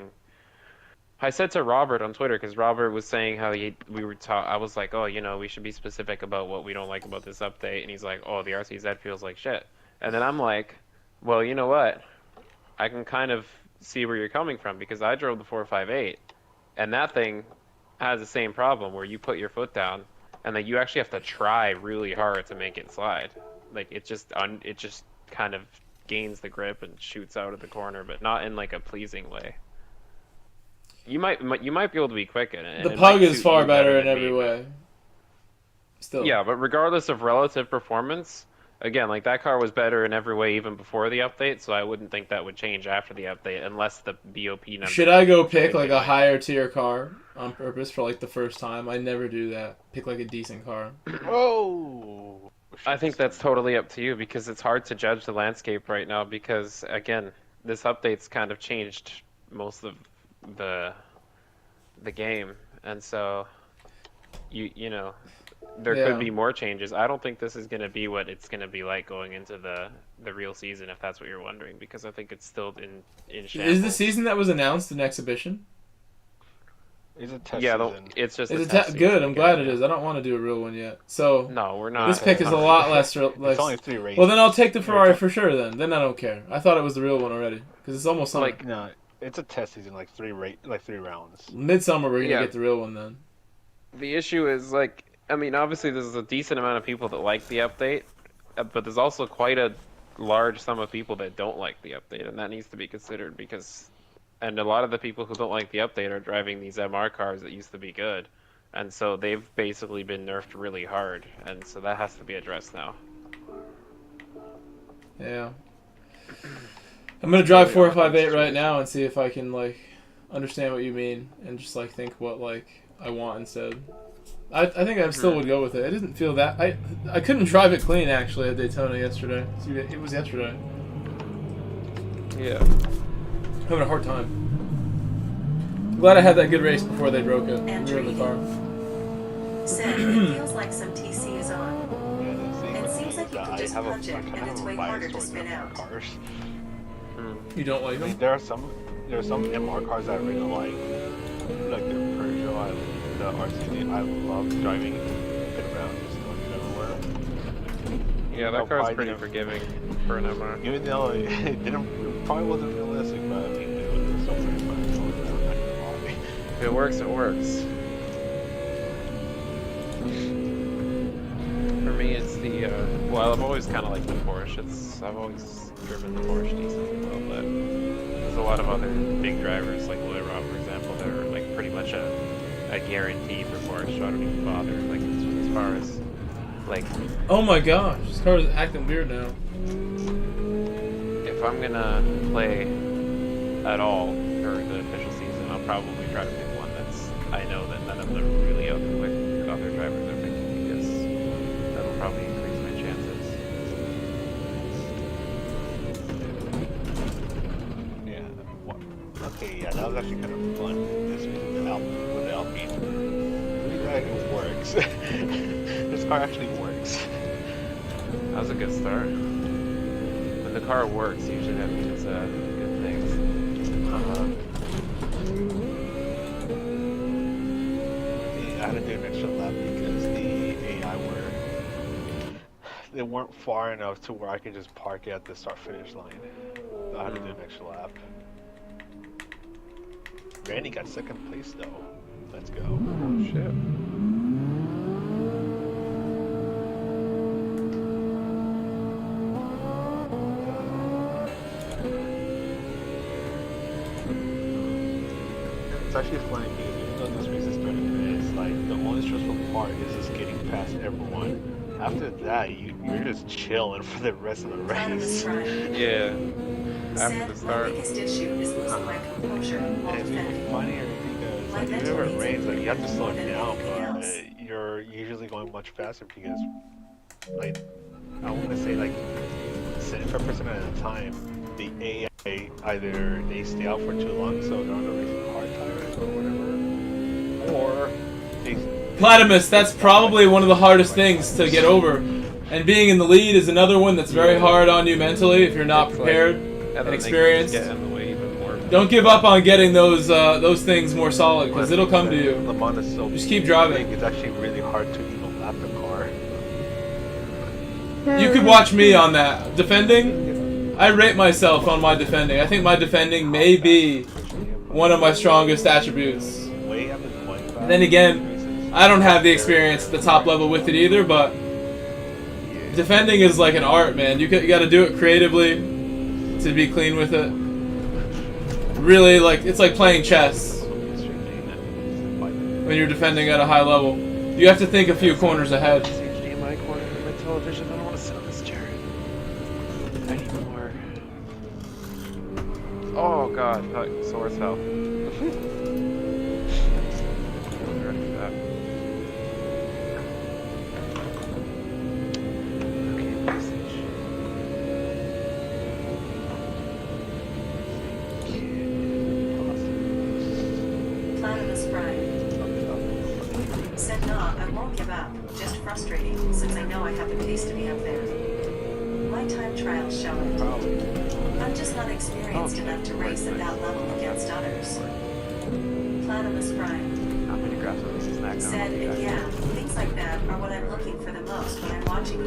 I said to Robert on Twitter because Robert was saying how I was like, oh, we should be specific about what we don't like about this update, and he's like, oh, the RCZ feels like shit, and then I'm like, well, you know what? I can kind of see where you're coming from because I drove the 458, and that thing has the same problem where you put your foot down and then you actually have to try really hard to make it slide. Like it just kind of gains the grip and shoots out of the corner, but not in like a pleasing way. You might be able to be quick in it. The Pug is far better in every way. Still. Yeah, but regardless of relative performance, again, like that car was better in every way even before the update, so I wouldn't think that would change after the update unless the BOP number. Should I go pick like a higher tier car on purpose for like the first time? I never do that. Pick like a decent car. Oh. I think that's totally up to you because it's hard to judge the landscape right now because again, this update's kind of changed most of the game, and so there could be more changes. I don't think this is going to be what it's going to be like going into the real season, if that's what you're wondering, because I think it's still in shambles. Is the season that was announced an exhibition? It's a test yeah, season. it's just Is a test it season good? I'm again, glad it yeah. is. I don't want to do a real one yet. So No, we're not. this pick is a lot less. It's only 3 races. Well, then I'll take the Ferrari for sure. Then I don't care. I thought it was the real one already because it's almost summer. Like, No, it's a test season, like 3 rounds. Midsummer, we're gonna Yeah. get the real one then. The issue is, like, I mean, obviously there's a decent amount of people that like the update, but there's also quite a large sum of people that don't like the update, and that needs to be considered and a lot of the people who don't like the update are driving these MR cars that used to be good, and so they've basically been nerfed really hard, and so that has to be addressed now. Yeah. I'm gonna drive 458 right now and see if I can like understand what you mean and just like think what like I want instead. I think I still would go with it. It didn't feel that I couldn't drive it clean actually at Daytona yesterday. It was yesterday. Yeah. I'm having a hard time. I'm glad I had that good race before they broke it. We were in the car. Said, it feels like some TC is on. Yeah, It seems like you can just punch it, I and have it's a way bias harder to towards spin MR out. cars. You don't like Like, them? there are some MR cars that I really like the Peugeot, the RCD. I love driving it around, just going everywhere. Yeah, that car's pretty forgiving for an MR. Even though it probably wasn't realistic, but I mean, it was so pretty fun. So I'm not gonna lie. If it works, it works. For me, it's the well, I've always kind of liked the Porsche. I've always driven the Porsche decently well, but there's a lot of other big drivers like Lloyd Robb, for example, that are like pretty much a guarantee for Porsche. So I don't even bother. Like as far as like, Oh my gosh, this car is acting weird now. if I'm gonna play at all during the official season, I'll probably try to pick one that's I know that none of the really other drivers are picking because that'll probably increase my chances. Yeah. Okay, yeah, that was actually kind of fun. This with the Alpine. It works. This car actually works. That was a good start. When the car works, usually that means good things. I had to do an extra lap because the AI they weren't far enough to where I could just park it at the start-finish line. So I had to do an extra lap. Randy got second place though. Let's go. Oh shit. It's actually funny because even though this race is 30 minutes, like the only stressful part is just getting past everyone. After that, you're just chilling for the rest of the race. Yeah. After the Said, start. my biggest issue is losing my composure while And it's defending. funnier because like whenever it rains, like you have to slow it down, but you're usually going much faster because like I want to say like 75% of the time the AI either they stay out for too long, so they're on the racing hard tires or whatever, or they. Platymus, that's probably one of the hardest things to get over. And being in the lead is another one that's very hard on you mentally if you're not prepared and experienced. Get in the way even more. Don't give up on getting those things more solid, because it'll come to you. Le Mans is so Just keep driving. big, it's actually really hard to even lap the car. You could watch me on that. Defending, I rate myself on my defending. I think my defending may be one of my strongest attributes. Way up in 25. Then again, I don't have the experience at the top level with it either, but defending is like an art, man. You got to do it creatively to be clean with it. Really, like it's like playing chess when you're defending at a high level. You have to think a few corners ahead. HDMI cord in my television. I don't want to sit on this chair anymore. Oh god, source fell. Wasn't ready for that. Okay, message. Platymus Brian said, nah, I won't give up. Just frustrating, since I know I have the pace to be up there. My time trials show it. I'm just not experienced enough to race at that level against others. Platymus Brian I'm gonna grab some of this snack now. said, and yeah, things like that are what I'm looking for the most when I'm watching you.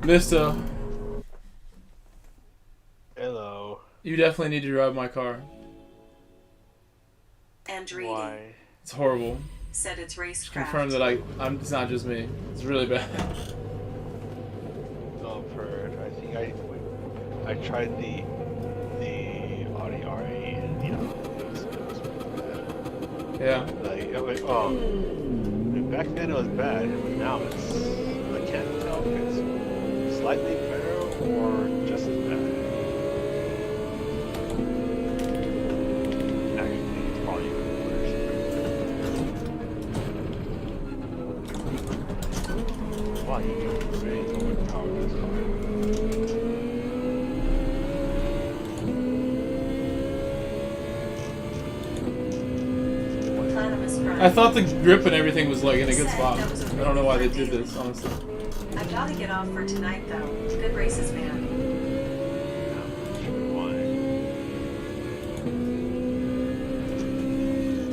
Mister, Hello. you definitely need to drive my car. Andretti Why? It's horrible. said it's racecraft. Confirm that it's not just me. It's really bad. No, I've heard. I think I tried the Audi R8 and it was bad. Yeah. Like back then it was bad, but now it's I can't tell if it's slightly better or just as bad. Actually, it's probably worse. Wow, you can really overpower this car. Platymus Brian. I thought the grip and everything was like in a good spot. I don't know why they did this, honestly. I gotta get off for tonight though. Good races, man.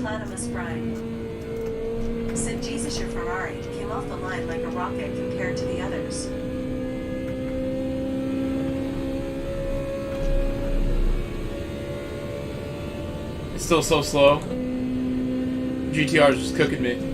Platymus Brian said, Jesus, your Ferrari came off the line like a rocket compared to the others. It's still so slow. GTR is just cooking me.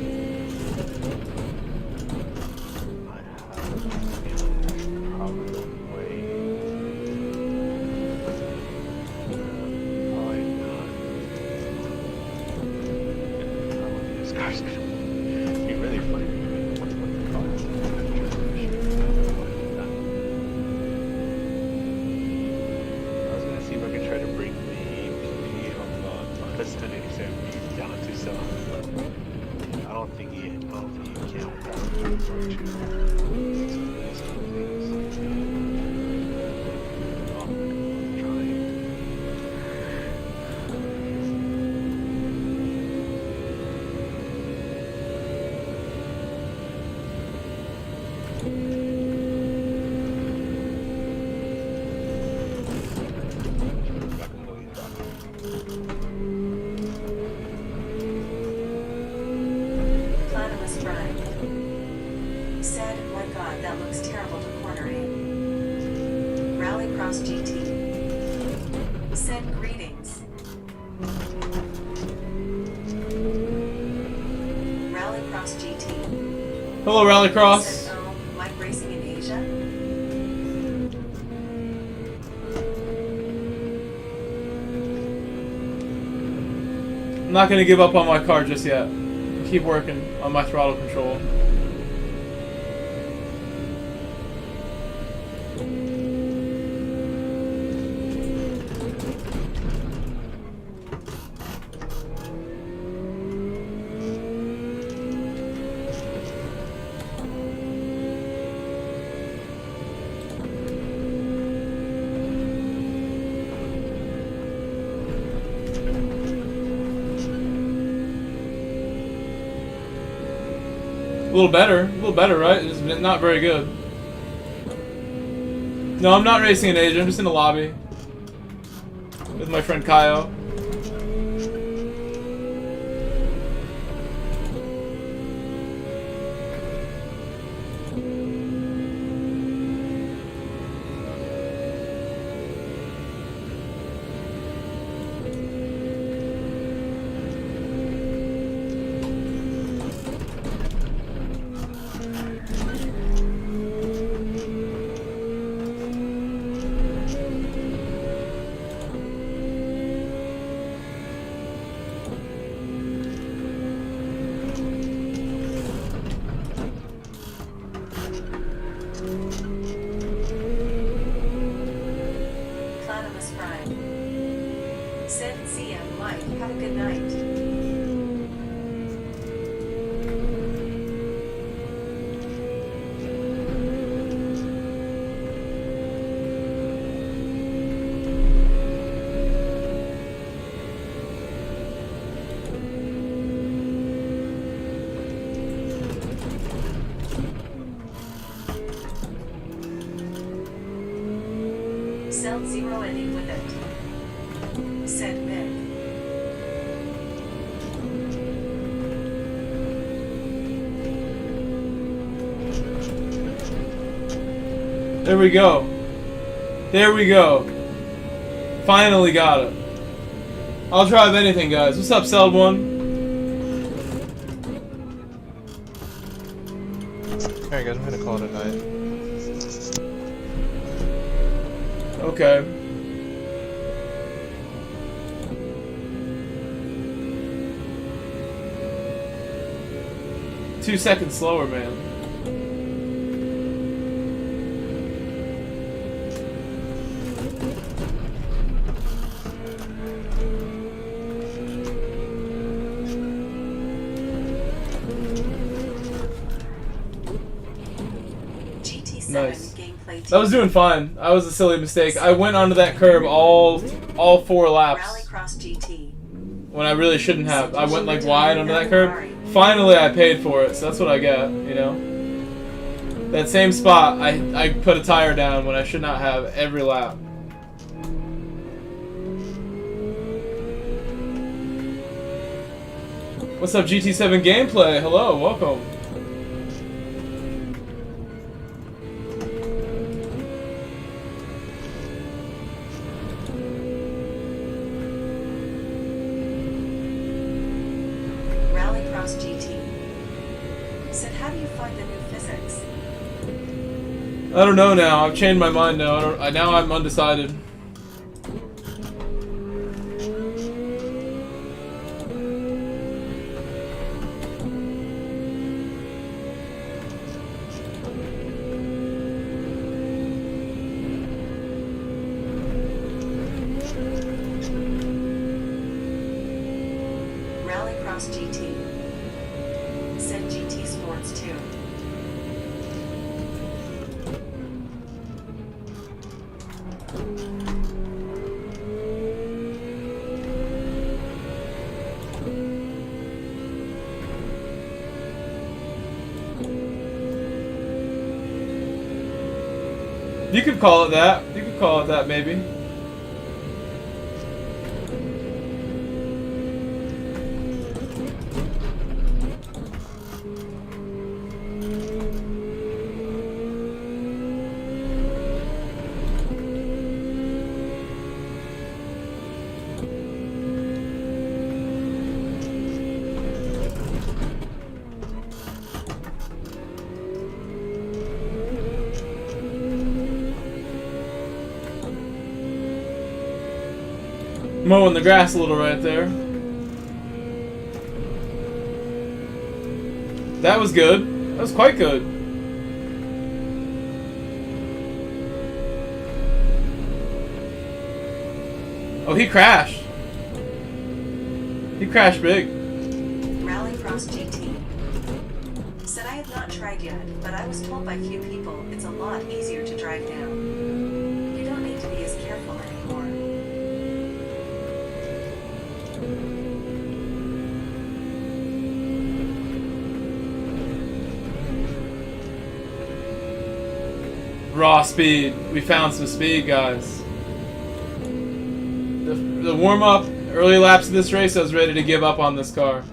piston 87 down to 700. I don't think you can without virtue. These kind of things. Oh, I'm trying. Platypus Drive. Said, my god, that looks terrible to corner in. Rallycross GT. Said, greetings. Rallycross GT. Hello, Rallycross. Said, oh, like racing in Asia? I'm not gonna give up on my car just yet. Keep working on my throttle control. A little better, right? It's not very good. No, I'm not racing in Asia. I'm just in the lobby with my friend Kaio. Platypus Prime. Said, CM Mike, have a good night. Cell zero ending with it. Said Mick. There we go. There we go. Finally got it. I'll drive anything, guys. What's up, Celled One? Alright guys, I'm gonna call it a night. Okay. Two seconds slower, man. GT7 Nice. gameplay That was doing fine. That was a silly mistake. I went onto that curb all 4 laps Rallycross GT. when I really shouldn't have. I went like wide onto that curb. Finally, I paid for it, so that's what I get, you know? That same spot, I put a tire down when I should not have every lap. What's up, GT7 Gameplay? Hello, welcome. Rallycross GT. Said, how do you find the new physics? I don't know now. I've changed my mind now. Now I'm undecided. Rallycross GT. Said GT Sports 2. You could call it that. You could call it that, maybe. Mowing the grass a little right there. That was good. That was quite good. Oh, he crashed. He crashed big. Rallycross GT. Said I have not tried yet, but I was told by few people it's a lot easier to drive now. You don't need to be as careful anymore. Raw speed. We found some speed, guys. The warm-up, early laps of this race, I was ready to give up on this car.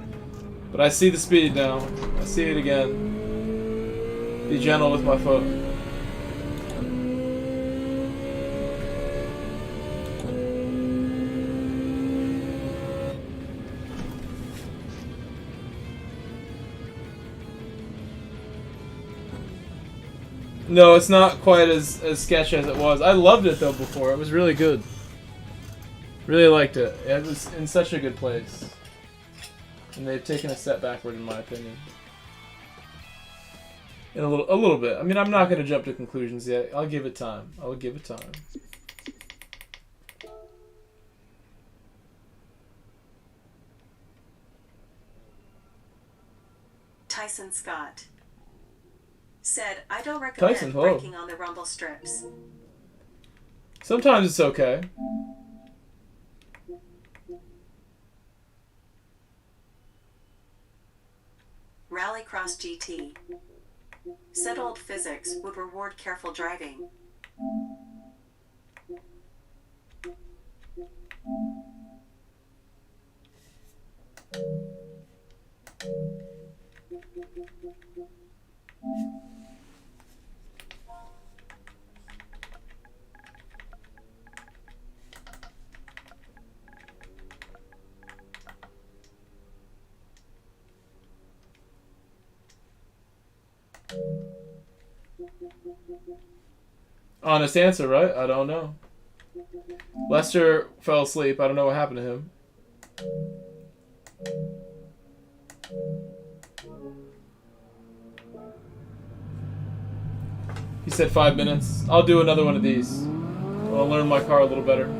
But I see the speed now. I see it again. Be gentle with my foot. No, it's not quite as sketchy as it was. I loved it though before. It was really good. Really liked it. It was in such a good place. And they've taken a step backward in my opinion. In a little bit. I mean, I'm not going to jump to conclusions yet. I'll give it time. I'll give it time. Tyson Scott. Said, I don't recommend Tyson, hello. braking on the rumble strips. Sometimes it's okay. Rallycross GT. Said old physics would reward careful driving. Honest answer, right? I don't know. Lester fell asleep. I don't know what happened to him. He said 5 minutes. I'll do another one of these. I'll learn my car a little better.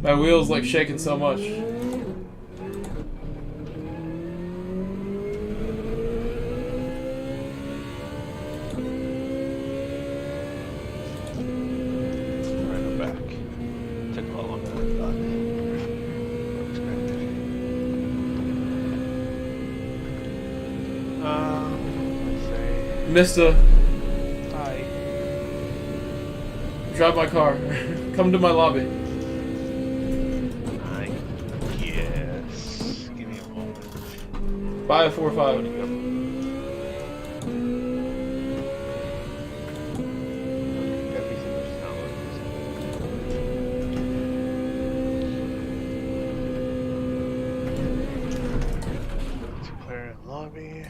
My wheel's like shaking so much. Alright, I'm back. Took a lot longer than I thought. Let's say. Mister, Hi. drive my car. Come to my lobby. Yes. Give me a moment. Buy a 4.5. Multiplayer lobby.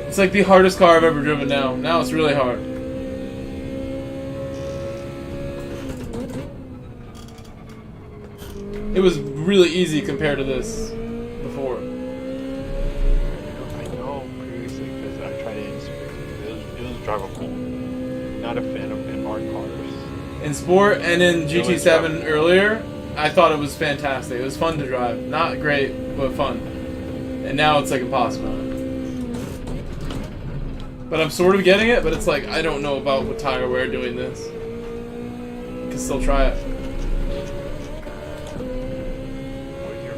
It's like the hardest car I've ever driven now. Now it's really hard. It was really easy compared to this before. I know previously because I tried it in Sport. It was drivable. Not a fan of hard cars. In Sport and in It was GT7 drivable. earlier, I thought it was fantastic. It was fun to drive. Not great, but fun. And now it's like impossible. But I'm sort of getting it, but it's like, I don't know about with tire wear doing this. Can still try it. Where's your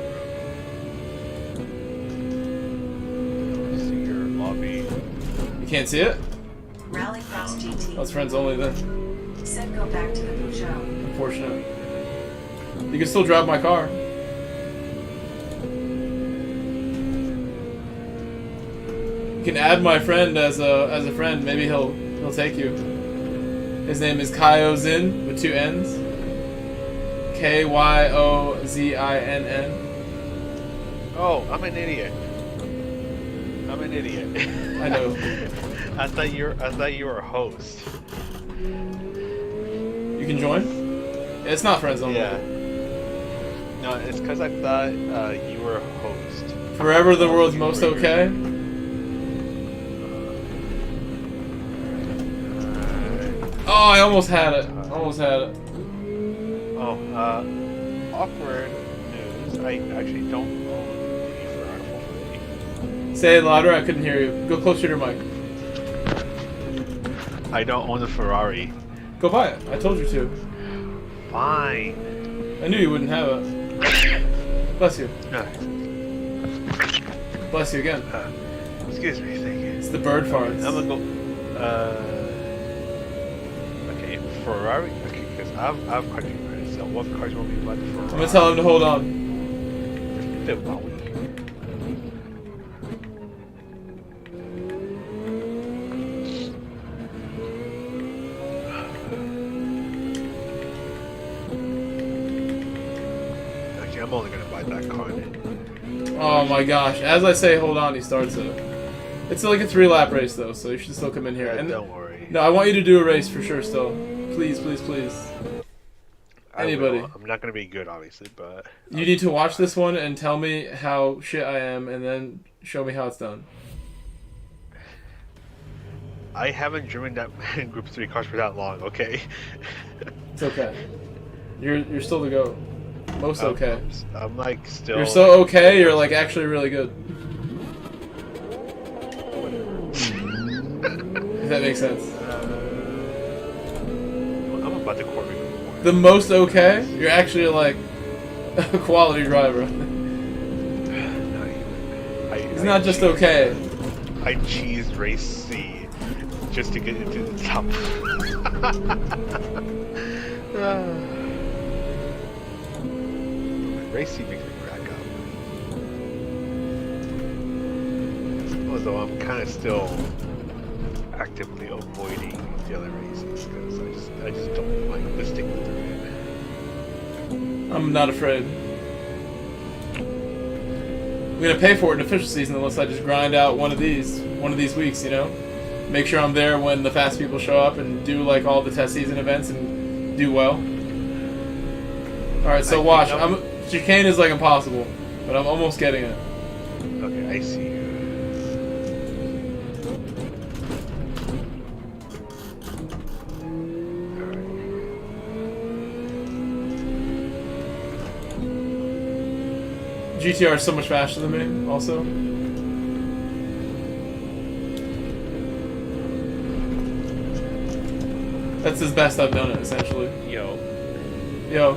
see your lobby? You can't see it? Rallycross GT. That's friends only then. Said go back to the Peugeot. Unfortunate. You can still drive my car. You can add my friend as a friend. Maybe he'll take you. His name is Kyozin with 2 N's. Kyozinn. Oh, I'm an idiot. I know. I thought you were a host. You can join. It's not friends only. Yeah. No, it's because I thought you were a host. Forever the world's most okay. Oh, I almost had it. Almost had it. Oh, awkward news. I actually don't own the Ferrari. Say it louder. I couldn't hear you. Go closer to your mic. I don't own a Ferrari. Go buy it. I told you to. Fine. I knew you wouldn't have it. Bless you. Bless you again. Excuse me, thank you. It's the bird farts. I'm gonna go. Okay, Ferrari. Okay, because I've quite a few credits. So what cars will be about the Ferrari? I'm gonna tell him to hold on. The Maui. Okay, I'm only gonna buy that car then. Oh my gosh. As I say hold on, he starts it. It's like a 3-lap race though, so you should still come in here. Yeah, And don't worry. no, I want you to do a race for sure still. Please, please, please. I Anybody. will. I'm not gonna be good, obviously, but You need to watch this one and tell me how shit I am and then show me how it's done. I haven't driven that Group 3 cars for that long. Okay. It's okay. You're still the GOAT. Most okay. I'm like still. You're so okay, you're like actually really good. If that makes sense. I'm about to Corvette. The most okay, you're actually like a quality driver. It's not just okay. I cheesed race C just to get into the top. Race C makes me crack up. Although I'm kind of still actively avoiding the other races because I just don't like the stick through it. I'm not afraid. I'm gonna pay for it in official season unless I just grind out one of these weeks, you know? Make sure I'm there when the fast people show up and do like all the test season events and do well. Alright, so watch. Chicane is like impossible, but I'm almost getting it. Okay, I see you. GTR is so much faster than me, also. That's as best I've done it, essentially. Yo. Yo.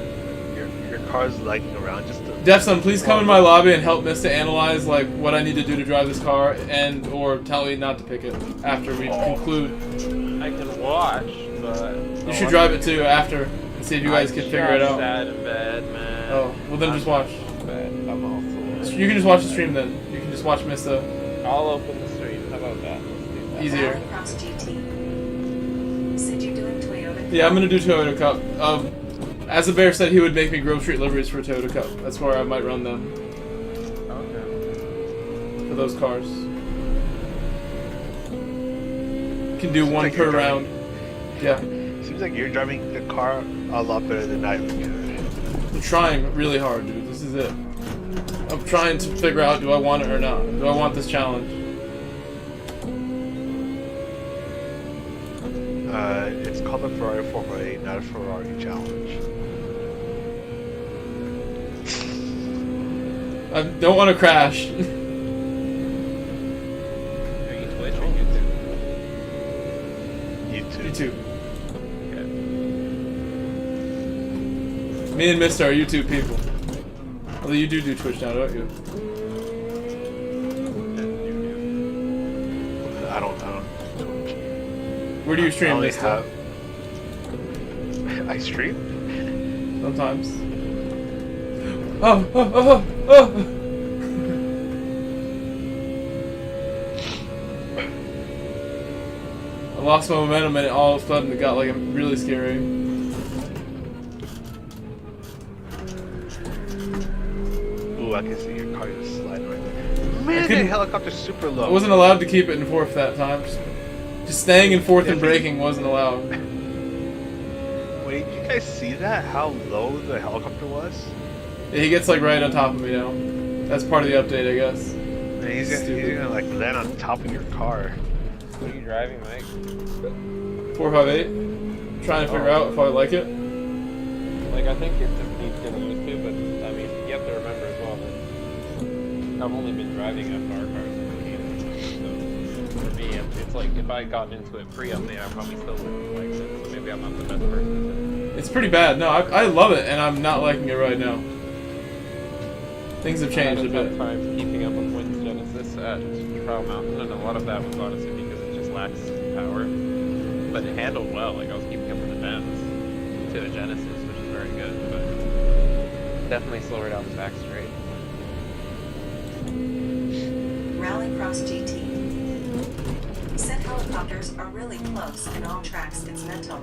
Your car's lagging around just to... Defson, please come in my lobby and help Miss to analyze like what I need to do to drive this car, and or tell me not to pick it after we conclude. I can watch, but You should drive it too after and see if you guys can figure it out. Sad in bed, man. Oh, well then just watch. I'm also. You can just watch the stream then. You can just watch Mista. I'll open the stream. How about that? Let's do that. Easier. Rallycross GT. Said you're doing Toyota. Yeah, I'm gonna do Toyota Cup. As the bear said, he would make me Grove Street liveries for Toyota Cup. That's where I might run them Okay. for those cars. Can do one per round. Yeah, Seems like you're driving the car a lot better than I would. I'm trying really hard, dude. This is it. I'm trying to figure out, do I want it or not? Do I want this challenge? It's called a Ferrari 4x8, not a Ferrari challenge. I don't want to crash. Are you Twitch or YouTube? YouTube. YouTube. Me and Mister are YouTube people. Although you do Twitch now, don't you? I don't. Where do you I stream, only Mister? I stream? Sometimes. Oh! I lost my momentum and all of a sudden it got like really scary. Ooh, I can see your car just sliding right there. Man, the helicopter's super low. I wasn't allowed to keep it in fourth that time. Just staying in fourth and braking wasn't allowed. Wait, did you guys see that? How low the helicopter was? Yeah, he gets like right on top of me now. That's part of the update, I guess. Man, he's gonna like land on top of your car. What are you driving, Mike? 458. Trying to figure out if I like it. Like, I think it's a neat to get used to, but I mean, you have to remember as well that I've only been driving FR cars in the game. So for me, it's like if I had gotten into it pre-update, I probably still wouldn't have liked it. So maybe I'm not the best person It's pretty bad. No, I love it, and I'm not liking it right now. Things have changed a I had a bit. tough time keeping up with Wynn's Genesis at Trial Mountain, and a lot of that was honestly because it just lacks power. But it handled well. Like, I was keeping up with the bends to the Genesis, which is very good, but definitely slower down the back straight. Rallycross GT. Said helicopters are really close and all tracks it's mental.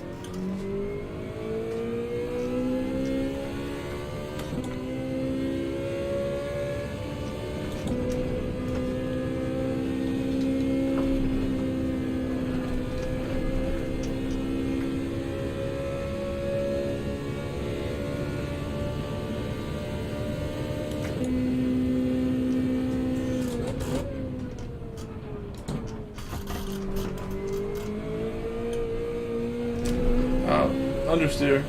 Understeer.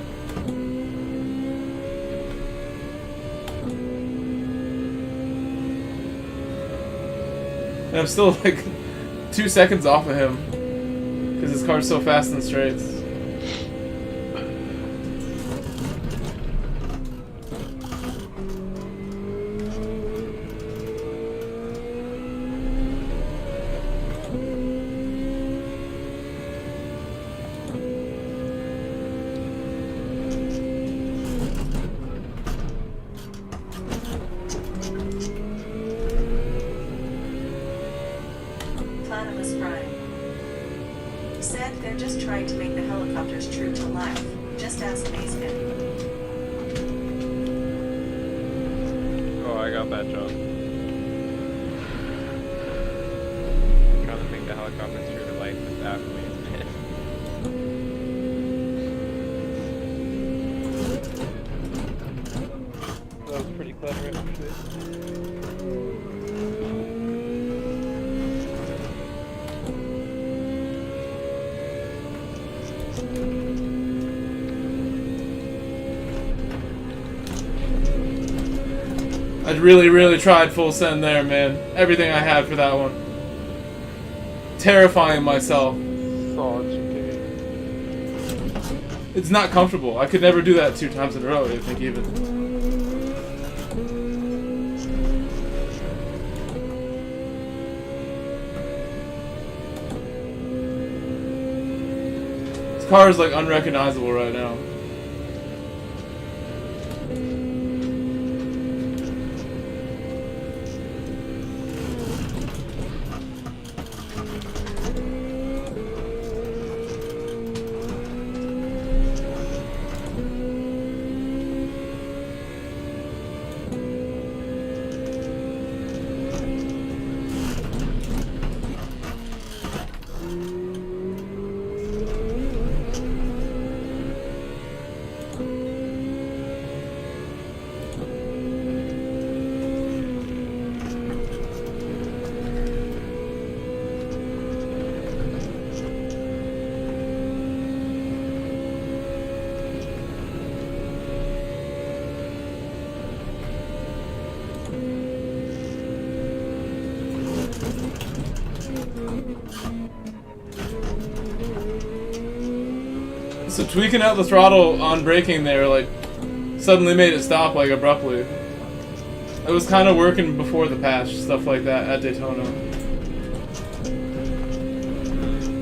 And I'm still like 2 seconds off of him because his car's so fast in the straights. Said they're just trying to make the helicopters true to life. Just ask Mason. Oh, I got that job. Trying to make the helicopters true to life with that man. That was pretty clever, actually. I really tried full send there, man. Everything I had for that one. Terrifying myself. Such a game. It's not comfortable. I could never do that 2 times in a row, I think, even. This car is like unrecognizable right now. So tweaking out the throttle on braking there, like, suddenly made it stop, like, abruptly. It was kind of working before the patch, stuff like that, at Daytona.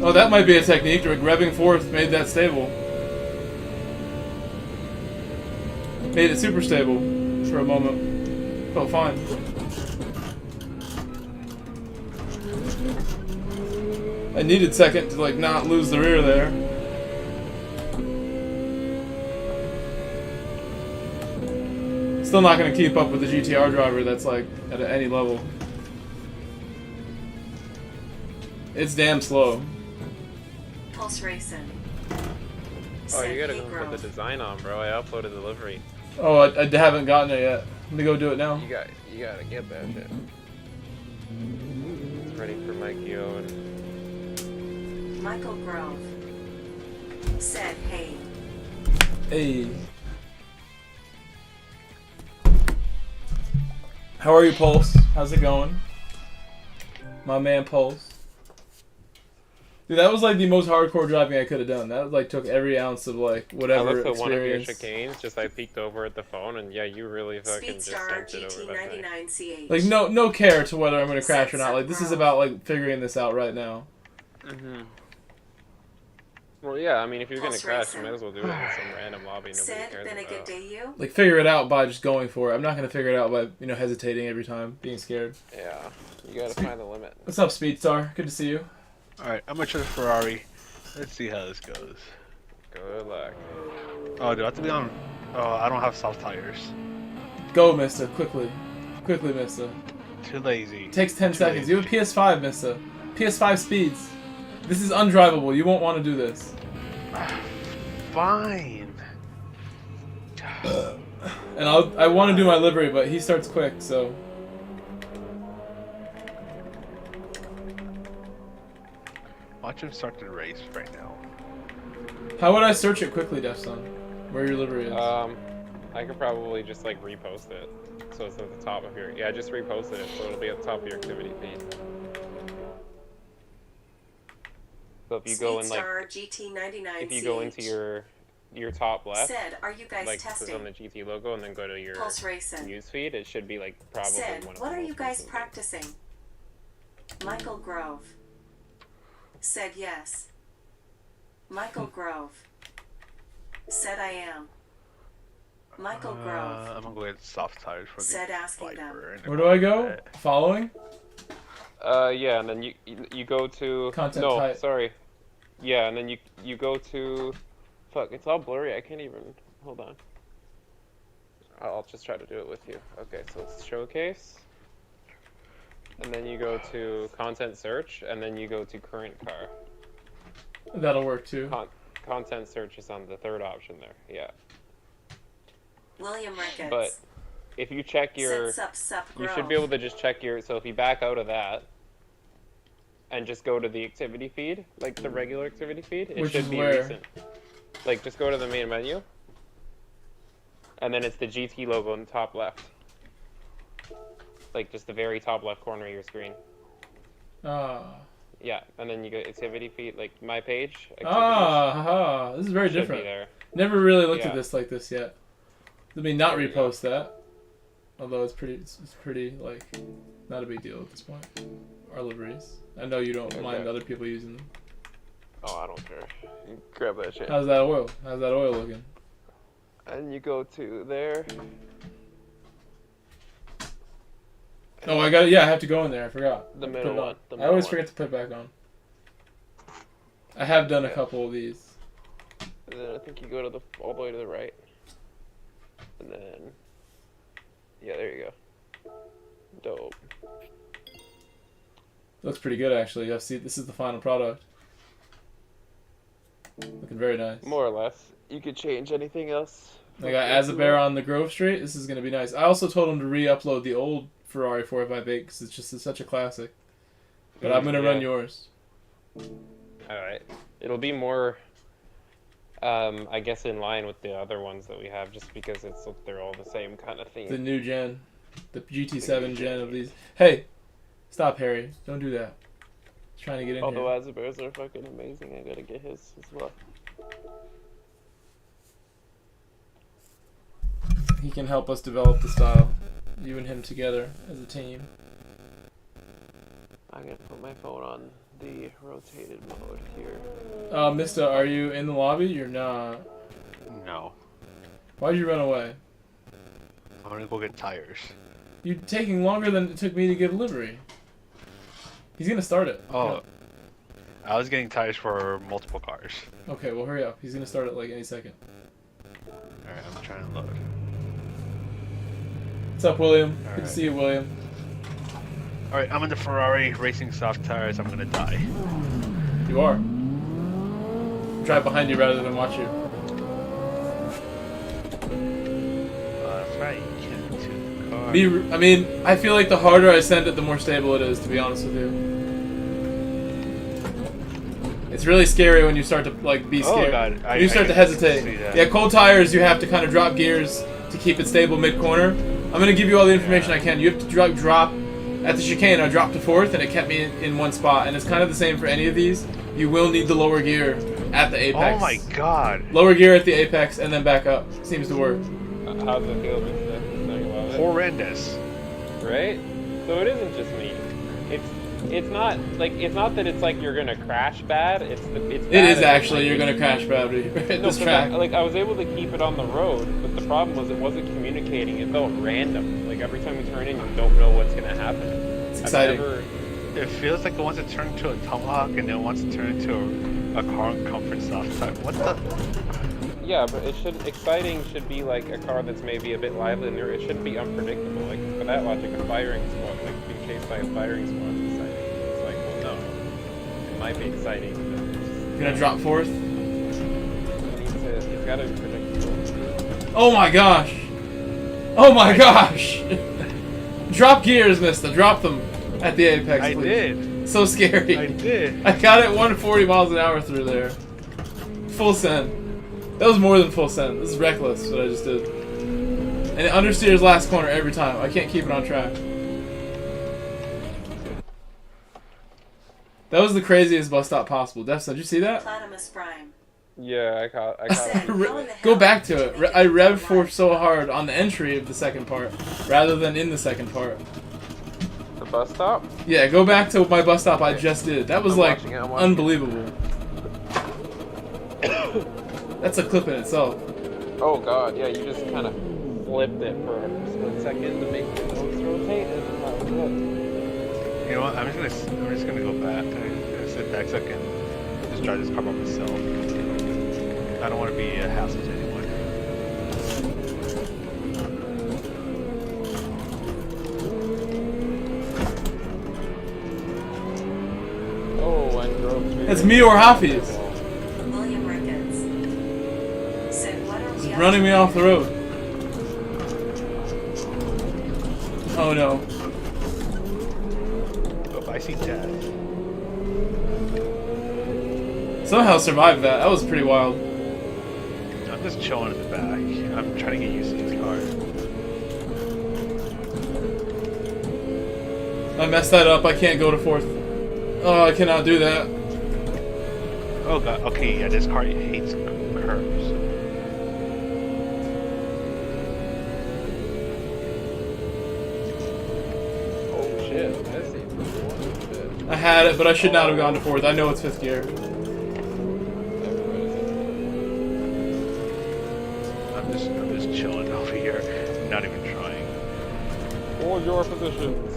Oh, that might be a technique. Revving fourth made that stable. Made it super stable for a moment. Felt fine. I needed second to, like, not lose the rear there. Still not going to keep up with the GTR driver that's like at any level. It's damn slow. Pulse Racing. Oh, you gotta go put the design on, bro. I uploaded the livery. Oh, I haven't gotten it yet. Let me go do it now. You gotta get that shit. It's ready for Mikey O and Michael Grove said, "Hey." Hey. How are you, Pulse? How's it going? My man, Pulse. Dude, that was like the most hardcore driving I could have done. That like took every ounce of like whatever I looked at experience. one of your chicanes, just I peeked over at the phone, and yeah, you really fucking just Speedstar sent it over that thing. GT99CH. Like no care to whether I'm gonna crash or not. Like this is about like figuring this out right now. Mhm. Well, yeah. I mean, if you're gonna Pulse crash, you Racing. might as well do it in some random lobby nobody Said, cares "Been a good about. day, you." Like figure it out by just going for it. I'm not gonna figure it out by hesitating every time, being scared. Yeah, you gotta find the limit. What's up, Speedstar? Good to see you. Alright, I'm gonna try the Ferrari. Let's see how this goes. Good luck. Oh, do I have to be on? Oh, I don't have soft tires. Go, Mister. Quickly, Mister. Too lazy. Takes 10 Too seconds. You have a lazy. PS5, Mister. PS5 speeds. This is undrivable. You won't want to do this. Fine. And I want to do my livery, but he starts quick, so. Watch him start the race right now. How would I search it quickly, Def Son? Where your livery is? I could probably just like repost it, so it's at the top of your. Yeah, just reposted it, so it'll be at the top of your activity feed. So if you go in like, Speedstar GT99CH. if you go into your top left, Said, "Are you guys like click testing?" on the GT logo and then go to your Pulse Racing. news feed, it should be like probably Said, one of "What the are most you guys recent practicing?" Michael Grove said, "Yes." Michael Grove said, "I am." Michael Grove I'm gonna go get soft tires for said, the asking them. Viper and Where do I go? Corvette. Following? Yeah, and then you go to Content no, type. sorry. Yeah, and then you go to fuck, it's all blurry. I can't even hold on. I'll just try to do it with you. Okay, so it's showcase. And then you go to content search, and then you go to current car. That'll work too. Content search is on the third option there. Yeah. William Ricketts But if you check your said, "Sup, you Grove." should be able to just check your, so if you back out of that and just go to the activity feed, like the regular activity feed, it Which should is be where? recent. Like just go to the main menu and then it's the GT logo in the top left. Like just the very top left corner of your screen. Ah. Yeah, and then you go activity feed, like my page. Ah, this is very should different. Be there. Never really looked Yeah. at this like this yet. Let me not There you go. repost that. Although it's pretty like not a big deal at this point. Our liveries. I know you don't Okay. mind other people using them. Oh, I don't care. You grab that shit. How's that oil? How's that oil looking? And you go to there. Oh, I got it. Yeah, I have to go in there. I forgot. The Put middle it on. one. The I always middle forget to put it back on. I have done a couple of these. And then I think you go to the all the way to the right. And then yeah, there you go. Dope. Looks pretty good, actually. I've seen. This is the final product. Looking very nice. More or less. You could change anything else. I got Azabear on the Grove Street. This is gonna be nice. I also told him to re-upload the old Ferrari 458 because it's just such a classic. But I'm gonna run yours. Alright. It'll be more, I guess, in line with the other ones that we have, just because they're all the same kind of theme. The new gen. The GT7 gen of these. Hey! Stop, Harry. Don't do that. He's trying to get in Although here. Azabears are fucking amazing, I gotta get his as well. He can help us develop the style. You and him together as a team. I'm gonna put my phone on the rotated mode here. Mister, are you in the lobby? You're not. No. Why'd you run away? I'm gonna go get tires. You're taking longer than it took me to get delivery. He's gonna start it. Oh. I was getting tires for multiple cars. Okay, well hurry up. He's gonna start it like any second. Alright, I'm trying to load. What's up, William? Good to Alright. see you, William. Alright, I'm in the Ferrari racing soft tires. I'm gonna die. You are. Drive behind you rather than watch you. That's right. You can't into the car. I mean, I feel like the harder I send it, the more stable it is, to be honest with you. It's really scary when you start to like be scared. Oh god, When you start to hesitate. Yeah, cold tires, you have to kind of drop gears to keep it stable mid-corner. I'm going to give you all the information I can. You have to drop at the chicane. I dropped to 4th, and it kept me in one spot. And it's kind of the same for any of these. You will need the lower gear at the apex. Oh my god. Lower gear at the apex, and then back up. Seems to work. How's it feel, Mr.? No, you love it? Horrendous. Right? So it isn't just me. It's not that it's like you're gonna crash bad. It's It bad is as actually, in, you're like, going to crash badly at No, this 'cause track. I was able to keep it on the road, but the problem was it wasn't communicating. It felt random. Like every time you turn in, you don't know what's gonna happen. It's exciting. It feels like it wants to turn into a Tomahawk and then it wants to turn into a car comfort soft tire. What the? Yeah, but exciting should be like a car that's maybe a bit lively, and it shouldn't be unpredictable. Like for that logic, a firing squad, like being chased by a firing squad is exciting. It's like, well, no, it might be exciting, but it's just, You're going to drop 4th? it's gotta be predictable. Oh my gosh! Oh my gosh! Drop gears, mister. Drop them at the apex, I please. did. So scary. I did. I got it 140 miles an hour through there. Full send. That was more than full send. This is reckless what I just did. And it understeers last corner every time. I can't keep it on track. That was the craziest bus stop possible. Defs, did you see that? Platymus Prime. Yeah, I caught Go back to it. I revved for so hard on the entry of the second part rather than in the second part. the bus stop. Yeah, go back to my bus stop I just did. That was I'm like watching it, I'm watching it. unbelievable. That's a clip in itself. Oh god, yeah, you just kind of flipped it for a split second to make the notes rotate, and that was it. You know what? I'm just gonna go back. I'm gonna sit back so I can just drive this car by myself. I don't want to be a hassle to anyone. Oh, I drove through. That's me or Hafiz. William Ricketts. Said, what are we up Running to? me off the road. Oh no. If I see death, Somehow survived that. That was pretty wild. I'm just chilling in the back. I'm trying to get used to this car. I messed that up. I can't go to 4th. Oh, I cannot do that. Oh god. Okay, yeah, this car hates curves. Oh shit, that's it. I had it, but I should not have gone to 4th. I know it's 5th gear. Hold your positions.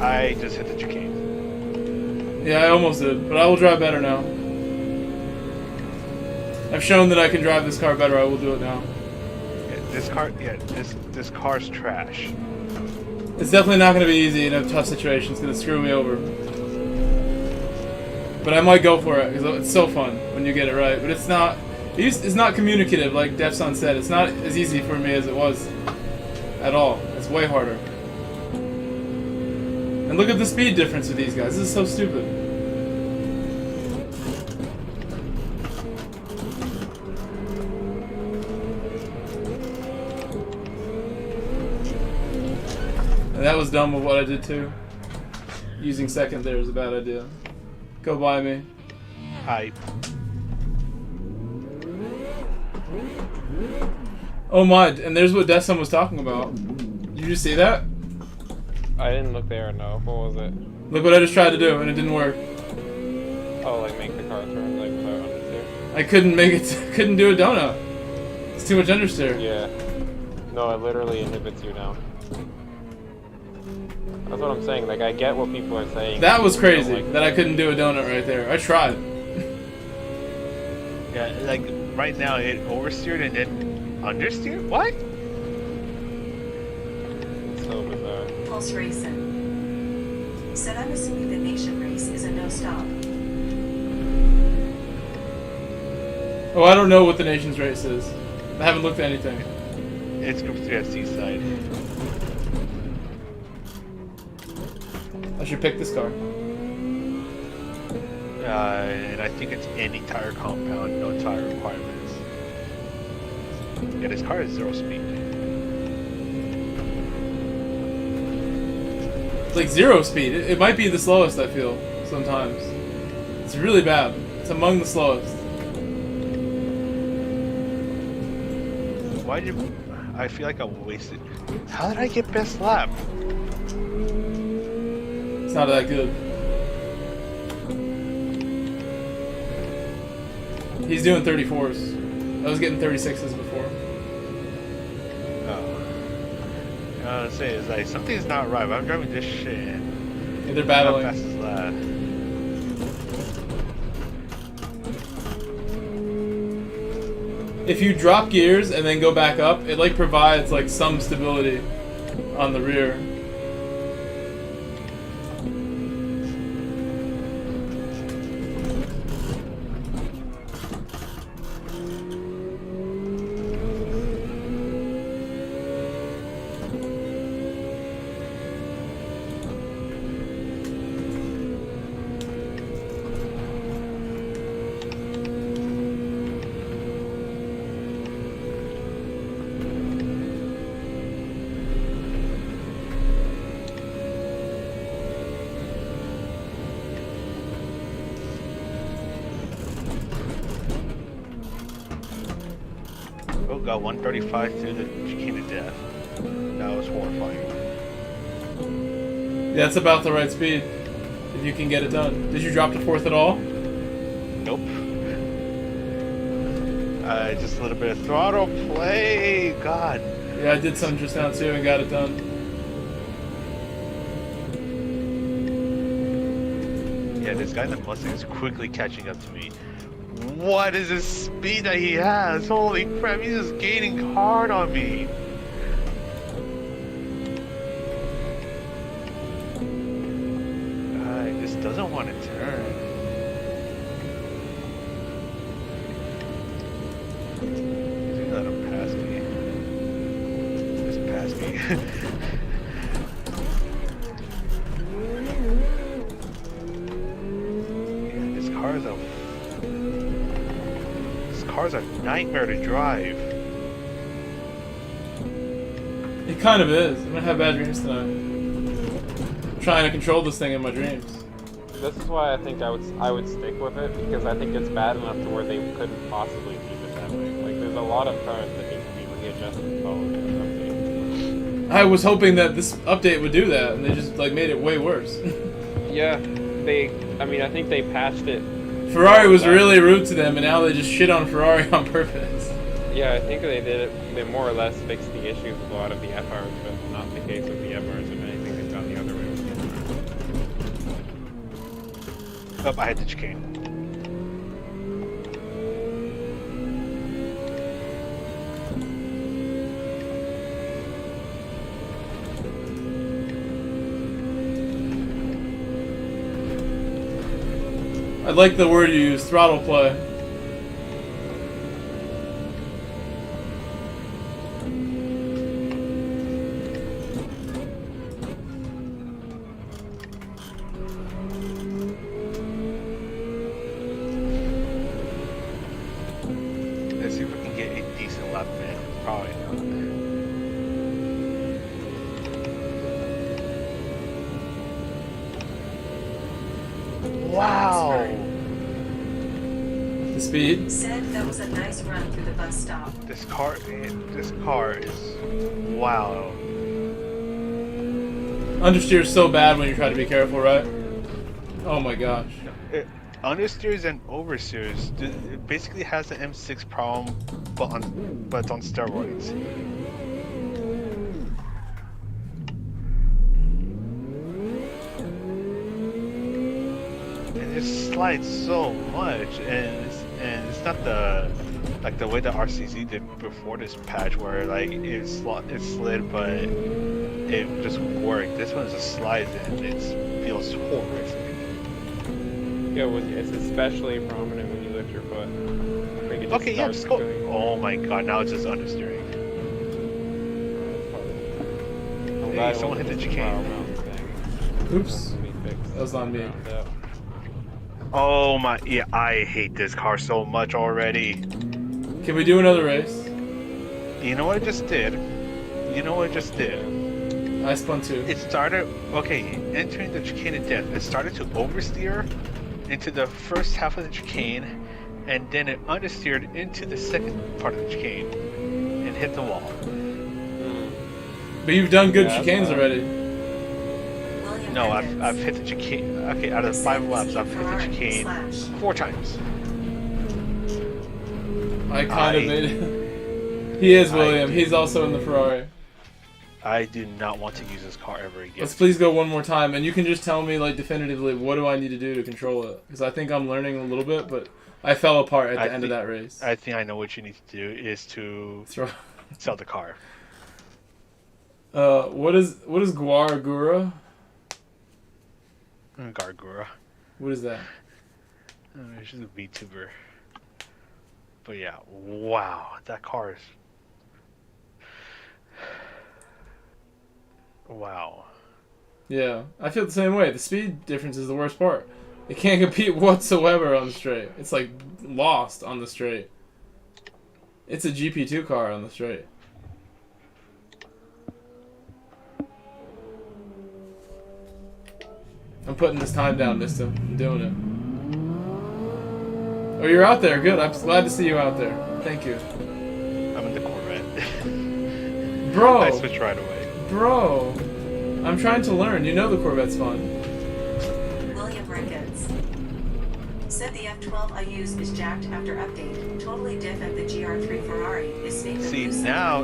I just hit the chicane. Yeah, I almost did, but I will drive better now. I've shown that I can drive this car better. I will do it now. This car's trash. It's definitely not going to be easy in a tough situation. It's going to screw me over. But I might go for it because it's so fun when you get it right. But it's not communicative like Defson said. It's not as easy for me as it was at all. It's way harder. And look at the speed difference with these guys. This is so stupid. And that was dumb with what I did too. Using second there is a bad idea. Go by me. Hype. Oh my, and there's what Defson was talking about. Did you see that? I didn't look there, no. What was it? Look what I just tried to do and it didn't work. Oh, like make the car turn like without understeer? I couldn't make it, couldn't do a donut. It's too much understeer. Yeah. No, it literally inhibits you now. That's what I'm saying. Like, I get what people are saying. That was People don't crazy like that I couldn't do a donut right there. I tried. Yeah, like right now it oversteered and then understeered? What? It's so bizarre. Pulse Racing. Said I'm assuming the nation race is a no-stop. Oh, I don't know what the nation's race is. I haven't looked at anything. It's Group 3 at Seaside. I should pick this car. And I think it's any tire compound, no tire requirements. Yeah, this car is 0 speed. It's like 0 speed. It might be the slowest, I feel, sometimes. It's really bad. It's among the slowest. Why did I feel like I wasted? How did I get best lap? It's not that good. He's doing 34s. I was getting 36s before. Oh. I was say is like something's not right. But I'm driving this shit. Yeah, they're How battling. fast is that? If you drop gears and then go back up, it like provides like some stability on the rear. Oh god, 135 through the chicane of death. That was horrifying. Yeah, that's about the right speed. If you can get it done. Did you drop to 4th at all? Nope. Just a little bit of throttle play. God. Yeah, I did some just now too and got it done. Yeah, this guy in the Mustang is quickly catching up to me. What is this speed that he has? Holy crap, he's just gaining hard on me. He just doesn't want to turn. He's gonna let him pass me. Just pass me. Yeah, this car's a nightmare to drive. It kind of is. I'm gonna have bad dreams tonight. I'm trying to control this thing in my dreams. This is why I think I would stick with it, because I think it's bad enough to where they couldn't possibly keep it that way. Like, there's a lot of cars that need to be readjusted following this update. I was hoping that this update would do that, and they just like made it way worse. Yeah, I think they patched it. Ferrari was really rude to them, and now they just shit on Ferrari on purpose. Yeah, I think they did it. They more or less fixed the issues with a lot of the FRs, but not the case with the FRs. If anything, they've gone the other way with the FRs. Oh, I had the chicane. I like the word you use, throttle play. Let's see if we can get a decent lap in. Probably not. Wow! The speed. Said that was a nice run through the bus stop. This car is wow. Understeer's so bad when you try to be careful, right? Oh my gosh. Understeers and oversteers. It basically has the M6 problem, but it's on steroids. It just slides so much, and it's not the way the RCZ did before this patch, where like it slid, but it just worked. This one just slides and it feels horrific. Yeah, it's especially prominent when you lift your foot. Like it just Okay, yeah, starts just go. doing- Oh my god, now it's just understeering. I'm Hey, glad it someone wasn't hit the just a chicane. power mount thing. Oops. That's gonna be fixed. That was on me. Found out. Oh my, yeah, I hate this car so much already. Can we do another race? You know what I just did? I spun too. It started, okay, entering the chicane of death. It started to oversteer into the first half of the chicane, and then it understeered into the second part of the chicane and hit the wall. But you've done good Yeah, chicanes that's already. William No, Hendricks. I've hit the chicane. Okay, out of the 5 laps, I've hit the chicane 4 times. I kind of I- made it. He is William. I- He's also in the Ferrari. I do not want to use this car ever again. Let's please go one more time, and you can just tell me like definitively what do I need to do to control it, because I think I'm learning a little bit, but I fell apart at the I end of think- that race. I think I know what you need to do is to Throw. sell the car. What is Guaragura? Gargura. What is that? She's a VTuber. But yeah, wow, that car is... Wow. Yeah, I feel the same way. The speed difference is the worst part. It can't compete whatsoever on the straight. It's like lost on the straight. It's a GP2 car on the straight. I'm putting this time down, Mista. I'm doing it. Oh, you're out there. Good. I'm glad to see you out there. Thank you. I'm in the Corvette. Bro. I switched right away. Bro. I'm trying to learn. You know the Corvette's fun. William Ricketts. Said the F12 I use is jacked after update. Totally diff at the GR3 Ferrari is safe See, and now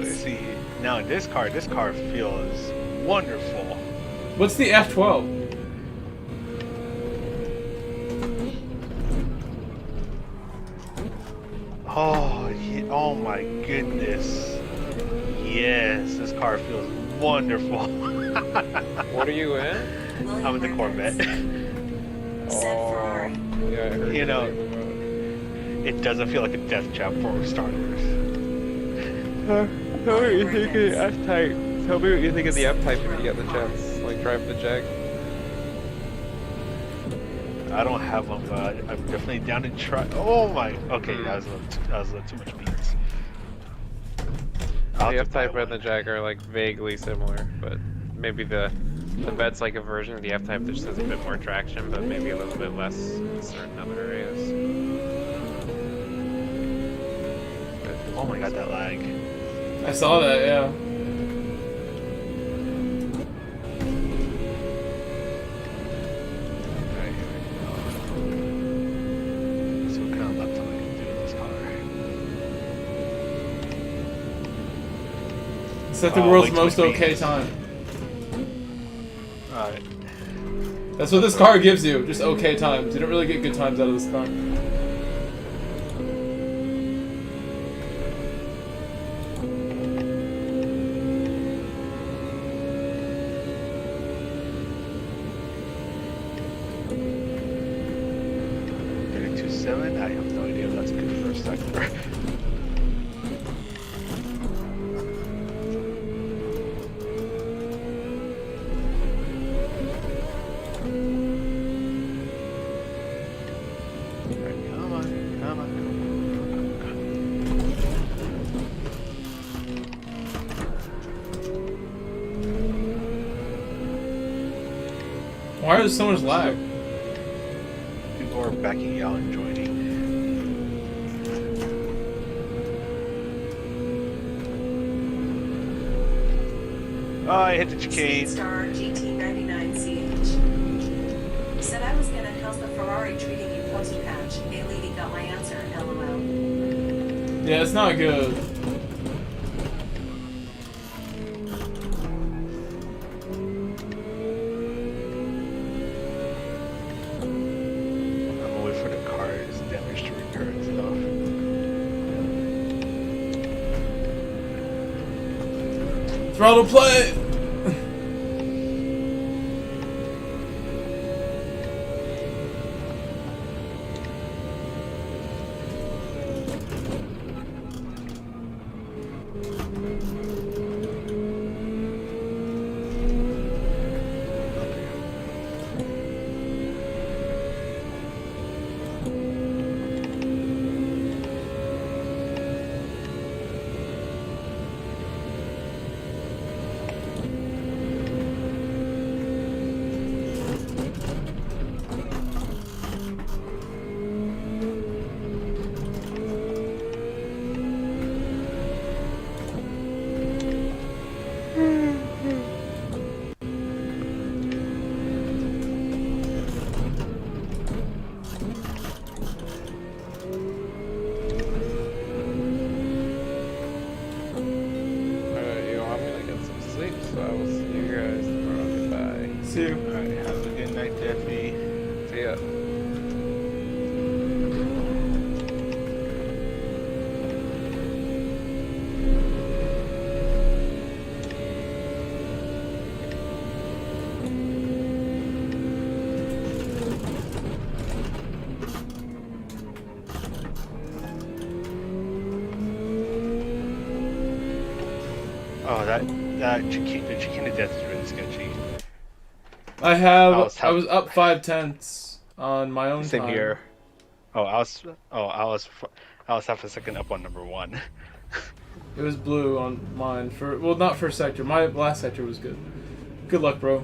this car feels wonderful. What's the F12? Oh, oh my goodness. Yes, this car feels wonderful. What are you in? I'm in the Corvette. Said Ferrari. Yeah, I heard You know, talking about it. It doesn't feel like a death trap for starters. Tell me what you think of the F-Type. Tell me what you think of the F-Type if you get the chance. Like, drive the Jag. I don't have them, but I'm definitely down to try. Oh my! Okay, that was a little too much beats. I'll The have to buy F-Type and the one. Jag are, like, vaguely similar, but maybe the Vet's like a version of the F-Type that just has a bit more traction, but maybe a little bit less in certain other areas. Oh my god, that lag. I saw that, yeah. Alright, here we go. So what kind of lap time I can do in this car? Set the Oh, world's wait, most wait, okay wait. time. Alright. That's what this car gives you, just okay times. You don't really get good times out of this car. I have no idea if that's a good first sector. Come on, come on, come Why is there so much lag? on. People are backing out and joining. Oh, I hit the chicane. Star GT99CH. Said I was gonna how's the Ferrari treating you post-patch? Hey lady, got my answer, LOL. Yeah, it's not good. I'm gonna wait for the car's damage to repair itself. Throttle play! Alright, yo, I'm gonna get some sleep, so I will see you guys tomorrow. Goodbye. See you. Alright, have a good night, Daphne. See ya. Oh, that chicane, the chicane to death is really sketchy. I was up 5/10 on my own Same time. here. I was half a second up on number 1. It was blue on mine for not first sector. My last sector was good. Good luck, bro.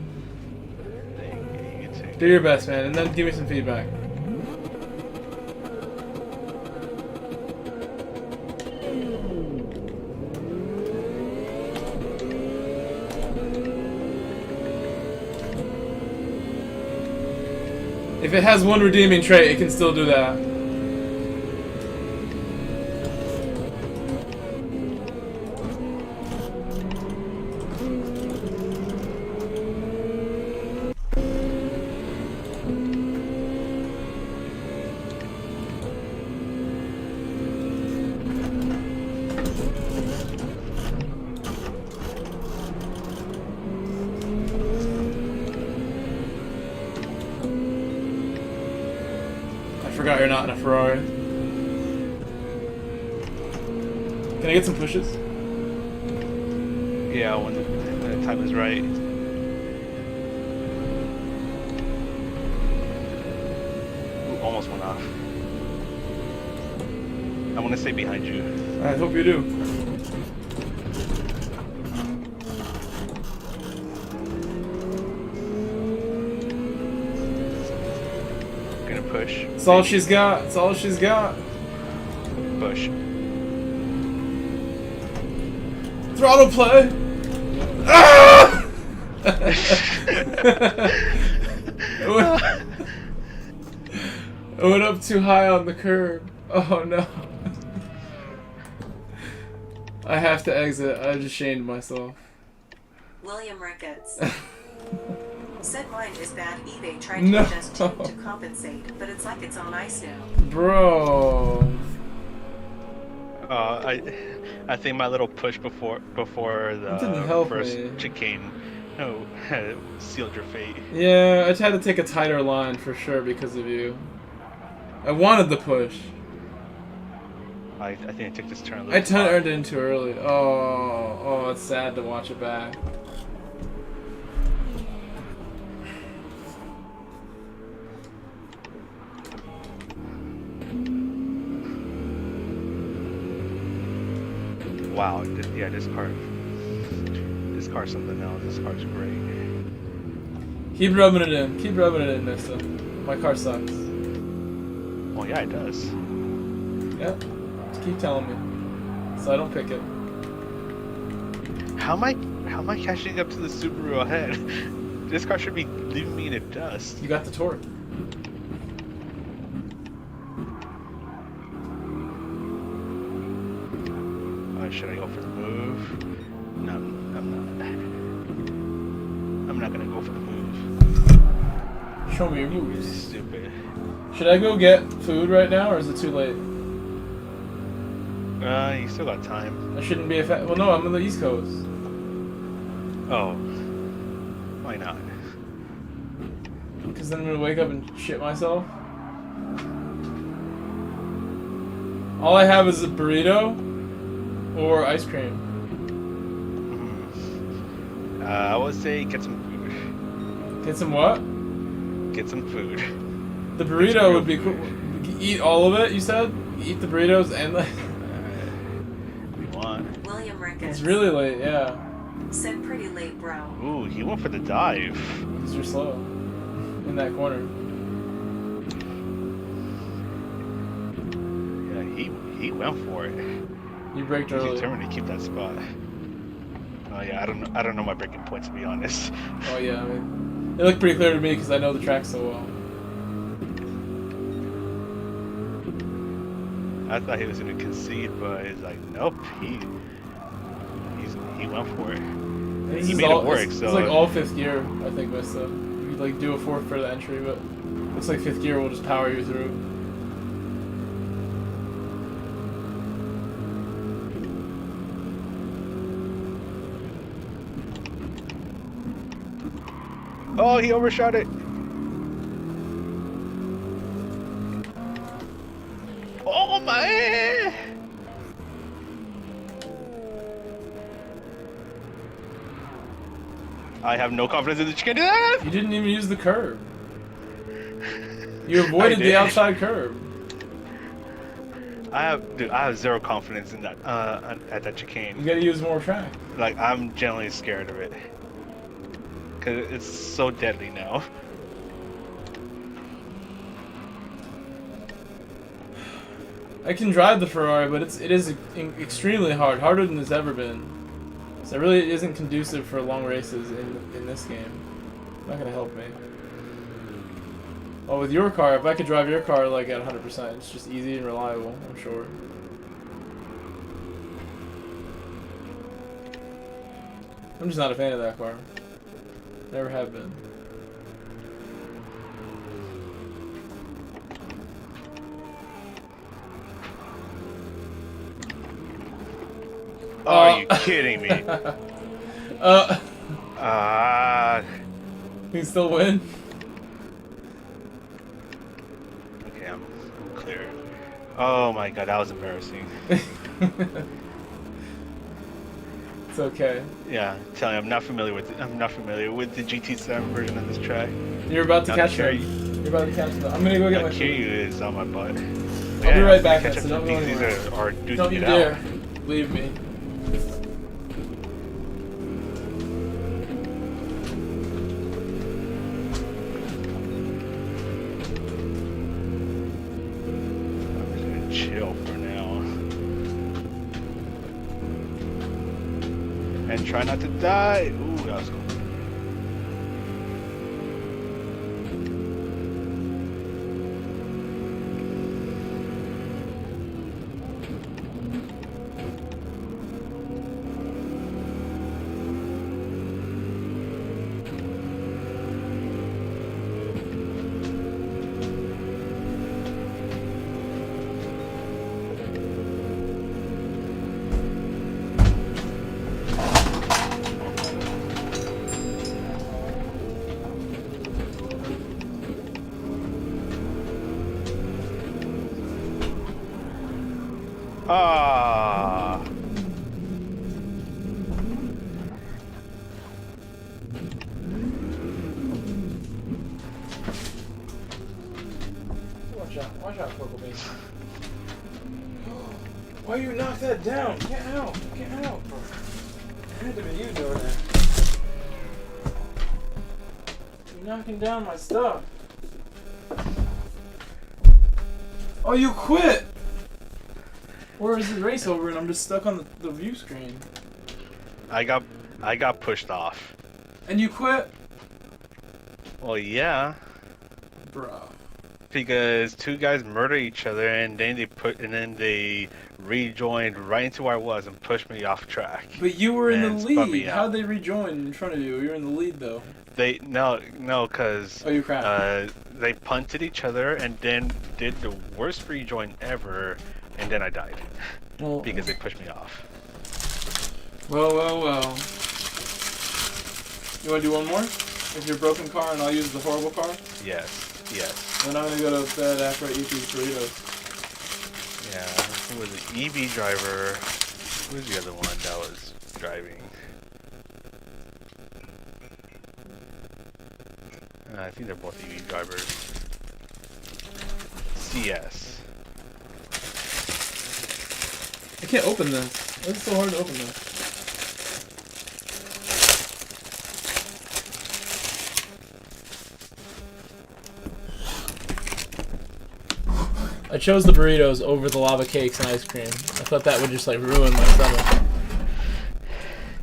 You too. Do your best, man, and then give me some feedback. If it has one redeeming trait, it can still do that. I forgot you're not in a Ferrari. Can I get some pushes? Yeah, when the time is right. Ooh, almost went off. I want to stay behind you. I hope you do. Gonna push. It's all she's got. It's all she's got. Push. Throttle play. Ah! I went up too high on the curb. Oh no. I have to exit. I just shamed myself. William Ricketts. Said mine is bad. eBay tried to No. adjust to compensate, but it's like it's on ice now. Bro. I think my little push before That didn't the help first me. chicane sealed your fate. Yeah, I had to take a tighter line for sure because of you. I wanted the push. I think I took this turn a little I turned in too early. Oh, it's sad to watch it back. Wow, yeah, this car's something else. This car's great. Keep rubbing it in. Keep rubbing it in, mister. My car sucks. Well, yeah, it does. Yep. Just keep telling me. So I don't pick it. How am I catching up to the Subaru ahead? This car should be leaving me in the dust. You got the torque. Should I go for the move? No, I'm not. I'm not gonna go for the move. Show me your moves. Stupid. Should I go get food right now, or is it too late? You still got time. I shouldn't be well, no, I'm on the East Coast. Oh. Why not? Because then I'm gonna wake up and shit myself. All I have is a burrito or ice cream. I would say get some food. Get some what? Get some food. The burrito would be cool. Eat all of it, you said? Eat the burritos and If you want. William Ricketts. It's really late, yeah. Said pretty late, bro. Ooh, he went for the dive. Because you're slow. In that corner. Yeah, he went for it. You braked He's early. determined to keep that spot. Oh yeah, I don't know my braking points to be honest. Oh yeah, I mean, it looked pretty clear to me because I know the track so well. I thought he was gonna concede, but it's like nope. He went for it. This He is made all, it work. It's So like all fifth gear, I think, Mista. You could like do a fourth for the entry, but looks like fifth gear will just power you through. oh, he overshot it. Oh my! I have no confidence in that you can do that. You didn't even use the curb. You avoided I the did. outside curb. I have zero confidence in that at that You chicane. gotta use more track. Like I'm generally scared of it because it's so deadly now. I can drive the Ferrari, but it is extremely hard, harder than it's ever been. So it really isn't conducive for long races in this game. Not gonna help me. Oh, with your car, if I could drive your car like at 100%, it's just easy and reliable, I'm sure. I'm just not a fan of that car. Never have been. Are you kidding me? You can still win? Okay, I'm clear. Oh my god, that was embarrassing. It's okay. Yeah, telling you, I'm not familiar with the GT7 version of this track. You're about to Now catch Kiryu- them. You're about to catch them. I'm gonna go get Now my food. Kiryu is on my butt. I'll be right back, Catch so up don't to go these anywhere. are dudes Don't to you get dare out. leave me. I'm just gonna chill for now. And try not to die. Ooh, that was cool. Ah. Watch out, Coco Bean. Why you knock that down? Get out! Get out! It had to be you doing that. You're knocking down my stuff. Oh, you quit! Or is the race over and I'm just stuck on the view screen? I got pushed off. And you quit? Well, yeah, Bruh. because two guys murdered each other, and then they rejoined right into where I was and pushed me off track. But you were in the And spun me lead. out. How'd they rejoin in front of you? You were in the lead though. Because Oh, you crashed. they punted each other and then did the worst rejoin ever, and then I died Well, because they pushed me off. well. You want to do one more? With your broken car and I'll use the horrible car? Yes, yes. Then I'm going to go to bed after I eat these burritos. Yeah, who was the EV driver? Who was the other one that was driving? I think they're both EV drivers. CS. I can't open this. Why is it so hard to open this? I chose the burritos over the lava cakes and ice cream. I thought that would just like ruin my stomach.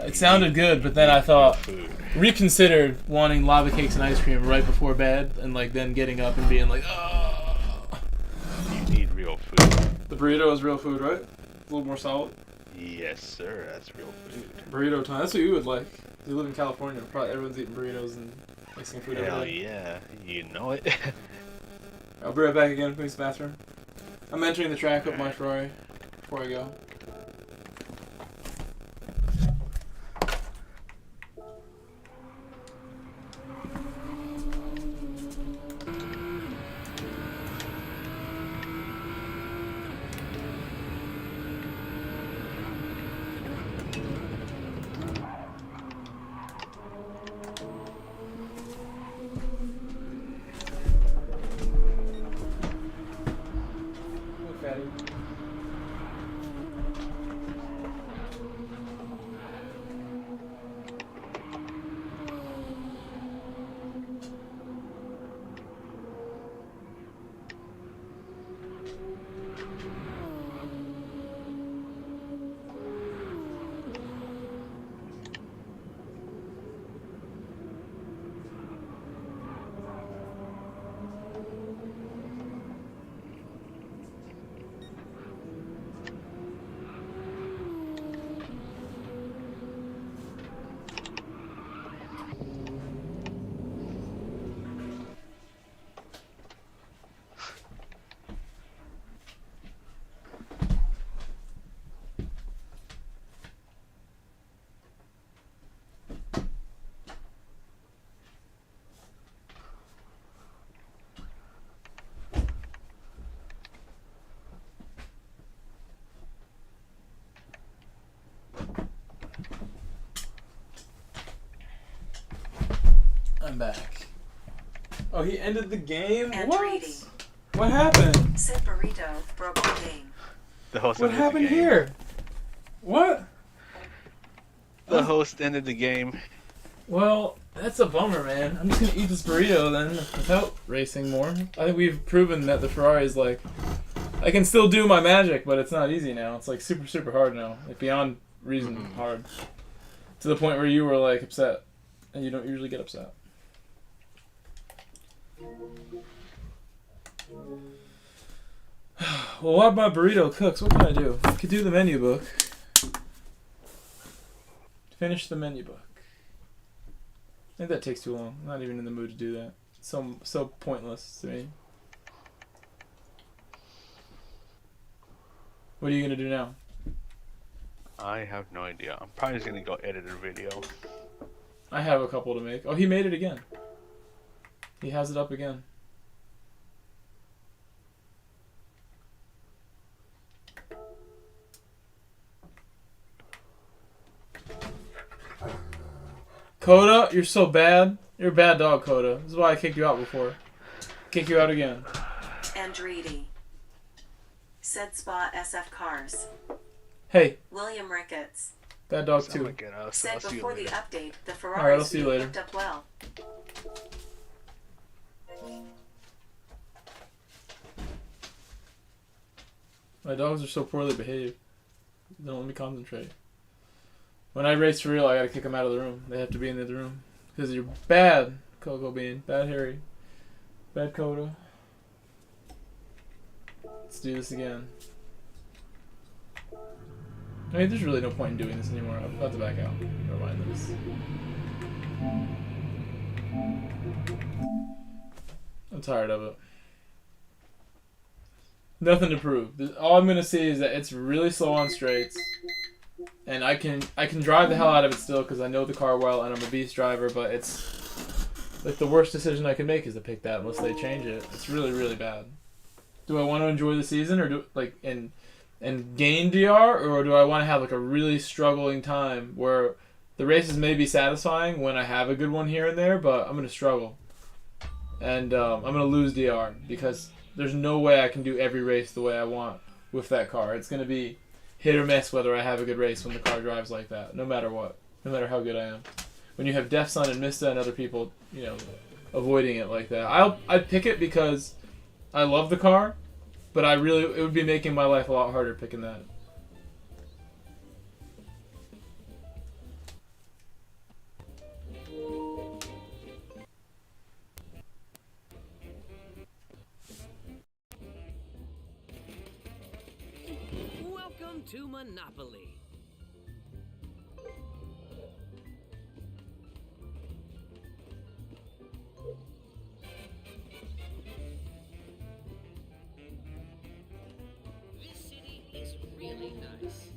It sounded good, but then I thought, Food. reconsidered wanting lava cakes and ice cream right before bed, and like then getting up and being like, oh. You need real food. The burrito is real food, right? A little more solid. Yes, sir. That's real food. Burrito time. That's what you would like. You live in California. Probably everyone's eating burritos and mixing food Hell every day. yeah. You know it. I'll be right back again. Please, bathroom. I'm entering the track with my Ferrari before I go. Look, fatty. I'm back. Oh, he ended the game? And What? reading. What happened? Sid Burrito broke the game. The host What ended the happened game. here? What? The host ended the game. Well, that's a bummer, man. I'm just gonna eat this burrito then without racing more. I think we've proven that the Ferrari is like, I can still do my magic, but it's not easy now. It's like super, super hard now. Like beyond reason hard. To the point where you were like upset. And you don't usually get upset. Well, while my burrito cooks, what can I do? I could do the menu book. Finish the menu book. I think that takes too long. I'm not even in the mood to do that. So pointless to me. What are you gonna do now? I have no idea. I'm probably just gonna go edit a video. I have a couple to make. Oh, he made it again. He has it up again. Coda, you're so bad. You're a bad dog, Coda. This is why I kicked you out before. Kick you out again. Andretti. Said Spa SF Cars. Hey, William Ricketts. bad dog Sound too. like it, so Said I'll see you before the later. update, the I'll Ferraris see you being later. hooked up well. My dogs are so poorly behaved. They don't let me concentrate. When I race for real, I gotta kick them out of the room. They have to be in the other room. Because you're bad, Coco Bean. Bad Harry. Bad Coda. Let's do this again. I mean, there's really no point in doing this anymore. I'm about to back out. Never mind this. I'm tired of it. Nothing to prove. All I'm gonna say is that it's really slow on straights, and I can drive the hell out of it still because I know the car well and I'm a beast driver. But it's like the worst decision I can make is to pick that unless they change it. It's really really bad. Do I want to enjoy the season or do like and gain DR, or do I want to have like a really struggling time where the races may be satisfying when I have a good one here and there, but I'm gonna struggle and I'm gonna lose DR because there's no way I can do every race the way I want with that car. It's going to be hit or miss whether I have a good race when the car drives like that, no matter what, no matter how good I am. When you have Def Sun and Mista and other people, you know, avoiding it like that, I'd pick it because I love the car, but it would be making my life a lot harder picking that. Welcome to Monopoly. This city is really nice.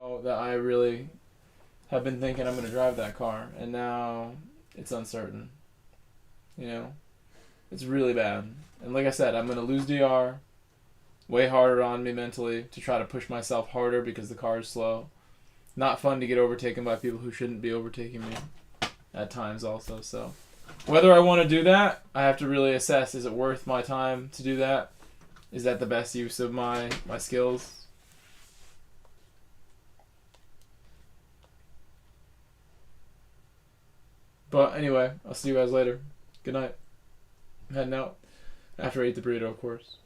Oh, that I really have been thinking I'm going to drive that car, and now it's uncertain. You know? It's really bad. And like I said, I'm going to lose DR, way harder on me mentally to try to push myself harder because the car is slow. Not fun to get overtaken by people who shouldn't be overtaking me at times also. So whether I want to do that, I have to really assess, is it worth my time to do that? Is that the best use of my skills? But anyway, I'll see you guys later. Good night. I'm heading out after I eat the burrito, of course.